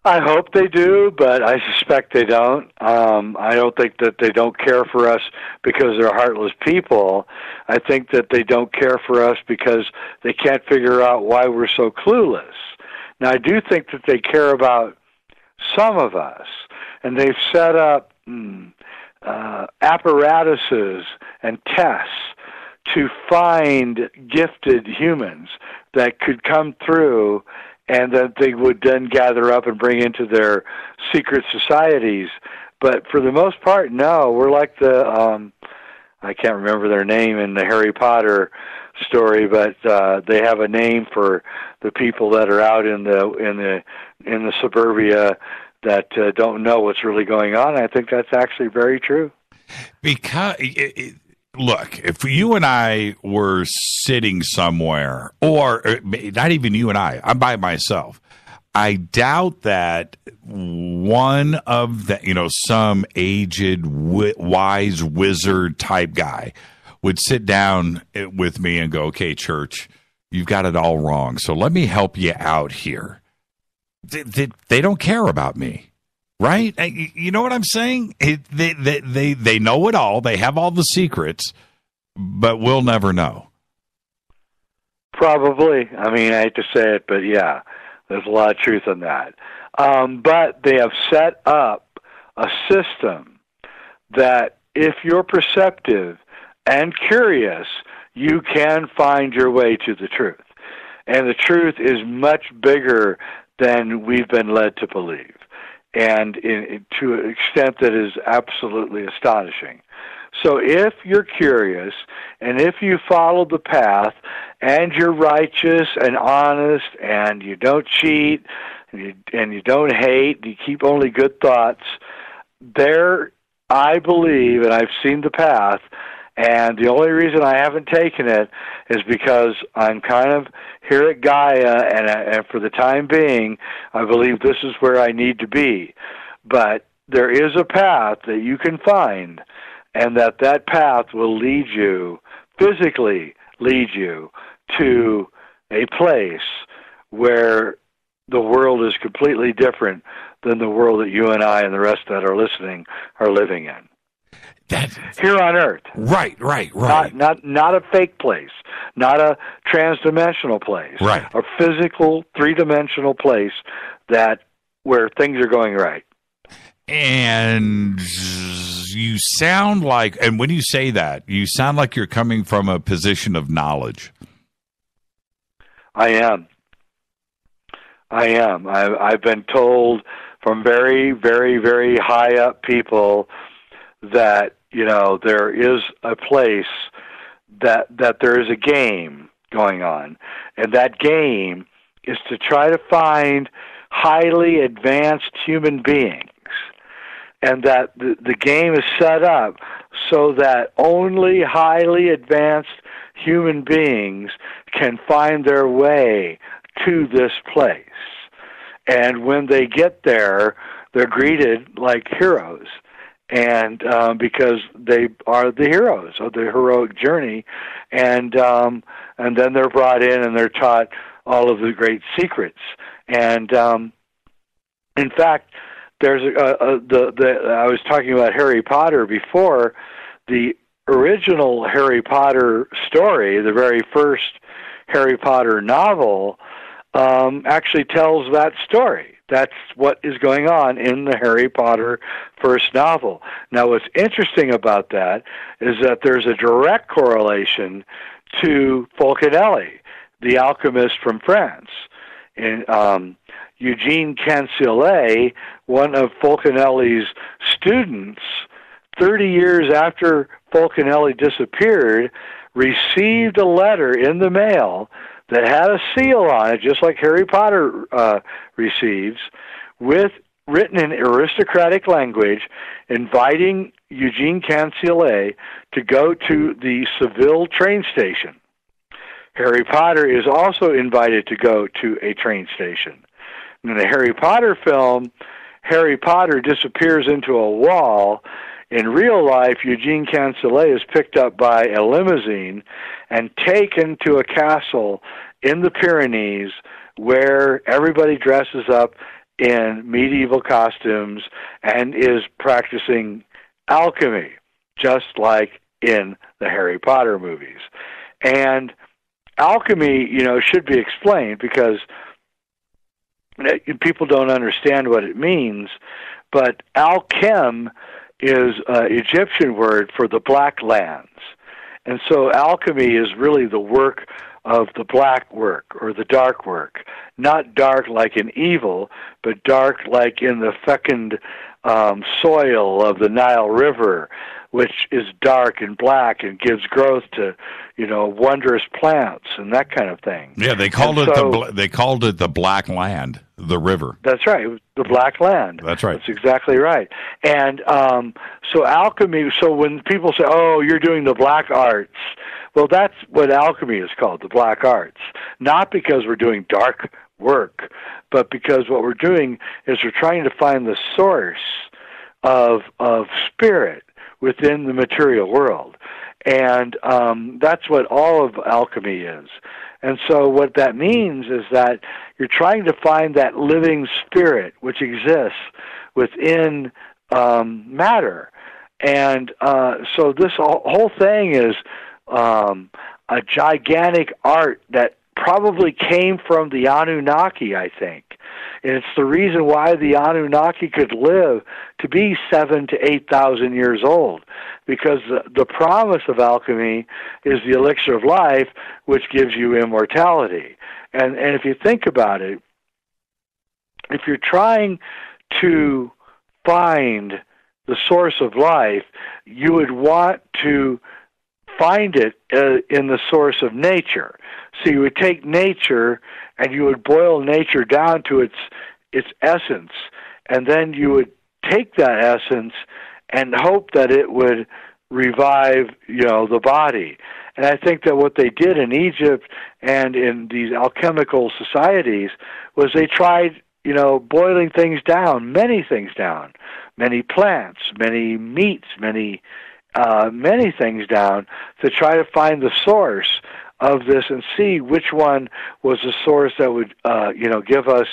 Speaker 12: I hope they do, but I suspect they don't. I don't think that they don't care for us because they're heartless people. I think that they don't care for us because they can't figure out why we're so clueless. Now, I do think that they care about some of us, and they've set up apparatuses and tests to find gifted humans that could come through and that they would then gather up and bring into their secret societies. But for the most part, no, we're like the I can't remember their name in the Harry Potter story, but they have a name for the people that are out in the suburbia that don't know what's really going on. I think that's actually very true.
Speaker 6: Because look, if you and I were sitting somewhere, or not even you and I'm by myself, I doubt that one of the, some aged, wise wizard type guy would sit down with me and go, okay, church, you've got it all wrong, so let me help you out here. They don't care about me, right? You know what I'm saying? They know it all. They have all the secrets, but we'll never know.
Speaker 12: Probably. I mean, I hate to say it, but yeah, there's a lot of truth in that. But they have set up a system that if you're perceptive and curious, you can find your way to the truth. And the truth is much bigger than we've been led to believe, and to an extent that is absolutely astonishing. So if you're curious, and if you follow the path, and you're righteous and honest, and you don't cheat, and you don't hate, you keep only good thoughts, there, I believe, and I've seen the path, and the only reason I haven't taken it is because I'm kind of here at Gaia, and for the time being, I believe this is where I need to be. But there is a path that you can find, and that path will lead you, physically lead you, to a place where the world is completely different than the world that you and I and the rest that are listening are living in. Here on Earth.
Speaker 6: Right.
Speaker 12: Not a fake place, not a transdimensional place.
Speaker 6: Right.
Speaker 12: A physical, three-dimensional place where things are going right.
Speaker 6: And you sound like, and when you say that, you sound like you're coming from a position of knowledge.
Speaker 12: I am. I've been told from very, very, very high up people that, there is a place that there is a game going on. And that game is to try to find highly advanced human beings. And that the game is set up so that only highly advanced human beings can find their way to this place. And when they get there, they're greeted like heroes. And because they are the heroes of the heroic journey, and then they're brought in and they're taught all of the great secrets. And in fact, there's I was talking about Harry Potter before. The original Harry Potter story, the very first Harry Potter novel, actually tells that story. That's what is going on in the Harry Potter first novel. Now, what's interesting about that is that there's a direct correlation to Fulcanelli, the alchemist from France. And Eugene Cancelet, one of Fulcanelli's students, 30 years after Fulcanelli disappeared, received a letter in the mail that had a seal on it, just like Harry Potter receives, written in aristocratic language, inviting Eugene Cancelet to go to the Seville train station. Harry Potter is also invited to go to a train station. In the Harry Potter film, Harry Potter disappears into a wall. In real life, Eugene Cancelet is picked up by a limousine and taken to a castle in the Pyrenees where everybody dresses up in medieval costumes and is practicing alchemy, just like in the Harry Potter movies. And alchemy, should be explained because people don't understand what it means, but alchem is an Egyptian word for the Black Lands. And so alchemy is really the work of the black work or the dark work. Not dark like in evil, but dark like in the fecund soil of the Nile River, which is dark and black and gives growth to, wondrous plants and that kind of thing.
Speaker 6: Yeah, they called it the Black Land, the river.
Speaker 12: That's right. It was the Black Land.
Speaker 6: That's right.
Speaker 12: That's exactly right. And so alchemy. So when people say, "Oh, you're doing the black arts," well, that's what alchemy is called, the black arts. Not because we're doing dark work, but because what we're doing is we're trying to find the source of spirit within the material world. And that's what all of alchemy is. And so what that means is that you're trying to find that living spirit which exists within matter. And so this whole thing is a gigantic art that probably came from the Anunnaki, I think. And it's the reason why the Anunnaki could live to be 7,000 to 8,000 years old, because the promise of alchemy is the elixir of life, which gives you immortality. And if you think about it, if you're trying to find the source of life, you would want to find it in the source of nature. So you would take nature and you would boil nature down to its essence, and then you would take that essence and hope that it would revive, the body. And I think that what they did in Egypt and in these alchemical societies was they tried, boiling things down, many things down, many plants, many meats, many things down, to try to find the source of this and see which one was the source that would, give us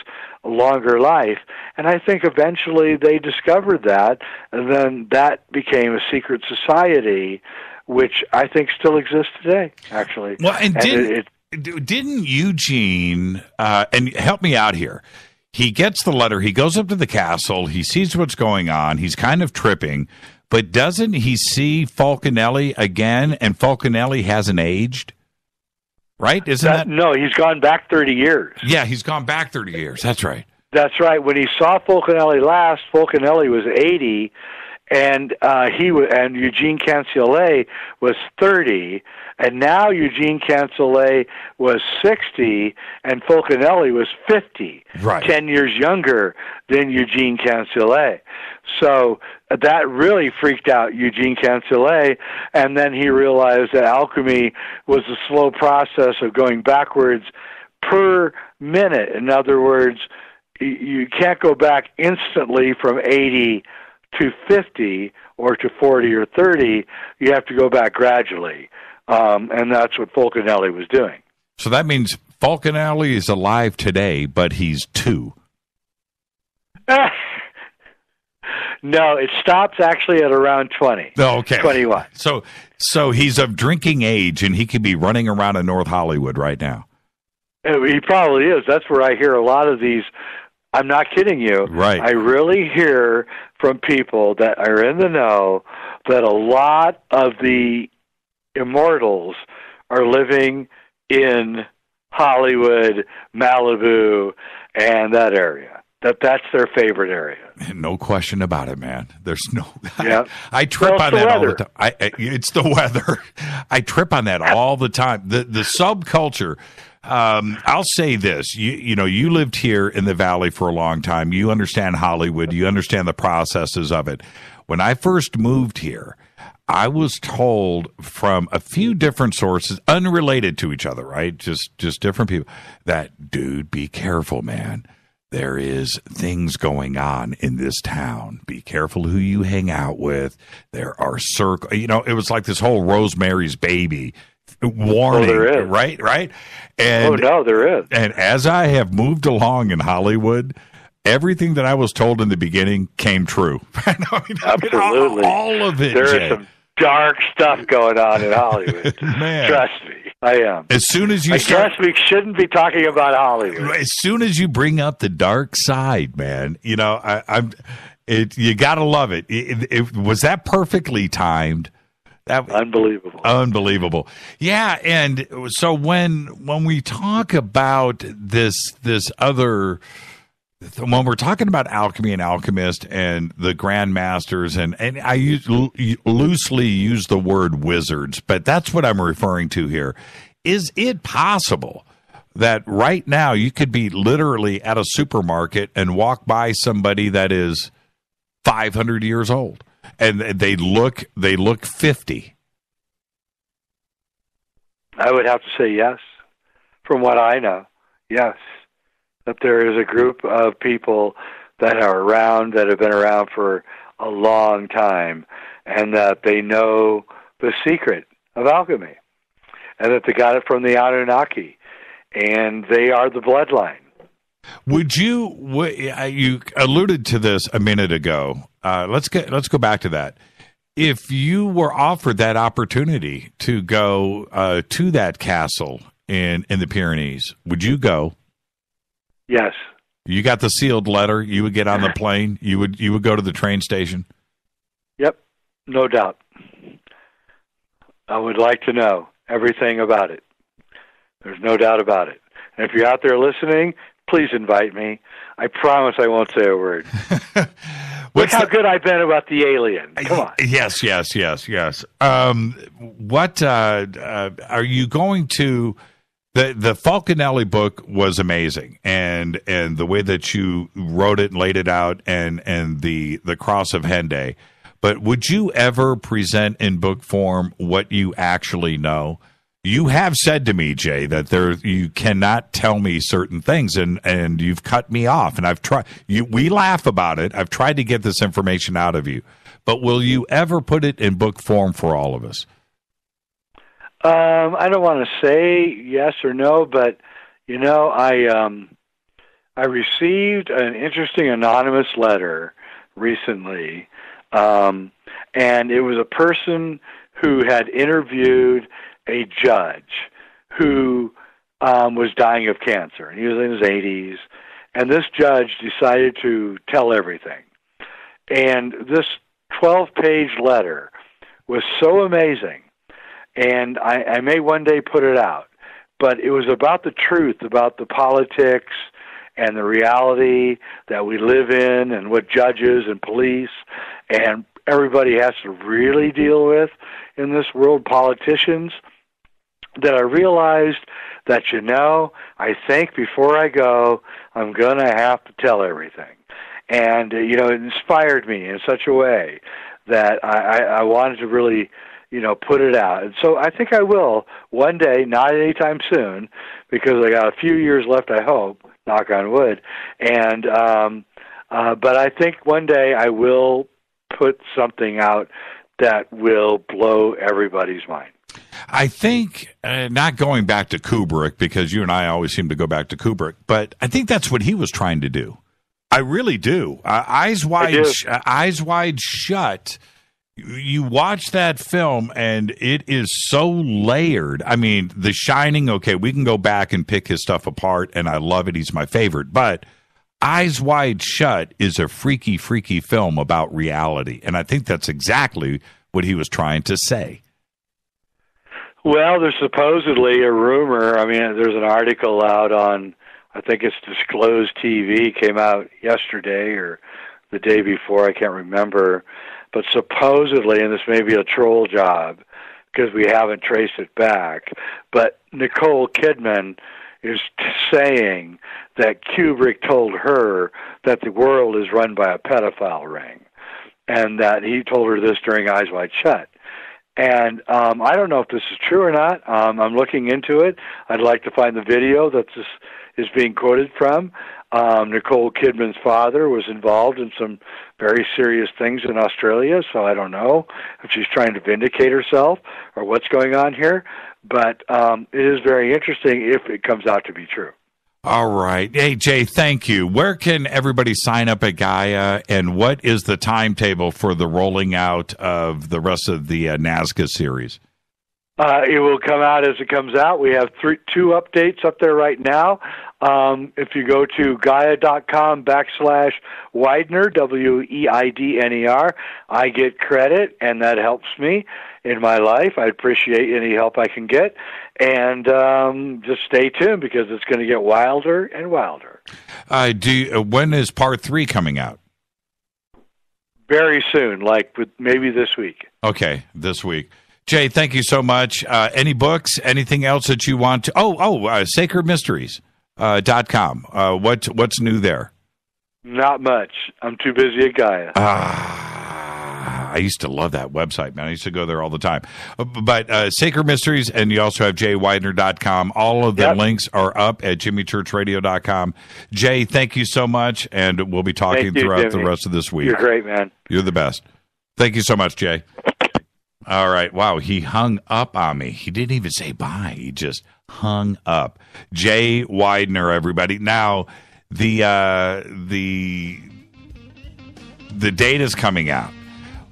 Speaker 12: a longer life. And I think eventually they discovered that, and then that became a secret society, which I think still exists today, actually.
Speaker 6: Well, and didn't Eugene, and help me out here, he gets the letter, he goes up to the castle, he sees what's going on, he's kind of tripping, but doesn't he see Falconelli again, and Falconelli hasn't aged? Right? Isn't that? No,
Speaker 12: he's gone back 30 years.
Speaker 6: Yeah, he's gone back 30 years. That's right.
Speaker 12: That's right. When he saw Falconelli last, Falconelli was 80, and and Eugene Cancelet was 30, and now Eugene Cancelet was 60, and Falconelli was 50,
Speaker 6: right.
Speaker 12: 10 years younger than Eugene Cancelet. So that really freaked out Eugene Cancelet, and then he realized that alchemy was a slow process of going backwards per minute. In other words, you can't go back instantly from 80 to 50 or to 40 or 30. You have to go back gradually, and that's what Falconelli was doing.
Speaker 6: So that means Falconelli is alive today, but he's 2.
Speaker 12: No, it stops actually at around 20.
Speaker 6: Oh, okay.
Speaker 12: 21.
Speaker 6: So he's of drinking age, and he could be running around in North Hollywood right now.
Speaker 12: He probably is. That's where I hear a lot of these. I'm not kidding you.
Speaker 6: Right.
Speaker 12: I really hear from people that are in the know that a lot of the immortals are living in Hollywood, Malibu, and that area. That's their favorite area.
Speaker 6: No question about it, man. There's no.
Speaker 12: Yeah.
Speaker 6: I trip on that all the time. It's the weather. I trip on that all the time. The subculture. I'll say this. You lived here in the Valley for a long time. You understand Hollywood. You understand the processes of it. When I first moved here, I was told from a few different sources, unrelated to each other, right? Just different people, that, dude, be careful, man. There is things going on in this town. Be careful who you hang out with. There are circles. It was like this whole Rosemary's Baby warning,
Speaker 12: there is.
Speaker 6: Right? And,
Speaker 12: there is.
Speaker 6: And as I have moved along in Hollywood, everything that I was told in the beginning came true.
Speaker 12: Absolutely.
Speaker 6: All of it,
Speaker 12: There
Speaker 6: Jay.
Speaker 12: is some dark stuff going on in Hollywood.
Speaker 6: Man.
Speaker 12: Trust me. I am.
Speaker 6: As soon as you
Speaker 12: I guess we shouldn't be talking about Hollywood.
Speaker 6: As soon as you bring up the dark side, man, you got to love it. Was that perfectly timed Unbelievable. Yeah, and so when we talk about this other, when we're talking about alchemy and alchemist and the grandmasters, and I loosely use the word wizards, but that's what I'm referring to here. Is it possible that right now you could be literally at a supermarket and walk by somebody that is 500 years old? And they look 50.
Speaker 12: I would have to say yes. From what I know, yes. That there is a group of people that are around, that have been around for a long time, and that they know the secret of alchemy, and that they got it from the Anunnaki, and they are the bloodline.
Speaker 6: Would you alluded to this a minute ago. Let's go back to that. If you were offered that opportunity to go to that castle in the Pyrenees, would you go?
Speaker 12: Yes.
Speaker 6: You got the sealed letter. You would get on the plane. You would go to the train station.
Speaker 12: Yep, no doubt. I would like to know everything about it. There's no doubt about it. And if you're out there listening, please invite me. I promise I won't say a word. Look how good I've been about the alien. Come on.
Speaker 6: Yes. What are you going to? The Falconelli book was amazing, and the way that you wrote it and laid it out, and the Cross of Hende. But would you ever present in book form what you actually know? You have said to me, Jay, that you cannot tell me certain things, and you've cut me off, and I've tried. We laugh about it. I've tried to get this information out of you, but will you ever put it in book form for all of us?
Speaker 12: I don't want to say yes or no, but I received an interesting anonymous letter recently, and it was a person who had interviewed a judge who was dying of cancer, and he was in his 80s, and this judge decided to tell everything. And this 12-page letter was so amazing, and I may one day put it out, but it was about the truth, about the politics and the reality that we live in, and what judges and police and everybody has to really deal with in this world, politicians, that I realized that, I think before I go, I'm going to have to tell everything. And, it inspired me in such a way that I wanted to really, put it out. And so I think I will one day, not anytime soon, because I got a few years left, I hope, knock on wood. And, but I think one day I will put something out that will blow everybody's mind.
Speaker 6: I think, not going back to Kubrick, because you and I always seem to go back to Kubrick, but I think that's what he was trying to do. I really do. Eyes Wide Shut. You watch that film, and it is so layered. I mean, The Shining, okay, we can go back and pick his stuff apart, and I love it. He's my favorite. But Eyes Wide Shut is a freaky, freaky film about reality, and I think that's exactly what he was trying to say.
Speaker 12: Well, there's supposedly a rumor. I mean, there's an article out on, I think it's Disclosed TV, came out yesterday or the day before, I can't remember. But supposedly, and this may be a troll job because we haven't traced it back, but Nicole Kidman is saying that Kubrick told her that the world is run by a pedophile ring, and that he told her this during Eyes Wide Shut. And I don't know if this is true or not. I'm looking into it. I'd like to find the video that this is being quoted from. Nicole Kidman's father was involved in some very serious things in Australia, so I don't know if she's trying to vindicate herself or what's going on here. But it is very interesting if it comes out to be true.
Speaker 6: All right. Hey, Jay, thank you. Where can everybody sign up at Gaia, and what is the timetable for the rolling out of the rest of the Nazca series? It
Speaker 12: will come out as it comes out. We have two updates up there right now. If you go to Gaia.com/Weidner, Weidner, I get credit, and that helps me in my life. I appreciate any help I can get. And just stay tuned, because it's going to get wilder and wilder.
Speaker 6: When is part 3 coming out?
Speaker 12: Very soon, maybe this week.
Speaker 6: Okay, this week. Jay, thank you so much. Any books? Anything else that you want to? sacredmysteries.com. What's new there?
Speaker 12: Not much. I'm too busy at Gaia.
Speaker 6: I used to love that website, man. I used to go there all the time. But Sacred Mysteries, and you also have jayweidner.com. All of the links are up at jimmychurchradio.com. Jay, thank you so much, and we'll be talking throughout the rest of this week.
Speaker 12: You're great, man.
Speaker 6: You're the best. Thank you so much, Jay. All right. Wow, he hung up on me. He didn't even say bye. He just hung up. Jay Weidner, everybody. Now, the data's coming out.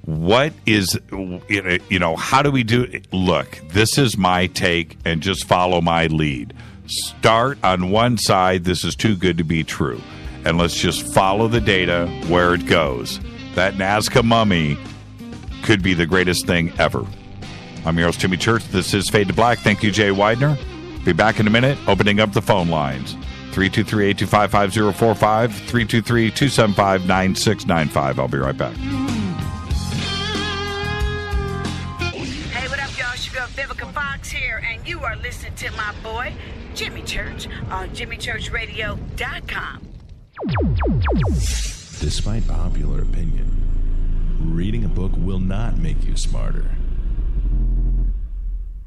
Speaker 6: What is, how do we do it? Look, this is my take, and just follow my lead. Start on one side, this is too good to be true. And let's just follow the data where it goes. That Nazca mummy could be the greatest thing ever. I'm your host, Jimmy Church. This is Fade to Black. Thank you, Jay Weidner. Be back in a minute, opening up the phone lines. 323-825-5045, 323-275-9695. I'll be right back.
Speaker 15: Vivica Fox here, and you are listening to my boy, Jimmy Church, on jimmychurchradio.com.
Speaker 16: Despite popular opinion, reading a book will not make you smarter.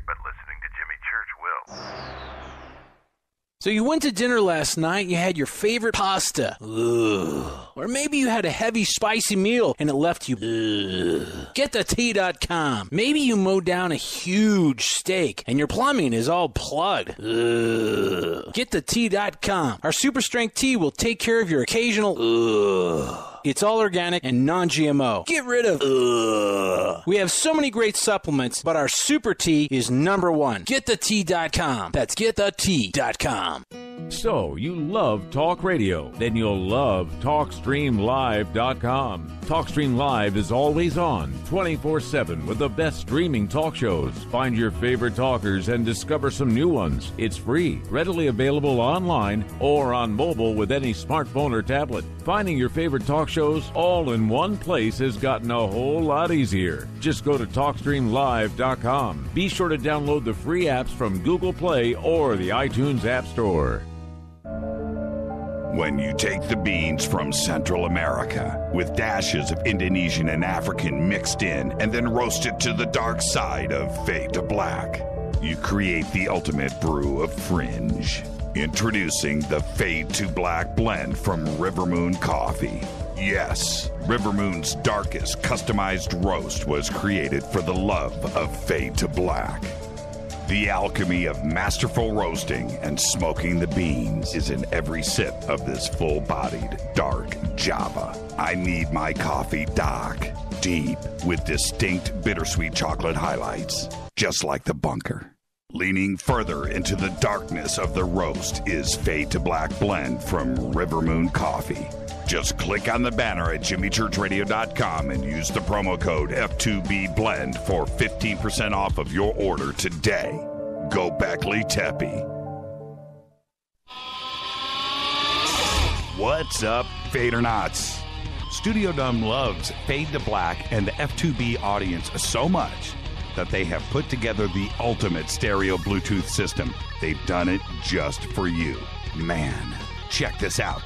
Speaker 17: But listening to Jimmy Church will.
Speaker 8: So you went to dinner last night, you had your favorite pasta. Ugh. Or maybe you had a heavy, spicy meal and it left you. Ugh. Get the tea.com. Maybe you mowed down a huge steak and your plumbing is all plugged. Ugh. Get the tea.com. Our super strength tea will take care of your occasional. Ugh. It's all organic and non-GMO. Get rid of ugh. We have so many great supplements, but our super tea is number one. GetTheTea.com. That's GetTheTea.com.
Speaker 25: So, you love talk radio? Then you'll love TalkStreamLive.com. TalkStream Live is always on, 24/7, with the best streaming talk shows. Find your favorite talkers and discover some new ones. It's free, readily available online or on mobile with any smartphone or tablet. Finding your favorite talk shows all in one place has gotten a whole lot easier. Just go to TalkStreamLive.com. Be sure to download the free apps from Google Play or the iTunes App Store.
Speaker 3: When you take the beans from Central America with dashes of Indonesian and African mixed in and then roasted to the dark side of fade to black, you create the ultimate brew of fringe. Introducing the Fade to Black blend from Rivermoon Coffee. Yes, Rivermoon's darkest customized roast was created for the love of Fade to Black. The alchemy of masterful roasting and smoking the beans is in every sip of this full-bodied, dark Java. I need my coffee dark, deep, with distinct bittersweet chocolate highlights, just like the bunker. Leaning further into the darkness of the roast is Fade to Black blend from Rivermoon Coffee. Just click on the banner at jimmychurchradio.com and use the promo code F2BBLEND for 15% off of your order today. Go Beckley Teppy. What's up, Fadernauts? Studio Dome loves Fade to Black and the F2B audience so much that they have put together the ultimate stereo Bluetooth system. They've done it just for you. Man, check this out.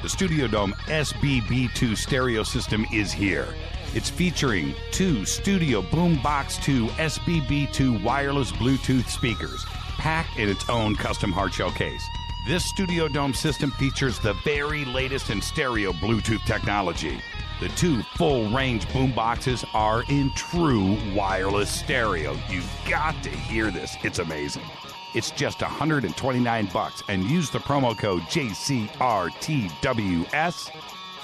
Speaker 3: The Studio Dome SBB2 stereo system is here. It's featuring two Studio Boombox 2 SBB2 wireless Bluetooth speakers, packed in its own custom hardshell case. This Studio Dome system features the very latest in stereo Bluetooth technology. The two full-range boomboxes are in true wireless stereo. You've got to hear this. It's amazing. It's just $129 and use the promo code JCRTWS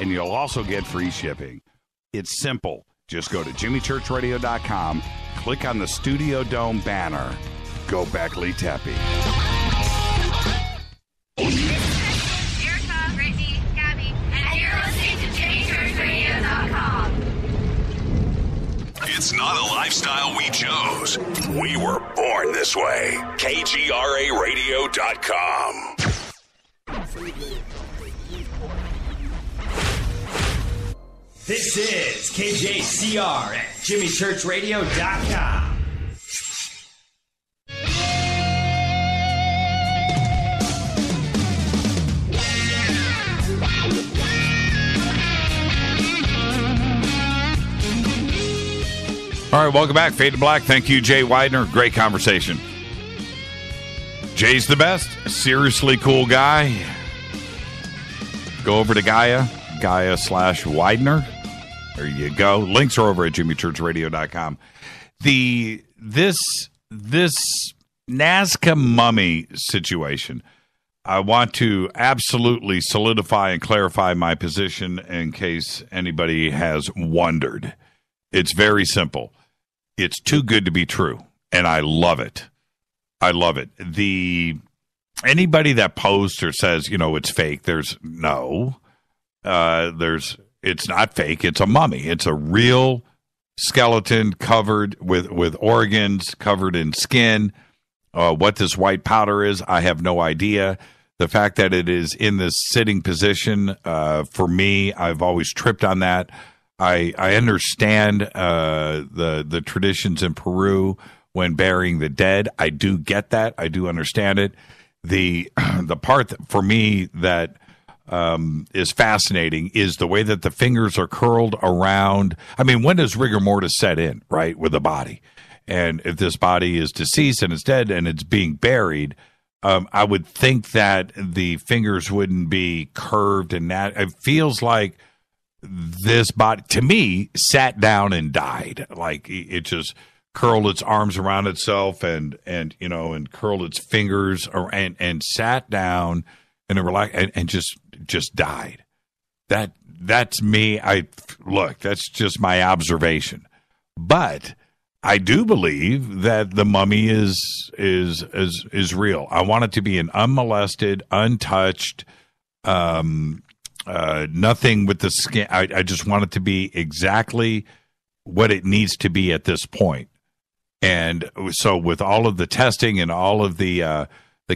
Speaker 3: and you'll also get free shipping. It's simple. Just go to jimmychurchradio.com, click on the Studio Dome banner. Go Beckley Teppy.
Speaker 14: We were born this way. KGRARadio.com.
Speaker 18: This is KJCR at JimmyChurchRadio.com.
Speaker 6: All right, welcome back. Fade to Black. Thank you, Jay Weidner. Great conversation. Jay's the best. Seriously cool guy. Go over to Gaia/Weidner. There you go. Links are over at JimmyChurchRadio.com. This Nazca mummy situation, I want to absolutely solidify and clarify my position in case anybody has wondered. It's very simple. It's too good to be true, and I love it. I love it. Anybody that posts or says, it's fake, it's not fake. It's a mummy. It's a real skeleton covered with organs, covered in skin. What this white powder is, I have no idea. The fact that it is in this sitting position, for me, I've always tripped on that. I understand the traditions in Peru when burying the dead. I do get that. I do understand it. The part for me that is fascinating is the way that the fingers are curled around. I mean, when does rigor mortis set in, right, with the body? And if this body is deceased and it's dead and it's being buried, I would think that the fingers wouldn't be curved and that. It feels like this body, to me, sat down and died. Like it just curled its arms around itself and curled its fingers and sat down and just died. That's me. That's just my observation. But I do believe that the mummy is real. I want it to be an unmolested, untouched, nothing with the skin. I just want it to be exactly what it needs to be at this point. And so with all of the testing and all of the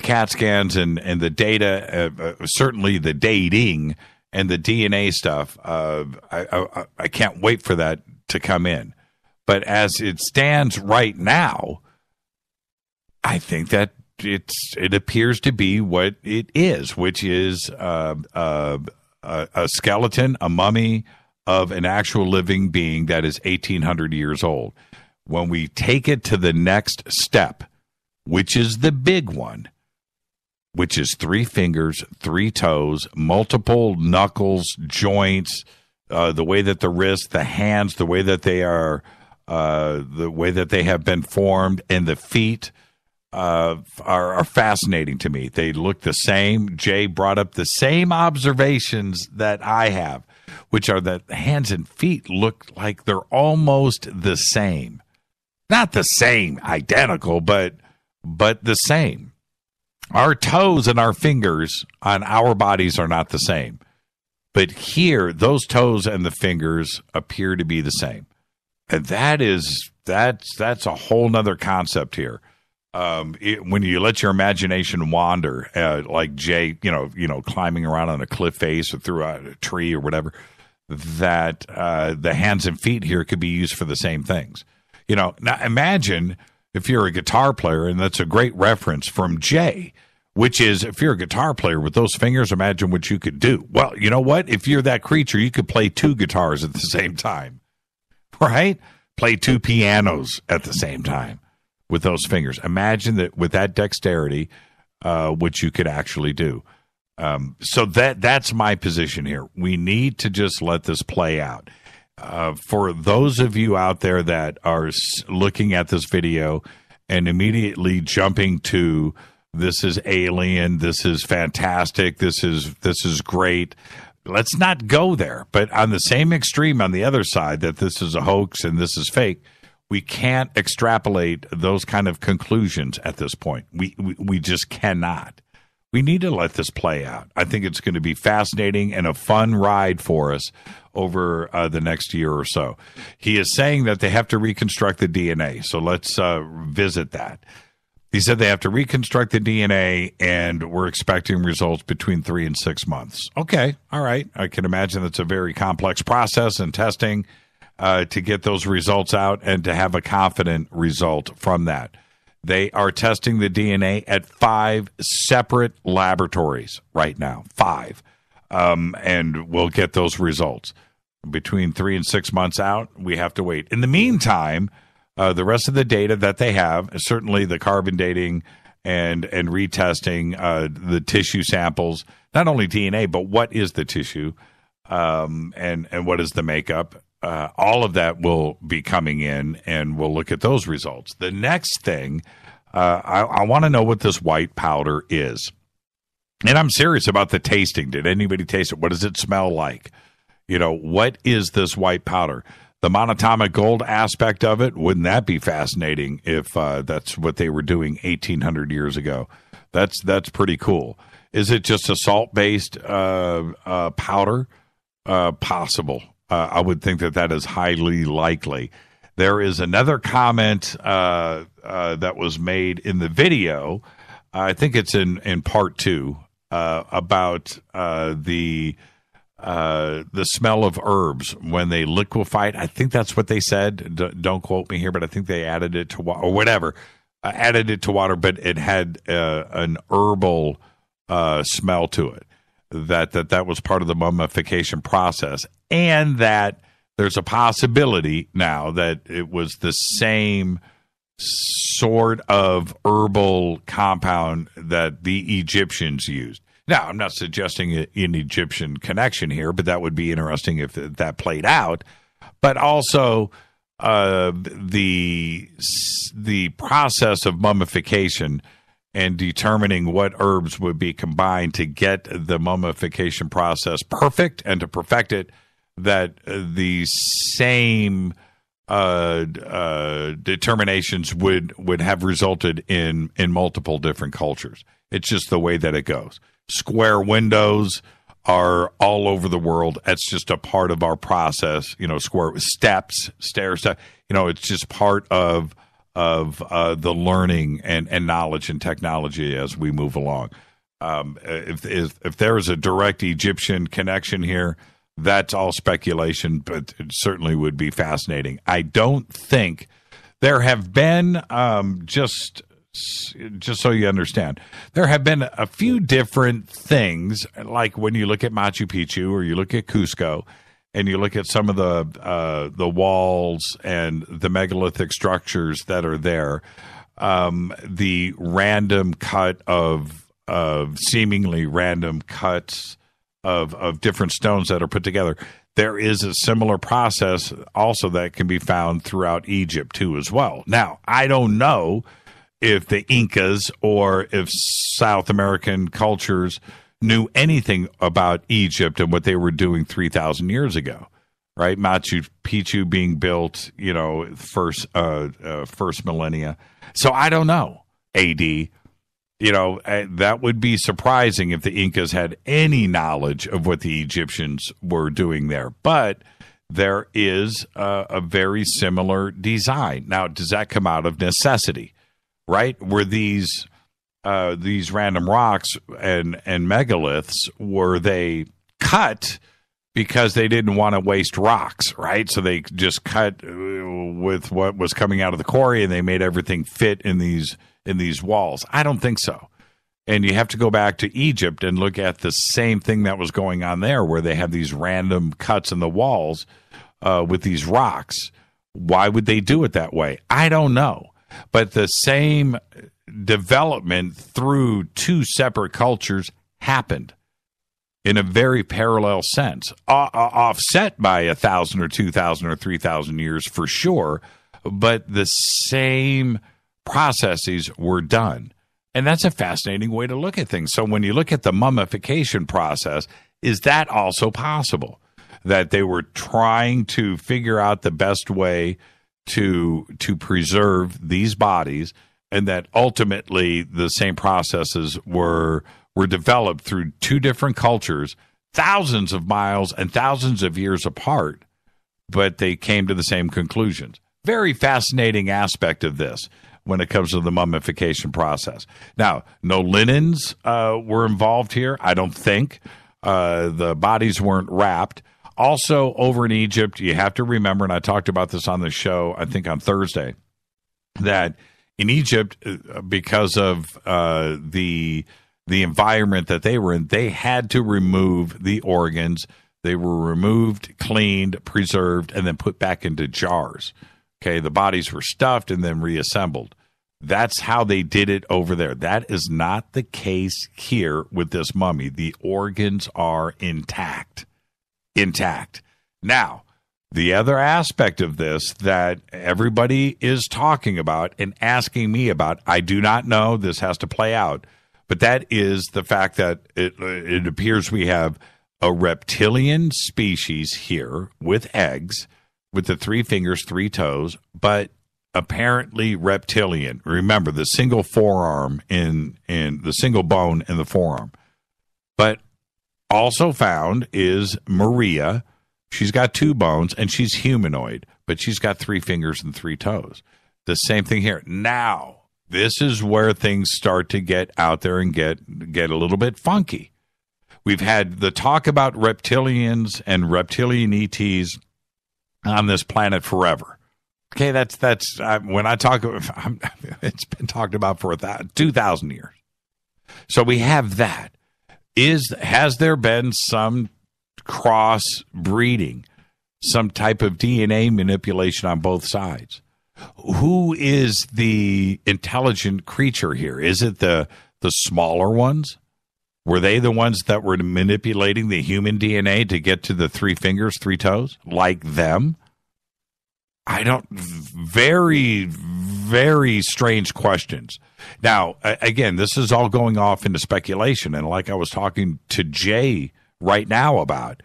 Speaker 6: CAT scans and the data, certainly the dating and the DNA stuff, I can't wait for that to come in. But as it stands right now, I think that it appears to be what it is, which is a skeleton, a mummy of an actual living being that is 1,800 years old. When we take it to the next step, which is the big one, which is 3 fingers, 3 toes, multiple knuckles, joints, the way that the wrists, the hands, the way that they are, the way that they have been formed, and the feet are fascinating to me. They look the same. Jay brought up the same observations that I have, which are that the hands and feet look like they're almost the same. Not the same, identical, but the same. Our toes and our fingers on our bodies are not the same. But here, those toes and the fingers appear to be the same. And that's a whole nother concept here. When you let your imagination wander, like Jay, climbing around on a cliff face or through a tree or whatever, that the hands and feet here could be used for the same things. Now imagine if you're a guitar player, and that's a great reference from Jay, which is if you're a guitar player with those fingers, imagine what you could do. Well, you know what? If you're that creature, you could play 2 guitars at the same time, right? Play 2 pianos at the same time with those fingers. Imagine that with that dexterity, what you could actually do. So that's my position here. We need to just let this play out. For those of you out there that are looking at this video and immediately jumping to this is alien, this is fantastic, this is great, let's not go there. But on the same extreme, on the other side, that this is a hoax and this is fake, we can't extrapolate those kind of conclusions at this point. We just cannot. We need to let this play out. I think it's going to be fascinating and a fun ride for us over the next year or so. He is saying that they have to reconstruct the DNA. So let's visit that. He said they have to reconstruct the DNA, and we're expecting results between 3 and 6 months. Okay, all right. I can imagine that's a very complex process and testing to get those results out and to have a confident result from that. They are testing the DNA at 5 separate laboratories right now, 5. And we'll get those results. Between 3 and 6 months out, we have to wait. In the meantime, the rest of the data that they have, certainly the carbon dating and retesting the tissue samples, not only DNA, but what is the tissue and what is the makeup. All of that will be coming in, and we'll look at those results. The next thing, I want to know what this white powder is. And I'm serious about the tasting. Did anybody taste it? What does it smell like? What is this white powder? The monatomic gold aspect of it, wouldn't that be fascinating if that's what they were doing 1,800 years ago? That's pretty cool. Is it just a salt-based powder? Possible. I would think that is highly likely. There is another comment that was made in the video. I think it's in part 2 about the smell of herbs when they liquefied. I think that's what they said. Don't quote me here, but I think they added it to water or whatever. Added it to water, but it had an herbal smell to it. That was part of the mummification process, and that there's a possibility now that it was the same sort of herbal compound that the Egyptians used. Now, I'm not suggesting an Egyptian connection here, but that would be interesting if that played out. But also, the process of mummification and determining what herbs would be combined to get the mummification process perfect and to perfect it, that the same determinations would have resulted in multiple different cultures. It's just the way that it goes. Square windows are all over the world. That's just a part of our process. Square stairs. It's just part of the learning and knowledge and technology as we move along. If there is a direct Egyptian connection here, that's all speculation, but it certainly would be fascinating. I don't think there have been, just so you understand, there have been a few different things, like when you look at Machu Picchu or you look at Cusco, and you look at some of the walls and the megalithic structures that are there, the random cut of seemingly random cuts of different stones that are put together. There is a similar process also that can be found throughout Egypt too as well. Now, I don't know if the Incas or if South American cultures knew anything about Egypt and what they were doing 3,000 years ago, right? Machu Picchu being built, first millennia. So I don't know, AD. That would be surprising if the Incas had any knowledge of what the Egyptians were doing there. But there is a very similar design. Now, does that come out of necessity, right? Were these random rocks and megaliths, were they cut because they didn't want to waste rocks, right? So they just cut with what was coming out of the quarry, and they made everything fit in these walls. I don't think so. And you have to go back to Egypt and look at the same thing that was going on there, where they have these random cuts in the walls with these rocks. Why would they do it that way? I don't know. But the same development through 2 separate cultures happened in a very parallel sense, offset by 1,000 or 2,000 or 3,000 years for sure, but the same processes were done. And that's a fascinating way to look at things. So when you look at the mummification process, is that also possible? That they were trying to figure out the best way to preserve these bodies, and that ultimately the same processes were developed through 2 different cultures thousands of miles and thousands of years apart, but they came to the same conclusions. Very fascinating aspect of this when it comes to the mummification process. Now, no linens were involved here, I don't think. The bodies weren't wrapped. Also, over in Egypt, you have to remember, and I talked about this on the show, I think on Thursday, that in Egypt, because of the environment that they were in, they had to remove the organs. They were removed, cleaned, preserved, and then put back into jars. Okay, the bodies were stuffed and then reassembled. That's how they did it over there. That is not the case here with this mummy. The organs are intact. Now, the other aspect of this that everybody is talking about and asking me about, I do not know, this has to play out, but that is the fact that it appears we have a reptilian species here with eggs, with the 3 fingers, 3 toes, but apparently reptilian. Remember, the single forearm in the single bone in the forearm. But also found is Maria. She's got 2 bones, and she's humanoid, but she's got 3 fingers and 3 toes. The same thing here. Now, this is where things start to get out there and get a little bit funky. We've had the talk about reptilians and reptilian ETs on this planet forever. Okay, that's when I talk, it's been talked about for 2,000 years. So we have that. Has there been some cross breeding, some type of DNA manipulation on both sides? Who is the intelligent creature here? Is it the smaller ones? Were they the ones that were manipulating the human DNA to get to the 3 fingers, 3 toes, like them? Very, very strange questions. Now, again, this is all going off into speculation. And like I was talking to Jay right now about,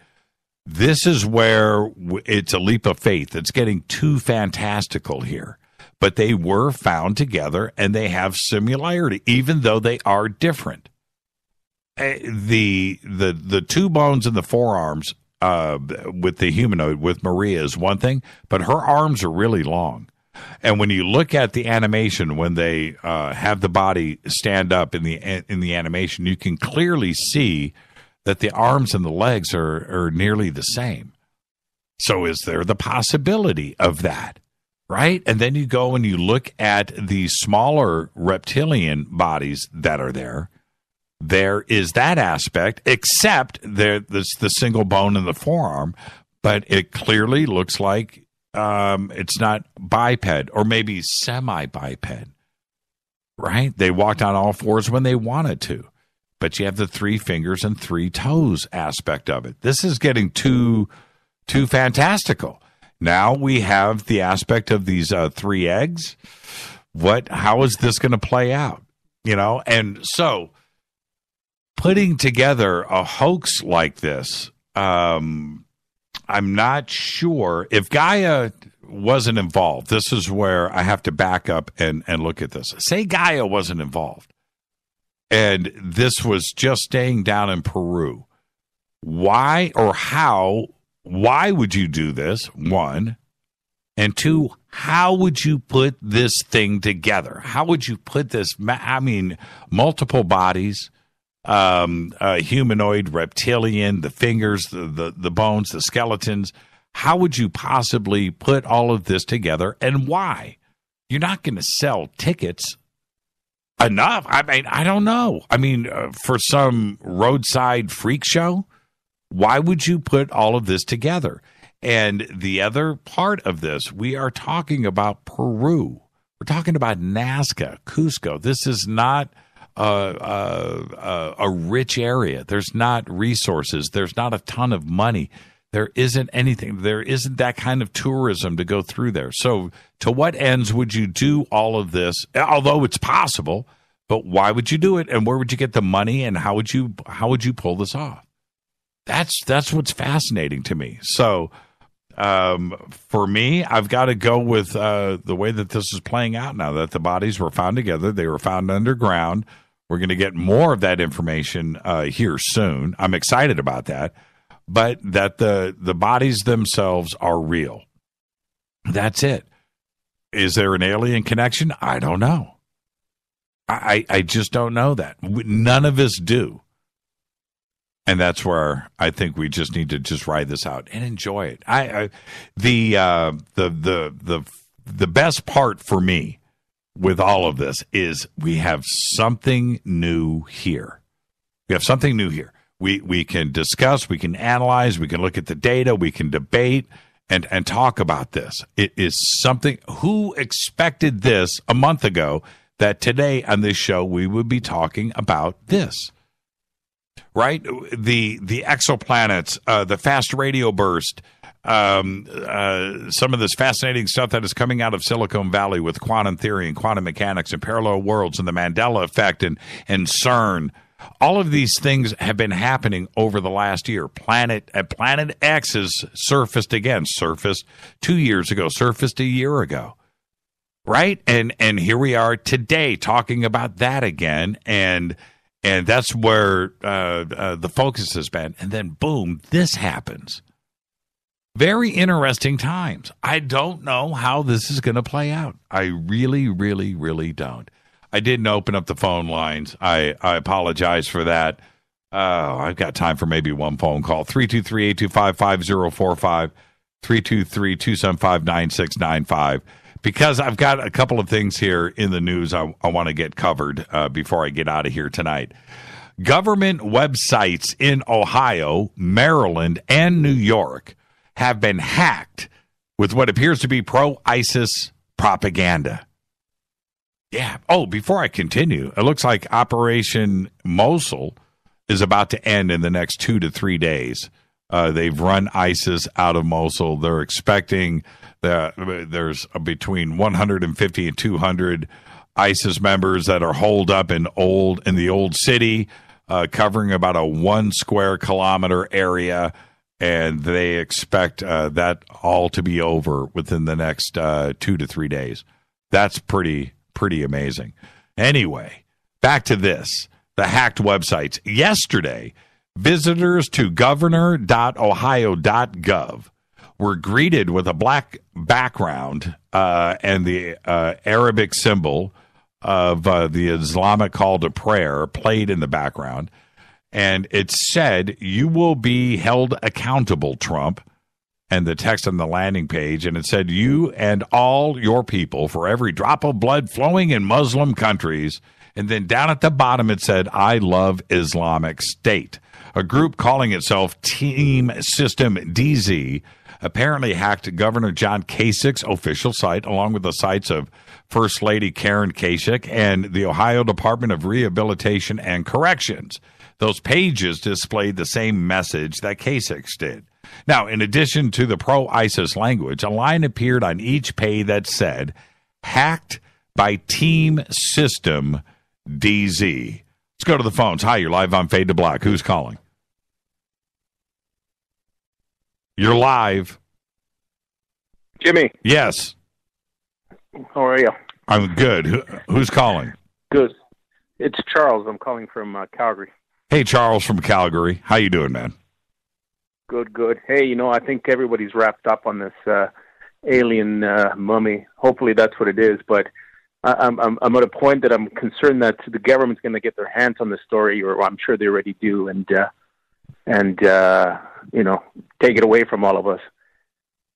Speaker 6: this is where it's a leap of faith. It's getting too fantastical here. But they were found together and they have similarity, even though they are different. The 2 bones in the forearms with the humanoid, with Maria, is one thing, but her arms are really long. And when you look at the animation, when they have the body stand up in the animation, you can clearly see that the arms and the legs are nearly the same. So is there the possibility of that, right? And then you go and you look at the smaller reptilian bodies that are there. There is that aspect, except there's the single bone in the forearm, but it clearly looks like it's not biped or maybe semi-biped, right? They walked on all 4s when they wanted to, but you have the 3 fingers and 3 toes aspect of it. This is getting too fantastical. Now we have the aspect of these 3 eggs. How is this going to play out? And so putting together a hoax like this, I'm not sure if Gaia wasn't involved. This is where I have to back up and look at this. Say Gaia wasn't involved and this was just staying down in Peru. Why or how? Why would you do this? 1. And 2, how would you put this thing together? How would you put this? Multiple bodies. Humanoid, reptilian, the fingers, the bones, the skeletons. How would you possibly put all of this together, and why? You're not going to sell tickets enough. I don't know. For some roadside freak show, why would you put all of this together? And the other part of this, we are talking about Peru. We're talking about Nazca, Cusco. This is not a rich area. There's not resources. There's not a ton of money. There isn't anything. There isn't that kind of tourism to go through there. So to what ends would you do all of this? Although it's possible, but why would you do it? And where would you get the money? And how would you pull this off? That's what's fascinating to me. So for me, I've got to go with the way that this is playing out now, that the bodies were found together. They were found underground. We're going to get more of that information here soon. I'm excited about that. But that the bodies themselves are real. That's it. Is there an alien connection? I don't know. I just don't know that. None of us do. And that's where I think we just need to just ride this out and enjoy it. The best part for me with all of this is we have something new here. We have something new here. We can discuss, we can analyze, we can look at the data, we can debate and talk about this. It is something. Who expected this a month ago, that today on this show we would be talking about this? Right? The exoplanets, the fast radio burst, some of this fascinating stuff that is coming out of Silicon Valley with quantum theory and quantum mechanics and parallel worlds and the Mandela effect and CERN. All of these things have been happening over the last year. Planet X has surfaced again, surfaced 2 years ago, surfaced a year ago. Right? And here we are today talking about that again. And that's where the focus has been. And then, boom, this happens. Very interesting times. I don't know how this is going to play out. I really, really, really don't. I didn't open up the phone lines. I apologize for that. I've got time for maybe one phone call. 323-825-5045, 323-275-9695. Because I've got a couple of things here in the news I want to get covered before I get out of here tonight. Government websites in Ohio, Maryland, and New York have been hacked with what appears to be pro-ISIS propaganda. Yeah. Oh, before I continue, it looks like Operation Mosul is about to end in the next 2 to 3 days. They've run ISIS out of Mosul. They're expecting that there's between 150 and 200 ISIS members that are holed up in the old city, covering about a 1 square kilometer area, and they expect that all to be over within the next 2 to 3 days. That's pretty amazing. Anyway, back to this. The hacked websites. Yesterday, visitors to governor.ohio.gov were greeted with a black background and the Arabic symbol of the Islamic call to prayer played in the background. And it said, "You will be held accountable, Trump." And the text on the landing page, and it said, "You and all your people for every drop of blood flowing in Muslim countries." And then down at the bottom it said, "I love Islamic State." A group calling itself Team System DZ apparently hacked Governor John Kasich's official site, along with the sites of First Lady Karen Kasich and the Ohio Department of Rehabilitation and Corrections. Those pages displayed the same message that Kasich did. Now, in addition to the pro-ISIS language, a line appeared on each page that said, "Hacked by Team System DZ." Let's go to the phones. Hi, you're live on Fade to Black. Who's calling? You're live.
Speaker 19: Jimmy.
Speaker 6: Yes.
Speaker 19: How are you?
Speaker 6: I'm good. Who's calling?
Speaker 19: Good. It's Charles. I'm calling from Calgary.
Speaker 6: Hey, Charles from Calgary. How you doing, man?
Speaker 19: Good. Hey, I think everybody's wrapped up on this alien mummy. Hopefully that's what it is, but I'm at a point that I'm concerned that the government's going to get their hands on the story, or I'm sure they already do, and take it away from all of us.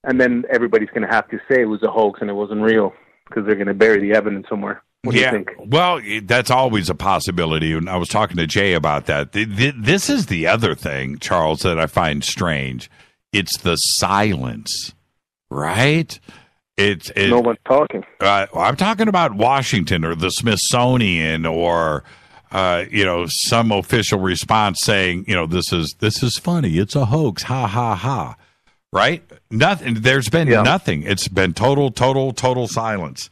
Speaker 19: And then everybody's going to have to say it was a hoax and it wasn't real, because they're going to bury the evidence somewhere. What do you think?
Speaker 6: Well, that's always a possibility, and I was talking to Jay about that. This is the other thing, Charles, that I find strange. It's the silence, right?
Speaker 19: No one's talking.
Speaker 6: I'm talking about Washington or the Smithsonian or some official response saying, this is funny. It's a hoax. Ha ha ha. Right? Nothing. There's been nothing. It's been total silence.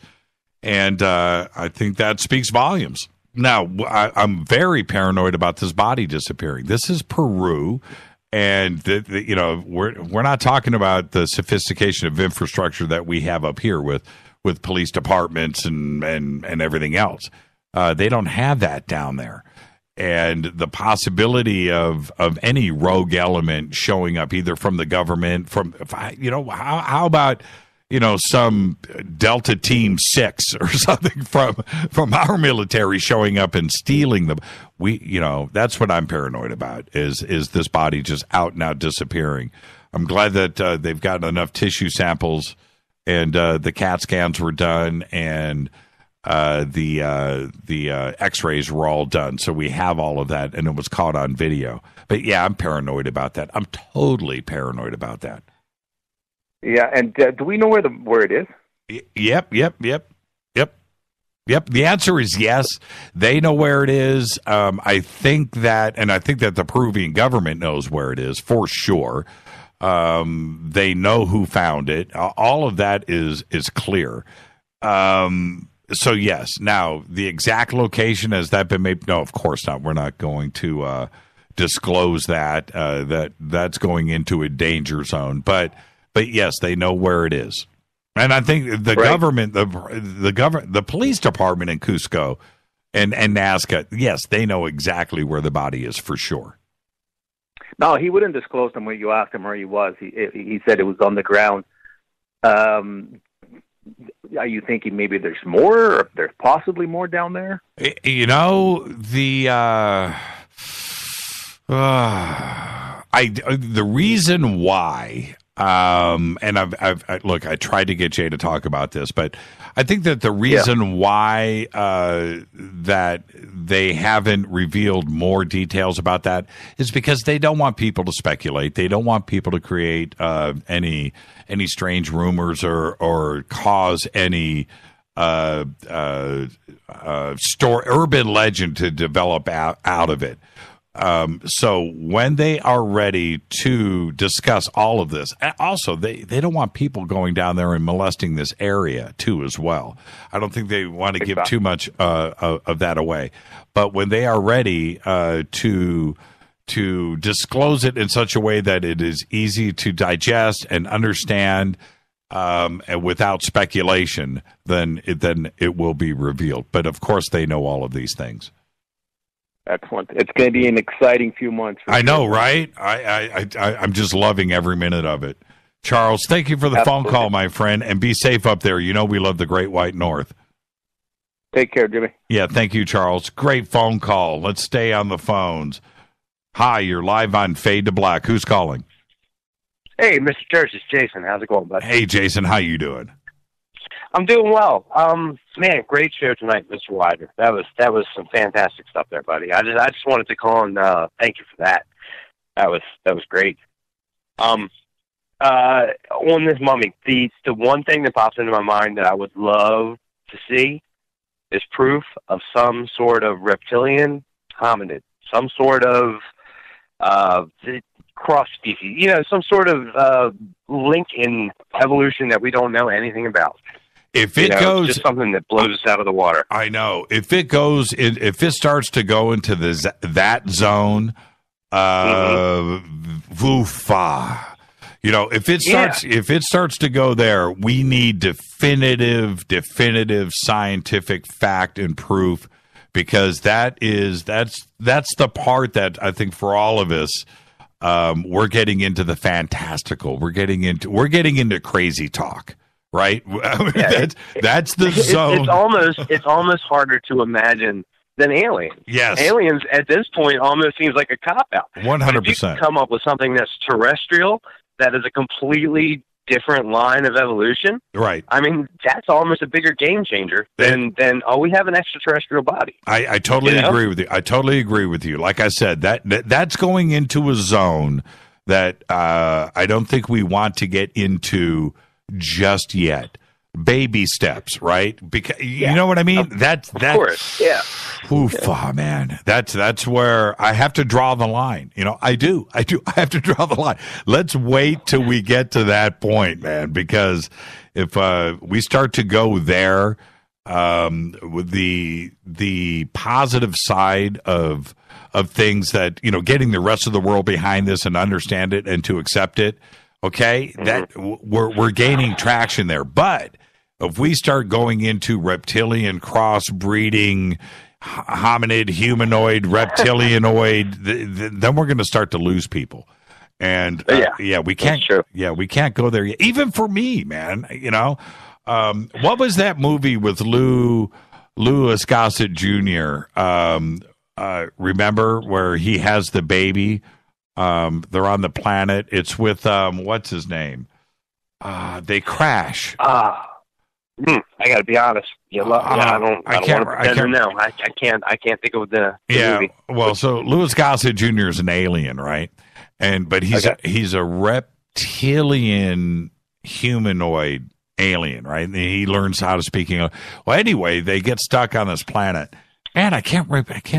Speaker 6: And I think that speaks volumes. Now, I'm very paranoid about this body disappearing. This is Peru, and we're not talking about the sophistication of infrastructure that we have up here with police departments and everything else. They don't have that down there. And the possibility of any rogue element showing up, either from the government, how about, some Delta Team 6 or something from our military showing up and stealing them. That's what I'm paranoid about, is this body just out and out disappearing. I'm glad that they've gotten enough tissue samples, and the CAT scans were done, and the X-rays were all done, so we have all of that, and it was caught on video. But yeah, I'm paranoid about that. I'm totally paranoid about that.
Speaker 19: Yeah, and do we know where it is?
Speaker 6: Yep. The answer is yes. They know where it is. I think that the Peruvian government knows where it is for sure. They know who found it. All of that is clear. So yes. Now, the exact location, has that been made? No, of course not. We're not going to disclose that. That's going into a danger zone. But yes, they know where it is. And I think the government, the police department in Cusco and Nazca, yes, they know exactly where the body is for sure.
Speaker 19: No, he wouldn't disclose them when you asked him where he was. He said it was on the ground. Are you thinking maybe there's more, or there's possibly more down there?
Speaker 6: The reason why. And I tried to get Jay to talk about this, but I think that the reason why that they haven't revealed more details about that is because they don't want people to speculate. They don't want people to create any strange rumors or cause any urban legend to develop out of it. So when they are ready to discuss all of this, also they don't want people going down there and molesting this area too as well. I don't think they want to give too much of that away. But when they are ready to disclose it in such a way that it is easy to digest and understand, and without speculation, then it will be revealed. But of course, they know all of these things.
Speaker 19: Excellent. It's going to be an exciting few months.
Speaker 6: I know, right? I'm just loving every minute of it. Charles, thank you for the phone call, my friend, and be safe up there. You know we love the Great White North.
Speaker 19: Take care, Jimmy.
Speaker 6: Yeah, thank you, Charles. Great phone call. Let's stay on the phones. Hi, you're live on Fade to Black. Who's calling?
Speaker 20: Hey, Mr. Church, it's Jason. How's it going, bud?
Speaker 6: Hey, Jason, how you doing?
Speaker 20: I'm doing well. Man, great show tonight, Mr. Weidner. That was some fantastic stuff there, buddy. I just wanted to call and thank you for that. That was great. On this mummy, the one thing that pops into my mind that I would love to see is proof of some sort of reptilian hominid, some sort of cross species, some sort of link in evolution that we don't know anything about.
Speaker 6: If it goes,
Speaker 20: just something that blows us out of the water.
Speaker 6: I know. If it goes, if it starts to go into that zone, voofa. If it starts to go there, we need definitive scientific fact and proof, because that's the part that I think for all of us, we're getting into the fantastical. We're getting into crazy talk. Right, that's the zone.
Speaker 20: It's almost harder to imagine than aliens.
Speaker 6: Yes,
Speaker 20: aliens at this point almost seems like a cop out.
Speaker 6: 100%.
Speaker 20: If you come up with something that's terrestrial, that is a completely different line of evolution.
Speaker 6: Right.
Speaker 20: I mean, that's almost a bigger game changer than we have an extraterrestrial body.
Speaker 6: I totally agree with you. I totally agree with you. Like I said, that's going into a zone that I don't think we want to get into just yet. Baby steps, right? Because you know what I mean. That's
Speaker 20: of course, yeah.
Speaker 6: Oofa, man. That's where I have to draw the line. I do. I have to draw the line. Let's wait till we get to that point, man. Because if we start to go there, with the positive side of things, that getting the rest of the world behind this and understand it and to accept it. Okay, that we're gaining traction there, but if we start going into reptilian crossbreeding, hominid, humanoid, reptilianoid, then we're going to start to lose people. And we can't. Yeah, we can't go there yet. Even for me, man. You know, what was that movie with Louis Gossett Jr.? Remember where he has the baby? They're on the planet. It's with what's his name? They crash.
Speaker 20: I got to be honest. I don't want to pretend to know. I can't think of the movie.
Speaker 6: Well, so Louis Gossett Jr. is an alien, right? But he's a reptilian humanoid alien, right? And he learns how to speak English. Well, anyway, they get stuck on this planet. And I can't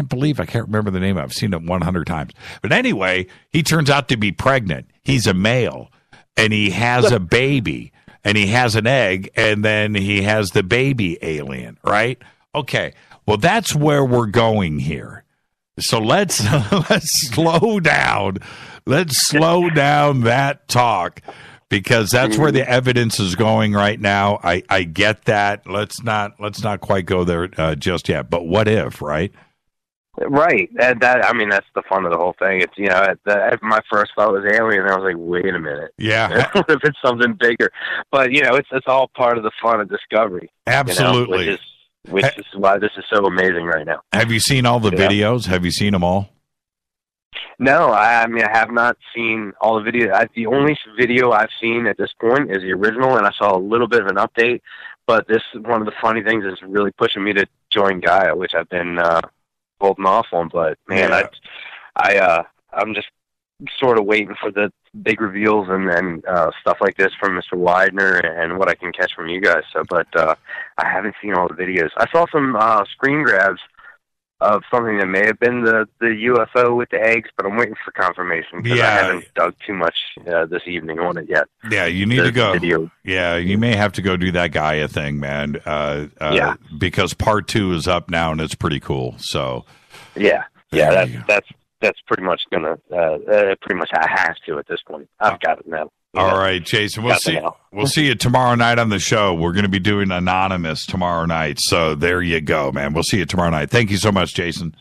Speaker 6: believe I can't remember the name. I've seen it 100 times. But anyway, he turns out to be pregnant. He's a male, and he has a baby, and he has an egg, and then he has the baby alien, right? Okay. Well, that's where we're going here. So let's slow down. Let's slow down that talk, because that's where the evidence is going right now. I get that. Let's not quite go there just yet. But what if, right?
Speaker 20: Right. That's the fun of the whole thing. It's my first thought was alien. And I was like, wait a minute.
Speaker 6: Yeah.
Speaker 20: What if it's something bigger? But it's all part of the fun of discovery.
Speaker 6: Absolutely.
Speaker 20: Which is why this is so amazing right now.
Speaker 6: Have you seen all the videos? Have you seen them all?
Speaker 20: No, I have not seen all the videos. The only video I've seen at this point is the original, and I saw a little bit of an update. But this is one of the funny things is really pushing me to join Gaia, which I've been holding off on. But man, I'm just sort of waiting for the big reveals and stuff like this from Mr. Weidner and what I can catch from you guys. So, but I haven't seen all the videos. I saw some screen grabs of something that may have been the UFO with the eggs, but I'm waiting for confirmation because I haven't dug too much this evening on it yet.
Speaker 6: Yeah, you need to go. Video. Yeah, you may have to go do that Gaia thing, man. Because part 2 is up now and it's pretty cool. So that's pretty much gonna pretty much I have to at this point. I've got it now. All right, Jason. We'll see you tomorrow night on the show. We're going to be doing Anonymous tomorrow night. So there you go, man. We'll see you tomorrow night. Thank you so much, Jason.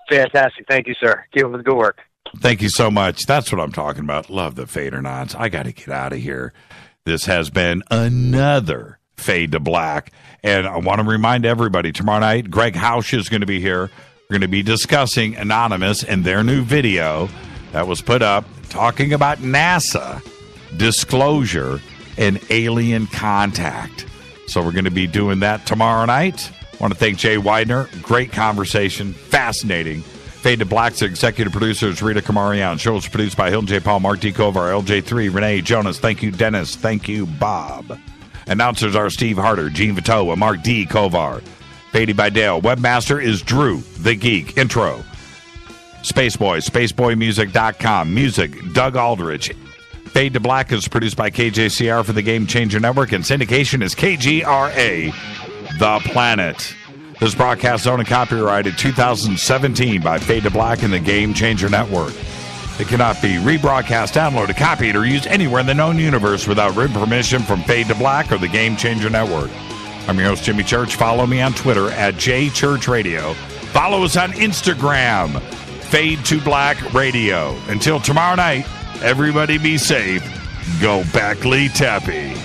Speaker 20: Fantastic. Thank you, sir. Keep up with the good work.
Speaker 6: Thank you so much. That's what I'm talking about. Love the Fade or Nots. I got to get out of here. This has been another Fade to Black. And I want to remind everybody, tomorrow night, Greg Hausch is going to be here. We're going to be discussing Anonymous and their new video that was put up talking about NASA, disclosure, and alien contact. So we're going to be doing that tomorrow night. I want to thank Jay Weidner. Great conversation. Fascinating. Fade to Black's executive producer is Rita Kamarian. Show is produced by Hilton J. Paul, Mark D. Kovar, LJ3, Renee Jonas. Thank you, Dennis. Thank you, Bob. Announcers are Steve Harder, Gene Vito, and Mark D. Kovar. Faded by Dale. Webmaster is Drew, the Geek. Intro, Spaceboy, spaceboymusic.com. Music, Doug Aldrich. Fade to Black is produced by KJCR for the Game Changer Network, and syndication is KGRA, The Planet. This broadcast is owned and copyrighted 2017 by Fade to Black and the Game Changer Network. It cannot be rebroadcast, downloaded, copied, or used anywhere in the known universe without written permission from Fade to Black or the Game Changer Network. I'm your host, Jimmy Church. Follow me on Twitter at JChurchRadio. Follow us on Instagram, Fade to Black Radio. Until tomorrow night, everybody be safe. Go Backley Tappy.